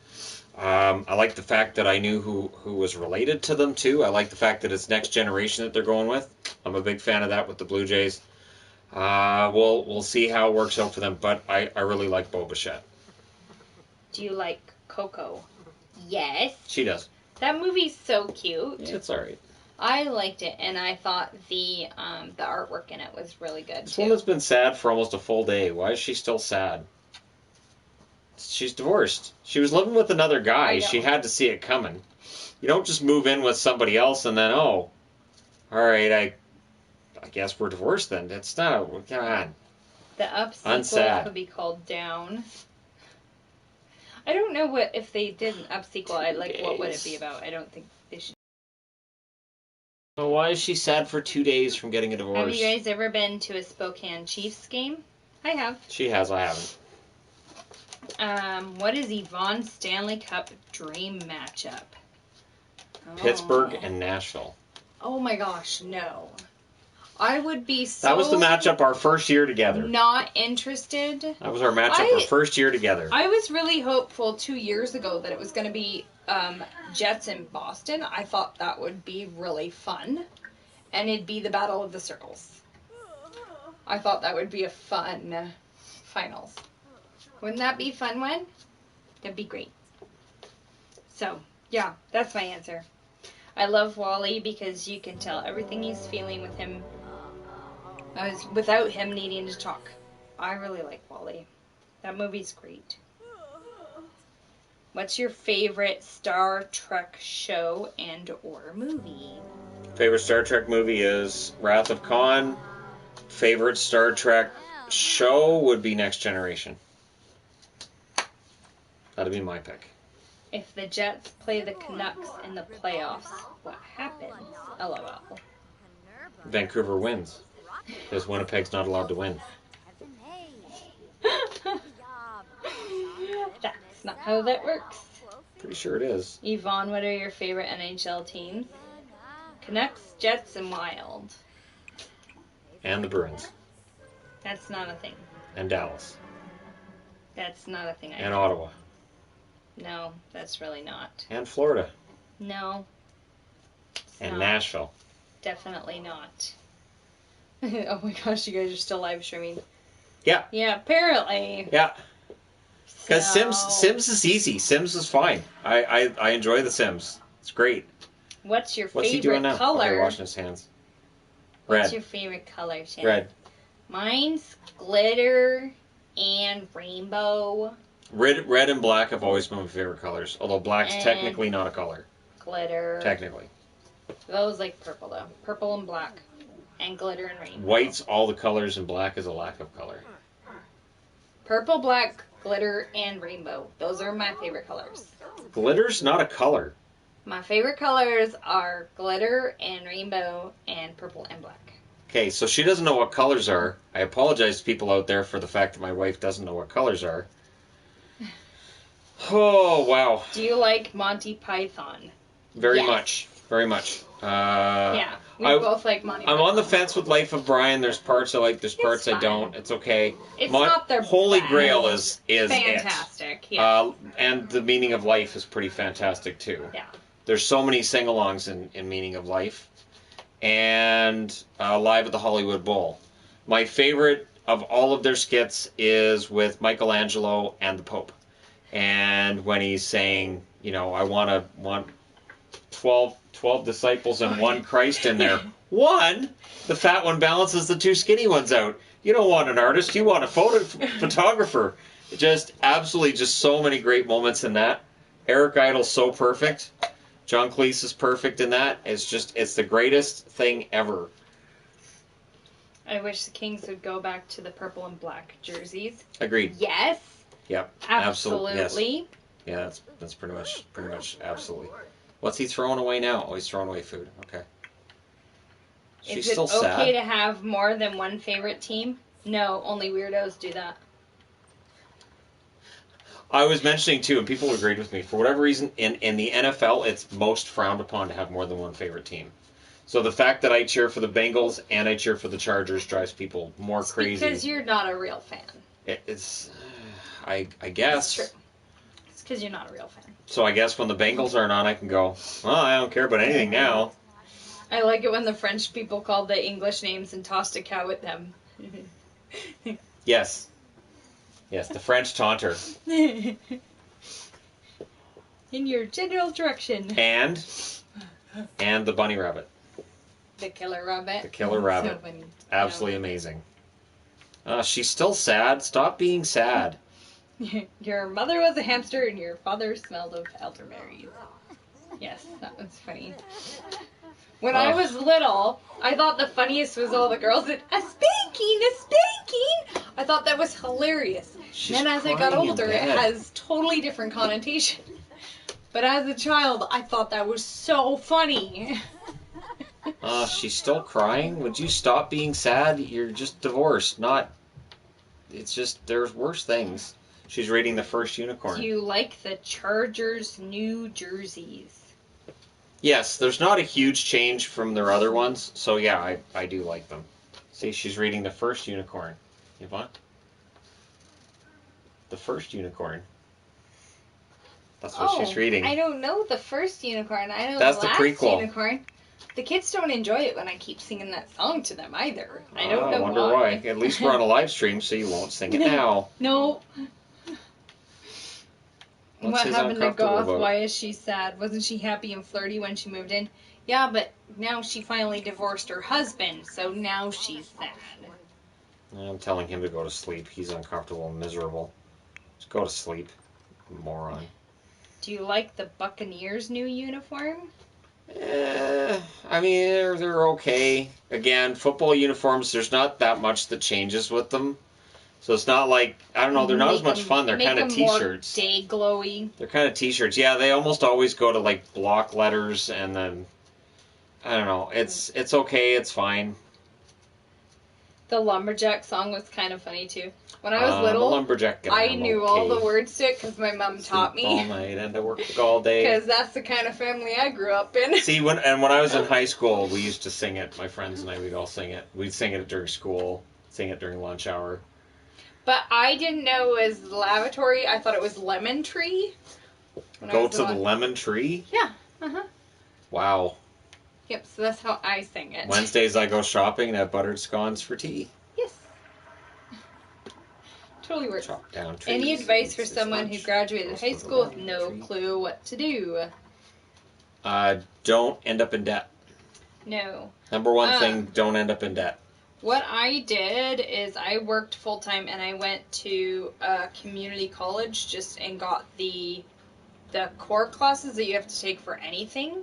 I like the fact that I knew who was related to them, too. I like the fact that it's next generation that they're going with. I'm a big fan of that with the Blue Jays. We'll see how it works out for them, but I really like Bo Bichette. Do you like Coco? Yes. She does. That movie's so cute. Yeah, it's all right. I liked it, and I thought the artwork in it was really good, This too. woman's been sad for almost a full day. Why is she still sad? She's divorced. She was living with another guy. She had to see it coming. You don't just move in with somebody else and then, all right, I guess we're divorced then. That's not, come on. The Up sequel could be called Down. I don't know if they did an Up sequel, what would it be about? I don't think they should. Well, why is she sad for 2 days from getting a divorce? Have you guys ever been to a Spokane Chiefs game? I have. She has, I haven't. What is Yvonne's Stanley Cup dream matchup? Pittsburgh and Nashville. Oh my gosh, no. I would be so... That was the matchup our first year together. Not interested. That was our matchup our first year together. I was really hopeful 2 years ago that it was going to be Jets in Boston. I thought that would be really fun. And it'd be the Battle of the Circles. I thought that would be a fun finals. Wouldn't that be a fun one? That'd be great. So, yeah, that's my answer. I love Wall-E because you can tell everything he's feeling with him without him needing to talk. I really like Wall-E. That movie's great. What's your favorite Star Trek show and or movie? Favorite Star Trek movie is Wrath of Khan. Favorite Star Trek show would be Next Generation. That'd be my pick. If the Jets play the Canucks in the playoffs, what happens? LOL. Vancouver wins. Because Winnipeg's not allowed to win. That's not how that works. Pretty sure it is. Yvonne, what are your favorite NHL teams? Canucks, Jets, and Wild. And the Bruins. That's not a thing. And Dallas. That's not a thing. And Ottawa. No, that's really not. And Florida. No. And not. Nashville. Definitely not. Oh my gosh, you guys are still live streaming. Yeah. Yeah, apparently. Yeah. Because So- Sims is easy. Sims is fine. I enjoy the Sims. It's great. What's your What's he favorite doing now? color? Okay, washing his hands. What's Red. your favorite color, Shannon? Red. Mine's glitter and rainbow. Red and black have always been my favorite colors. Although black's And- technically not a color. Glitter. Technically. Those like purple though. Purple and black. And glitter and rainbow. White's all the colors and black is a lack of color. Purple, black, glitter, and rainbow. Those are my favorite colors. Glitter's not a color. My favorite colors are glitter and rainbow and purple and black. Okay, so she doesn't know what colors are. I apologize to people out there for the fact that my wife doesn't know what colors are. Oh, wow. Do you like Monty Python? Very Yes. much. Very much. Yeah, we I- both like Monty I'm Python. on the fence with Life of Brian. There's parts I like, there's parts I fine. don't. It's okay. It's not their Holy best. Grail is Fantastic. it. Yeah. And The Meaning of Life is pretty fantastic too. Yeah. There's so many sing-alongs in Meaning of Life. And Live at the Hollywood Bowl. My favorite of all of their skits is with Michelangelo and the Pope. And when he's saying, I want 12 disciples and one Christ in there. One? The fat one balances the two skinny ones out. You don't want an artist, you want a photographer. Just absolutely just so many great moments in that. Eric Idle's so perfect. John Cleese is perfect in that. It's the greatest thing ever. I wish the Kings would go back to the purple and black jerseys. Agreed. Yes. Yep. Absolutely. Yes. Yeah, that's pretty much absolutely. What's he throwing away now? Oh, he's throwing away food. Okay. She's Is it still okay sad. to have more than one favorite team? No, only weirdos do that. I was mentioning too, and people agreed with me. For whatever reason, in the NFL, it's most frowned upon to have more than one favorite team. So the fact that I cheer for the Bengals and I cheer for the Chargers drives people more crazy. Because you're not a real fan. It's, I guess. It's true. It's because you're not a real fan. So I guess when the Bengals aren't on, I can go, well, I don't care about anything now. I like it when the French people called the English names and tossed a cow at them. Yes. Yes, the French taunter. In your general direction. And the bunny rabbit. The killer rabbit. The killer rabbit. So funny. Absolutely amazing. She's still sad. Stop being sad. Your mother was a hamster and your father smelled of elderberries. Yes, that was funny. When I was little, I thought the funniest was all the girls that, a spanking, a spanking! I thought that was hilarious. She's Then as I got crying in older, it bed. has totally different connotation. But as a child, I thought that was so funny. She's still crying. Would you stop being sad? You're just divorced. It's just, there's worse things. She's reading The First Unicorn. Do you like the Chargers' new jerseys? Yes, there's not a huge change from their other ones. So yeah, I do like them. See, she's reading The First Unicorn. Yvonne? The First Unicorn. That's what she's reading. I don't know the first unicorn. I know That's the the last prequel. unicorn. The kids don't enjoy it when I keep singing that song to them either. I don't know I wonder why. At least we're on a live stream, so you won't sing it now. No. What's What his happened to uncomfortable Goth? about? Why is she sad? Wasn't she happy and flirty when she moved in? Yeah, but now she finally divorced her husband, so now she's sad. I'm telling him to go to sleep. He's uncomfortable and miserable. Just go to sleep, moron. Do you like the Buccaneers' new uniform? I mean, they're okay. Again, football uniforms, there's not that much that changes with them. So it's not like, I don't know, they're not as much fun. They're kind of t-shirts. Day glowy. They're kind of t-shirts. Yeah, they almost always go to like block letters and then, I don't know. It's okay. It's fine. The lumberjack song was kind of funny too. When I was little, lumberjack guy, I knew all the words to it because my mom taught me. All night and I worked all day. Because that's the kind of family I grew up in. See, when I was in high school, we used to sing it. My friends and I, we'd all sing it. We'd sing it during school, sing it during lunch hour. But I didn't know it was lavatory. I thought it was lemon tree. Go to the lemon tree? Yeah. Uh-huh. Wow. Yep, so that's how I sing it. Wednesdays I go shopping and have buttered scones for tea. Yes. Totally works. Chop down trees. Any advice for someone who graduated high school with no clue what to do? Don't end up in debt. No. Number one thing, don't end up in debt. What I did is I worked full-time and I went to a community college and got the core classes that you have to take for anything.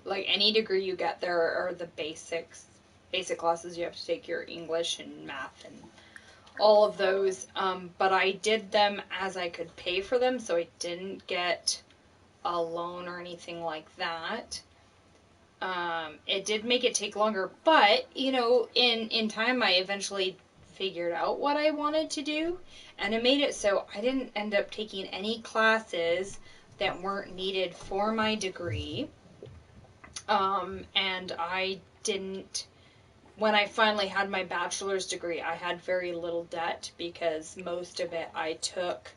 Like any degree you get, there are the basic classes you have to take, your English and math and all of those. But I did them as I could pay for them, so I didn't get a loan or anything like that. It did make it take longer, but, in time I eventually figured out what I wanted to do, and it made it so I didn't end up taking any classes that weren't needed for my degree, and I didn't, when I finally had my bachelor's degree, I had very little debt because most of it I took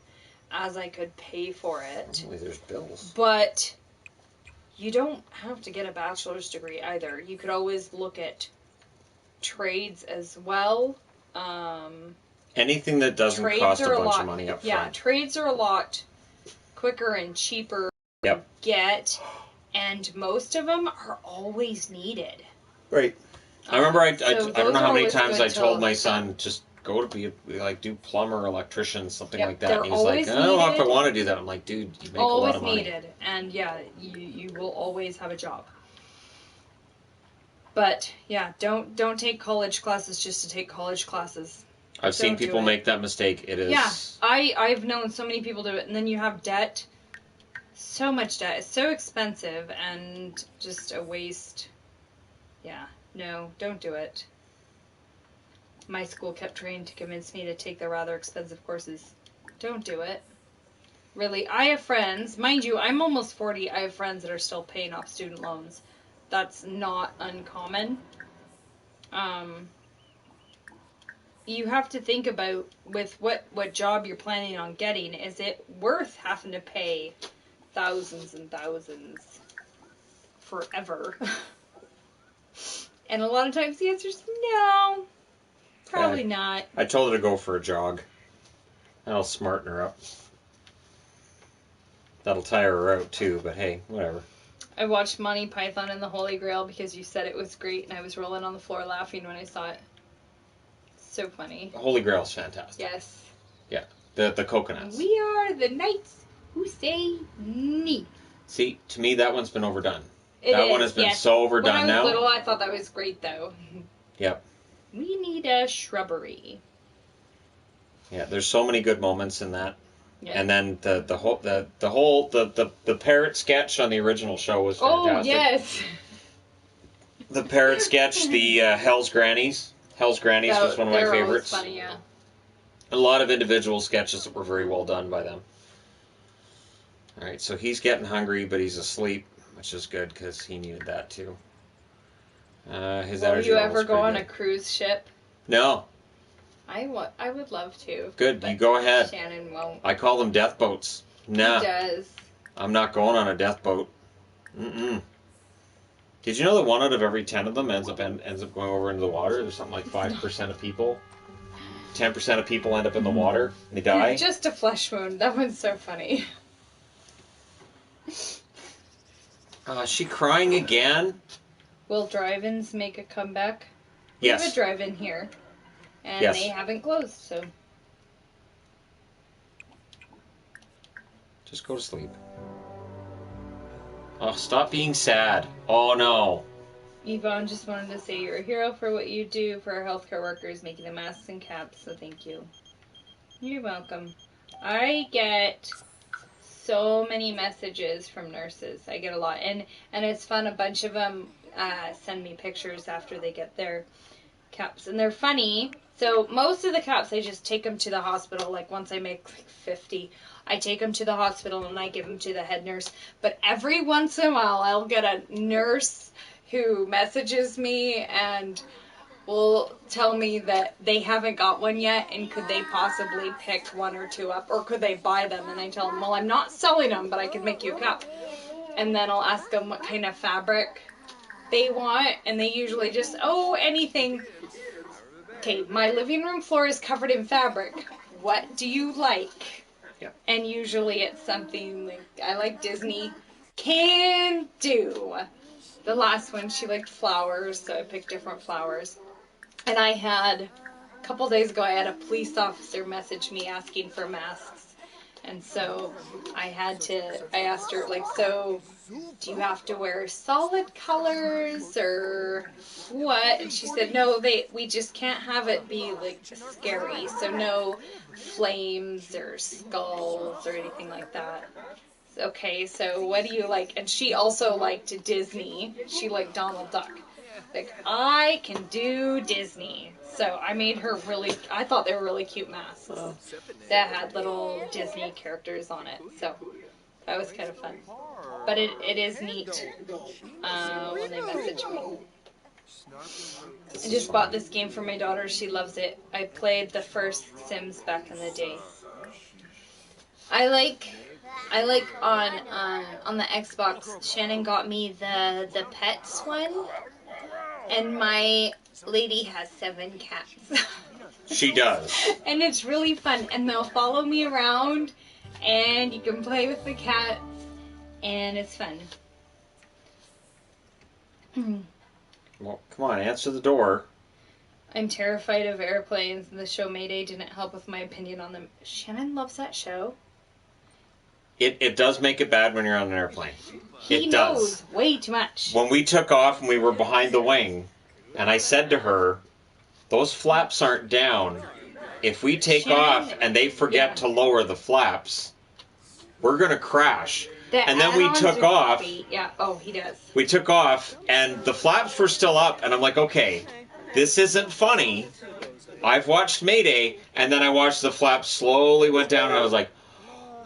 as I could pay for it. Only there's bills. But you don't have to get a bachelor's degree either. You could always look at trades as well. Anything that doesn't cost a bunch of money up front. Yeah, trades are a lot quicker and cheaper to get, and most of them are always needed. Right. I remember I don't know how many times I told my son, son, just go to be do plumber, electrician, something like that. They're And he's like, I don't know if I want to do that. I'm like, dude, you make a lot of money. Always needed, and yeah, you will always have a job. But yeah, don't take college classes just to take college classes. I've seen people make that mistake. It is. Yeah, I've known so many people do it, and then you have debt. So much debt. It's so expensive and just a waste. Yeah, no, don't do it. My school kept trying to convince me to take the rather expensive courses. Don't do it. Really, I have friends, mind you, I'm almost 40, I have friends that are still paying off student loans. That's not uncommon. You have to think about with what job you're planning on getting, is it worth having to pay thousands and thousands forever? And a lot of times the answer is no. Probably not. I told her to go for a jog. That'll smarten her up. That'll tire her out too, but hey, whatever. I watched Monty Python and the Holy Grail because you said it was great, and I was rolling on the floor laughing when I saw it. So funny. The Holy Grail's fantastic. Yes. Yeah, the coconuts. We are the knights who say nee. See, to me that one's been overdone. It one has been so overdone now. When I was little, I thought that was great, though. Yep. We need a shrubbery. Yeah, there's so many good moments in that. Yeah. And then the parrot sketch on the original show was fantastic. Oh yes. The parrot sketch, the Hell's Grannies. Hell's Grannies was one of my favorites. Funny, yeah. A lot of individual sketches that were very well done by them. All right, so he's getting hungry, but he's asleep, which is good because he needed that too. His Will energy you level's ever go on pretty a good. cruise ship? No. I would love to. Good, you go ahead. Shannon won't. I call them death boats. Nah. He does. I'm not going on a death boat. Mm-mm. Did you know that 1 out of every 10 of them ends up going over into the water? There's something like 5% of people. 10% of people end up in the water and they die. Just a flesh wound. That one's so funny. Is she crying again? Will drive-ins make a comeback? Yes. We have a drive-in here. And Yes. they haven't closed, so. Just go to sleep. Oh, stop being sad. Oh, no. Yvonne just wanted to say you're a hero for what you do for our healthcare workers, making the masks and caps, so thank you. You're welcome. I get so many messages from nurses. I get a lot. And it's fun. A bunch of them send me pictures after they get their caps. And they're funny. So most of the caps, I just take them to the hospital. Like once I make like 50, I take them to the hospital and I give them to the head nurse. But every once in a while, I'll get a nurse who messages me and will tell me that they haven't got one yet and could they possibly pick one or two up or could they buy them, and I tell them, well, I'm not selling them, but I could make you a cap. And then I'll ask them what kind of fabric they want, and they usually just, oh, anything. Okay, my living room floor is covered in fabric. What do you like? Yeah. And usually it's something like, I like Disney. Can do. The last one, she liked flowers, so I picked different flowers. And I had, a couple days ago, I had a police officer message me asking for masks. And so I asked her, like, so do you have to wear solid colors or what? And she said, no, we just can't have it be, like, scary. So no flames or skulls or anything like that. Okay, so what do you like? And she also liked Disney. She liked Donald Duck. Like, I can do Disney. So I made her I thought they were really cute masks that had little Disney characters on it. So that was kind of fun. But it is neat when they message me. I just bought this game for my daughter. She loves it. I played the first Sims back in the day. I like on the Xbox, Shannon got me the pets one. And my lady has 7 cats. She does. And it's really fun. And they'll follow me around. And you can play with the cats. And it's fun. Well, come on, answer the door. I'm terrified of airplanes. And the show Mayday didn't help with my opinion on them. Shannon loves that show. It does make it bad when you're on an airplane. He knows way too much. When we took off and we were behind the wing, and I said to her, those flaps aren't down. If we take off and they forget to lower the flaps, we're going to crash. And then we took off. Yeah, oh, he does. We took off, and the flaps were still up, and I'm like, okay, this isn't funny. I've watched Mayday, and then I watched the flaps slowly went down, and I was like,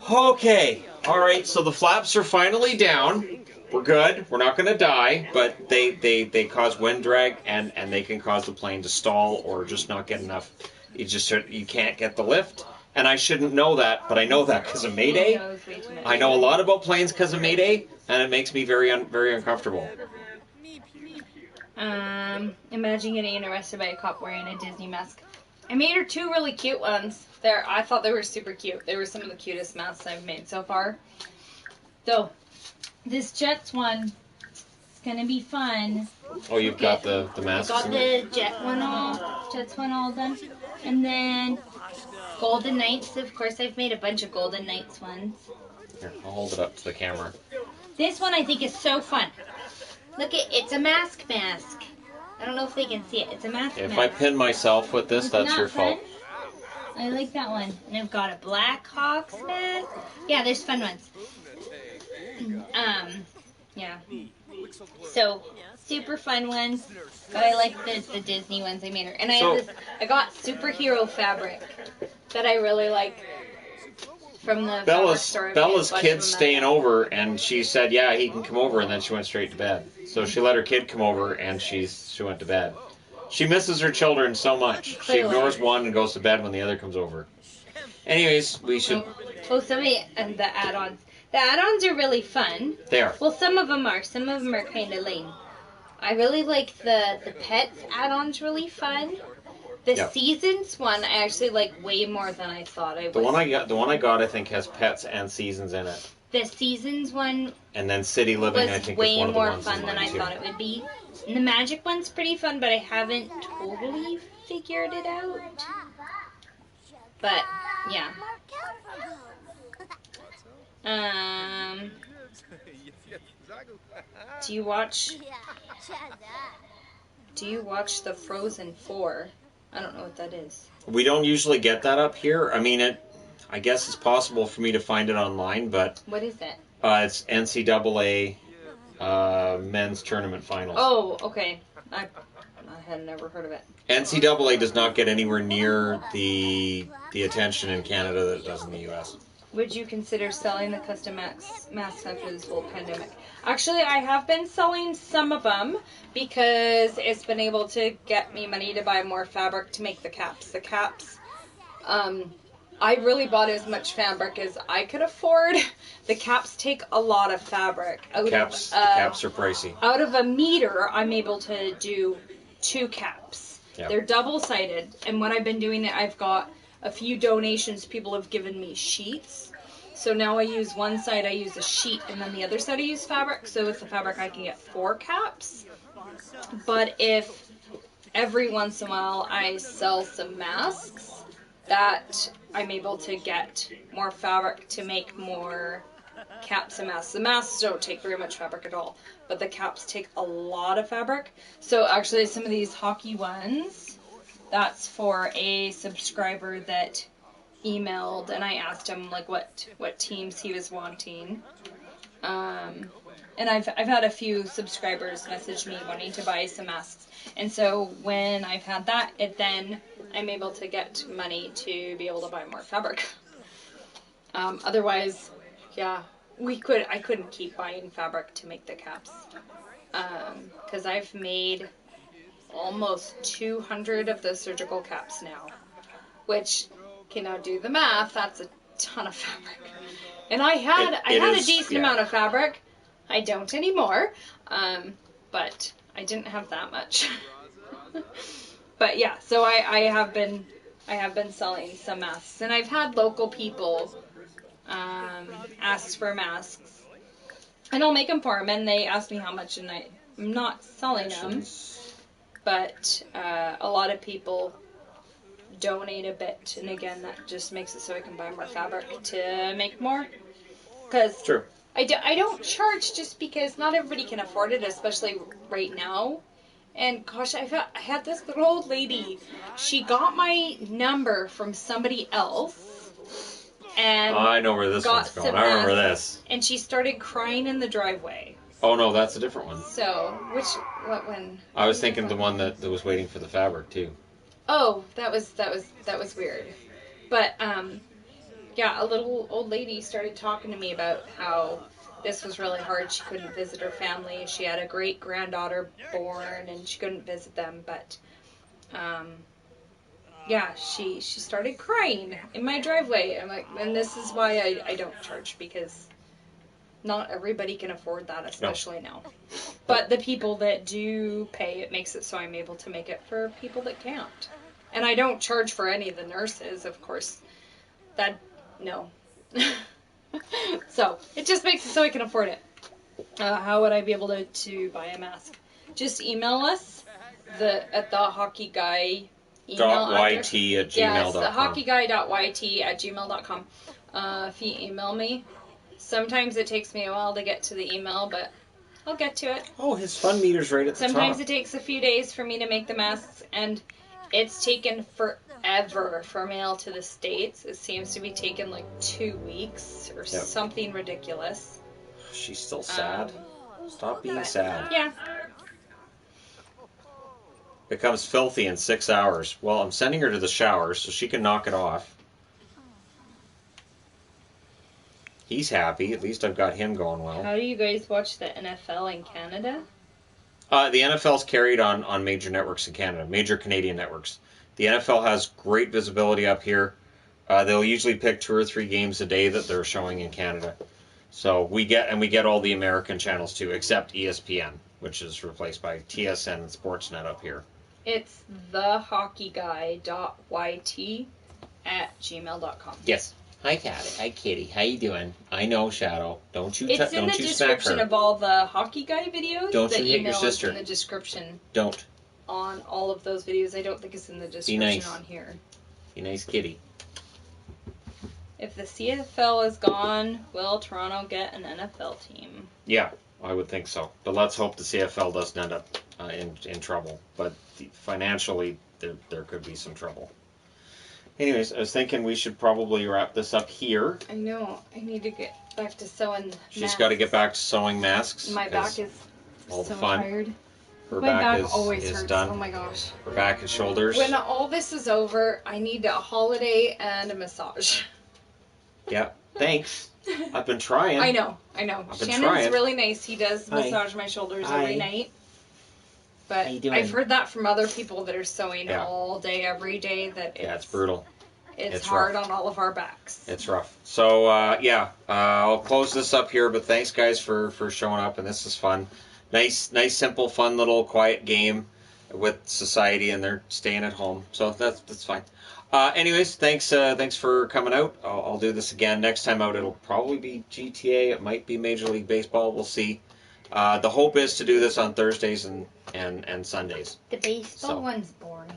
okay, all right, so the flaps are finally down. We're good. We're not going to die, but they cause wind drag, and they can cause the plane to stall or just not get enough. You can't get the lift, and I shouldn't know that, but I know that because of Mayday. I know a lot about planes because of Mayday, and it makes me very uncomfortable. Imagine getting arrested by a cop wearing a Disney mask. I made her 2 really cute ones. I thought they were super cute. They were some of the cutest masks I've made so far. So, this Jets one is gonna be fun. Oh, you've got the masks. I got the Jets one all done, and then Golden Knights. Of course, I've made a bunch of Golden Knights ones. Here, I'll hold it up to the camera. This one I think is so fun. Look, it's a mask. I don't know if they can see it. It's a mask. If I pin myself with this, that's your fault. I like that one. And I've got a Blackhawks mask. Yeah, there's fun ones. Yeah. So, super fun ones. But I like the Disney ones I made her. And I got superhero fabric that I really like from the Bella's kid's staying over, and she said, yeah, he can come over, and then she went straight to bed. So she let her kid come over, and she went to bed. She misses her children so much. She ignores one and goes to bed when the other comes over. Anyways, we should... Oh, and the add-ons. The add-ons are really fun. They are. Well, some of them are. Some of them are kind of lame. I really like the pets add-ons really fun. The seasons one I actually like way more than I thought I would. The one I got I think has pets and seasons in it. The seasons one and then city living I think is one of the ones way more fun than I thought it would be. And the magic one's pretty fun, but I haven't totally figured it out. But yeah. Do you watch the Frozen 4? I don't know what that is. We don't usually get that up here. I mean, I guess it's possible for me to find it online, but What is it? it's NCAA men's tournament finals. Oh, okay. I had never heard of it. NCAA does not get anywhere near the attention in Canada that it does in the U.S. Would you consider selling the custom masks after this whole pandemic? Actually, I have been selling some of them because it's been able to get me money to buy more fabric to make the caps. The caps, I really bought as much fabric as I could afford. The caps take a lot of fabric. The caps are pricey. Out of a meter, I'm able to do 2 caps. Yep. They're double-sided, and when I've been doing it, I've got a few donations. People have given me sheets. So now I use one side, I use a sheet, and then the other side I use fabric. So with the fabric, I can get 4 caps. But if every once in a while I sell some masks, that I'm able to get more fabric to make more caps and masks. The masks don't take very much fabric at all, but the caps take a lot of fabric. So actually some of these hockey ones, that's for a subscriber that emailed, and I asked him like what teams he was wanting. And I've had a few subscribers message me wanting to buy some masks. And so when I've had that, then I'm able to get money to be able to buy more fabric. Otherwise, yeah, I couldn't keep buying fabric to make the caps. Because I've made almost 200 of the surgical caps now. Which, okay, now do the math, that's a ton of fabric. And I had a decent amount of fabric. I don't anymore, but I didn't have that much. But yeah, so I have been selling some masks, and I've had local people ask for masks, and I'll make them for them. And they ask me how much, and I'm not selling them, but a lot of people donate a bit, and again, that just makes it so I can buy more fabric to make more. Because True. I don't charge just because not everybody can afford it, especially right now. And gosh, I had this little old lady. She got my number from somebody else. And I know where this one's going. I remember this. And she started crying in the driveway. Oh no, that's a different one. So, what one? I was thinking the one that was waiting for the fabric too. Oh, that was weird. But yeah, a little old lady started talking to me about how this was really hard. She couldn't visit her family. She had a great granddaughter born, and she couldn't visit them. But yeah, she started crying in my driveway. I'm like, and this is why I don't charge, because not everybody can afford that, especially now. But the people that do pay, it makes it so I'm able to make it for people that can't. And I don't charge for any of the nurses, of course. No. So, it just makes it so I can afford it. How would I be able to buy a mask? Just email us at the hockeyguy email address. .yt@gmail.com. Yes, the hockeyguy.yt@gmail.com. If you email me, sometimes it takes me a while to get to the email, but I'll get to it. Oh, his fun meter's right at the top. Sometimes it takes a few days for me to make the masks, and it's taken forever for mail to the States. It seems to be taking like 2 weeks or something ridiculous. She's still sad. Stop being sad. Yeah. Becomes filthy in 6 hours. Well, I'm sending her to the shower so she can knock it off. He's happy. At least I've got him going well. How do you guys watch the NFL in Canada? The NFL's carried on major networks in Canada, major Canadian networks. The NFL has great visibility up here. They'll usually pick 2 or 3 games a day that they're showing in Canada. So we get all the American channels too, except ESPN, which is replaced by TSN and Sportsnet up here. It's thehockeyguy.yt@gmail.com. Yes. Hi, Cat. Hi, Kitty. How you doing? I know, Shadow. Don't you It's in the description of all the Hockey Guy videos. Don't the you hit your email sister. is in the description. Don't. On all of those videos. I don't think it's in the description nice. on here. Be nice, Kitty. If the CFL is gone, will Toronto get an NFL team? Yeah. I would think so. But let's hope the CFL doesn't end up in trouble. But financially, there could be some trouble. Anyways, I was thinking we should probably wrap this up here. I know. I need to get back to sewing. She's got to get back to sewing masks. My back is all so the fun. tired. Her My back is, always is hurts. done. Oh my gosh. Her back and shoulders. When all this is over, I need a holiday and a massage. Yeah. Thanks. I've been trying. I know. I've been Shannon's trying. really nice. He does Hi. massage my shoulders Hi. every night. But How you doing? I've heard that from other people that are sewing Yeah. all day, every day, that It's brutal. It's It's hard rough. on all of our backs. It's rough. So, I'll close this up here, but thanks, guys, for showing up, and this is fun. Nice, simple, fun little quiet game with society, and they're staying at home, so that's fine. Anyways, thanks for coming out. I'll do this again. Next time out, it'll probably be GTA. It might be Major League Baseball. We'll see. The hope is to do this on Thursdays and Sundays. The baseball So. one's boring.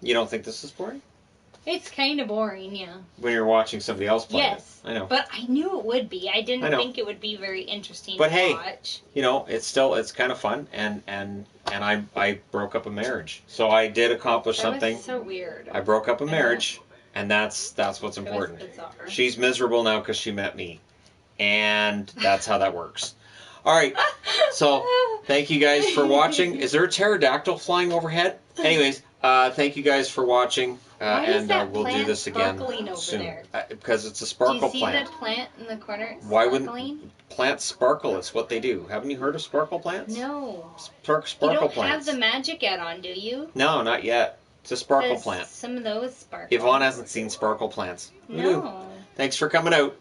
You don't think this is boring? It's kind of boring, yeah. When you're watching somebody else play Yes. it. I know. But I knew it would be. I didn't I know. think it would be very interesting But to hey, watch. You know, it's kind of fun, and I broke up a marriage, so I did accomplish That something. was so weird. I broke up a know. marriage, and that's what's It was important. bizarre. She's miserable now because she met me, and that's how that works. All right, so thank you guys for watching. Is there a pterodactyl flying overhead? Anyways, thank you guys for watching, Why is and that we'll do plant this again sparkling over soon. there? Because it's a Do sparkle you see plant. the plant in the corner? It's Why wouldn't sparkling? plants sparkle? It's what they do. Haven't you heard of sparkle plants? No. Sparkle You don't plants. have the magic ad on, do you? No, not yet. It's a sparkle 'Cause plant. Some of those sparkle. Yvonne hasn't seen sparkle plants. Who knew? No. Thanks for coming out.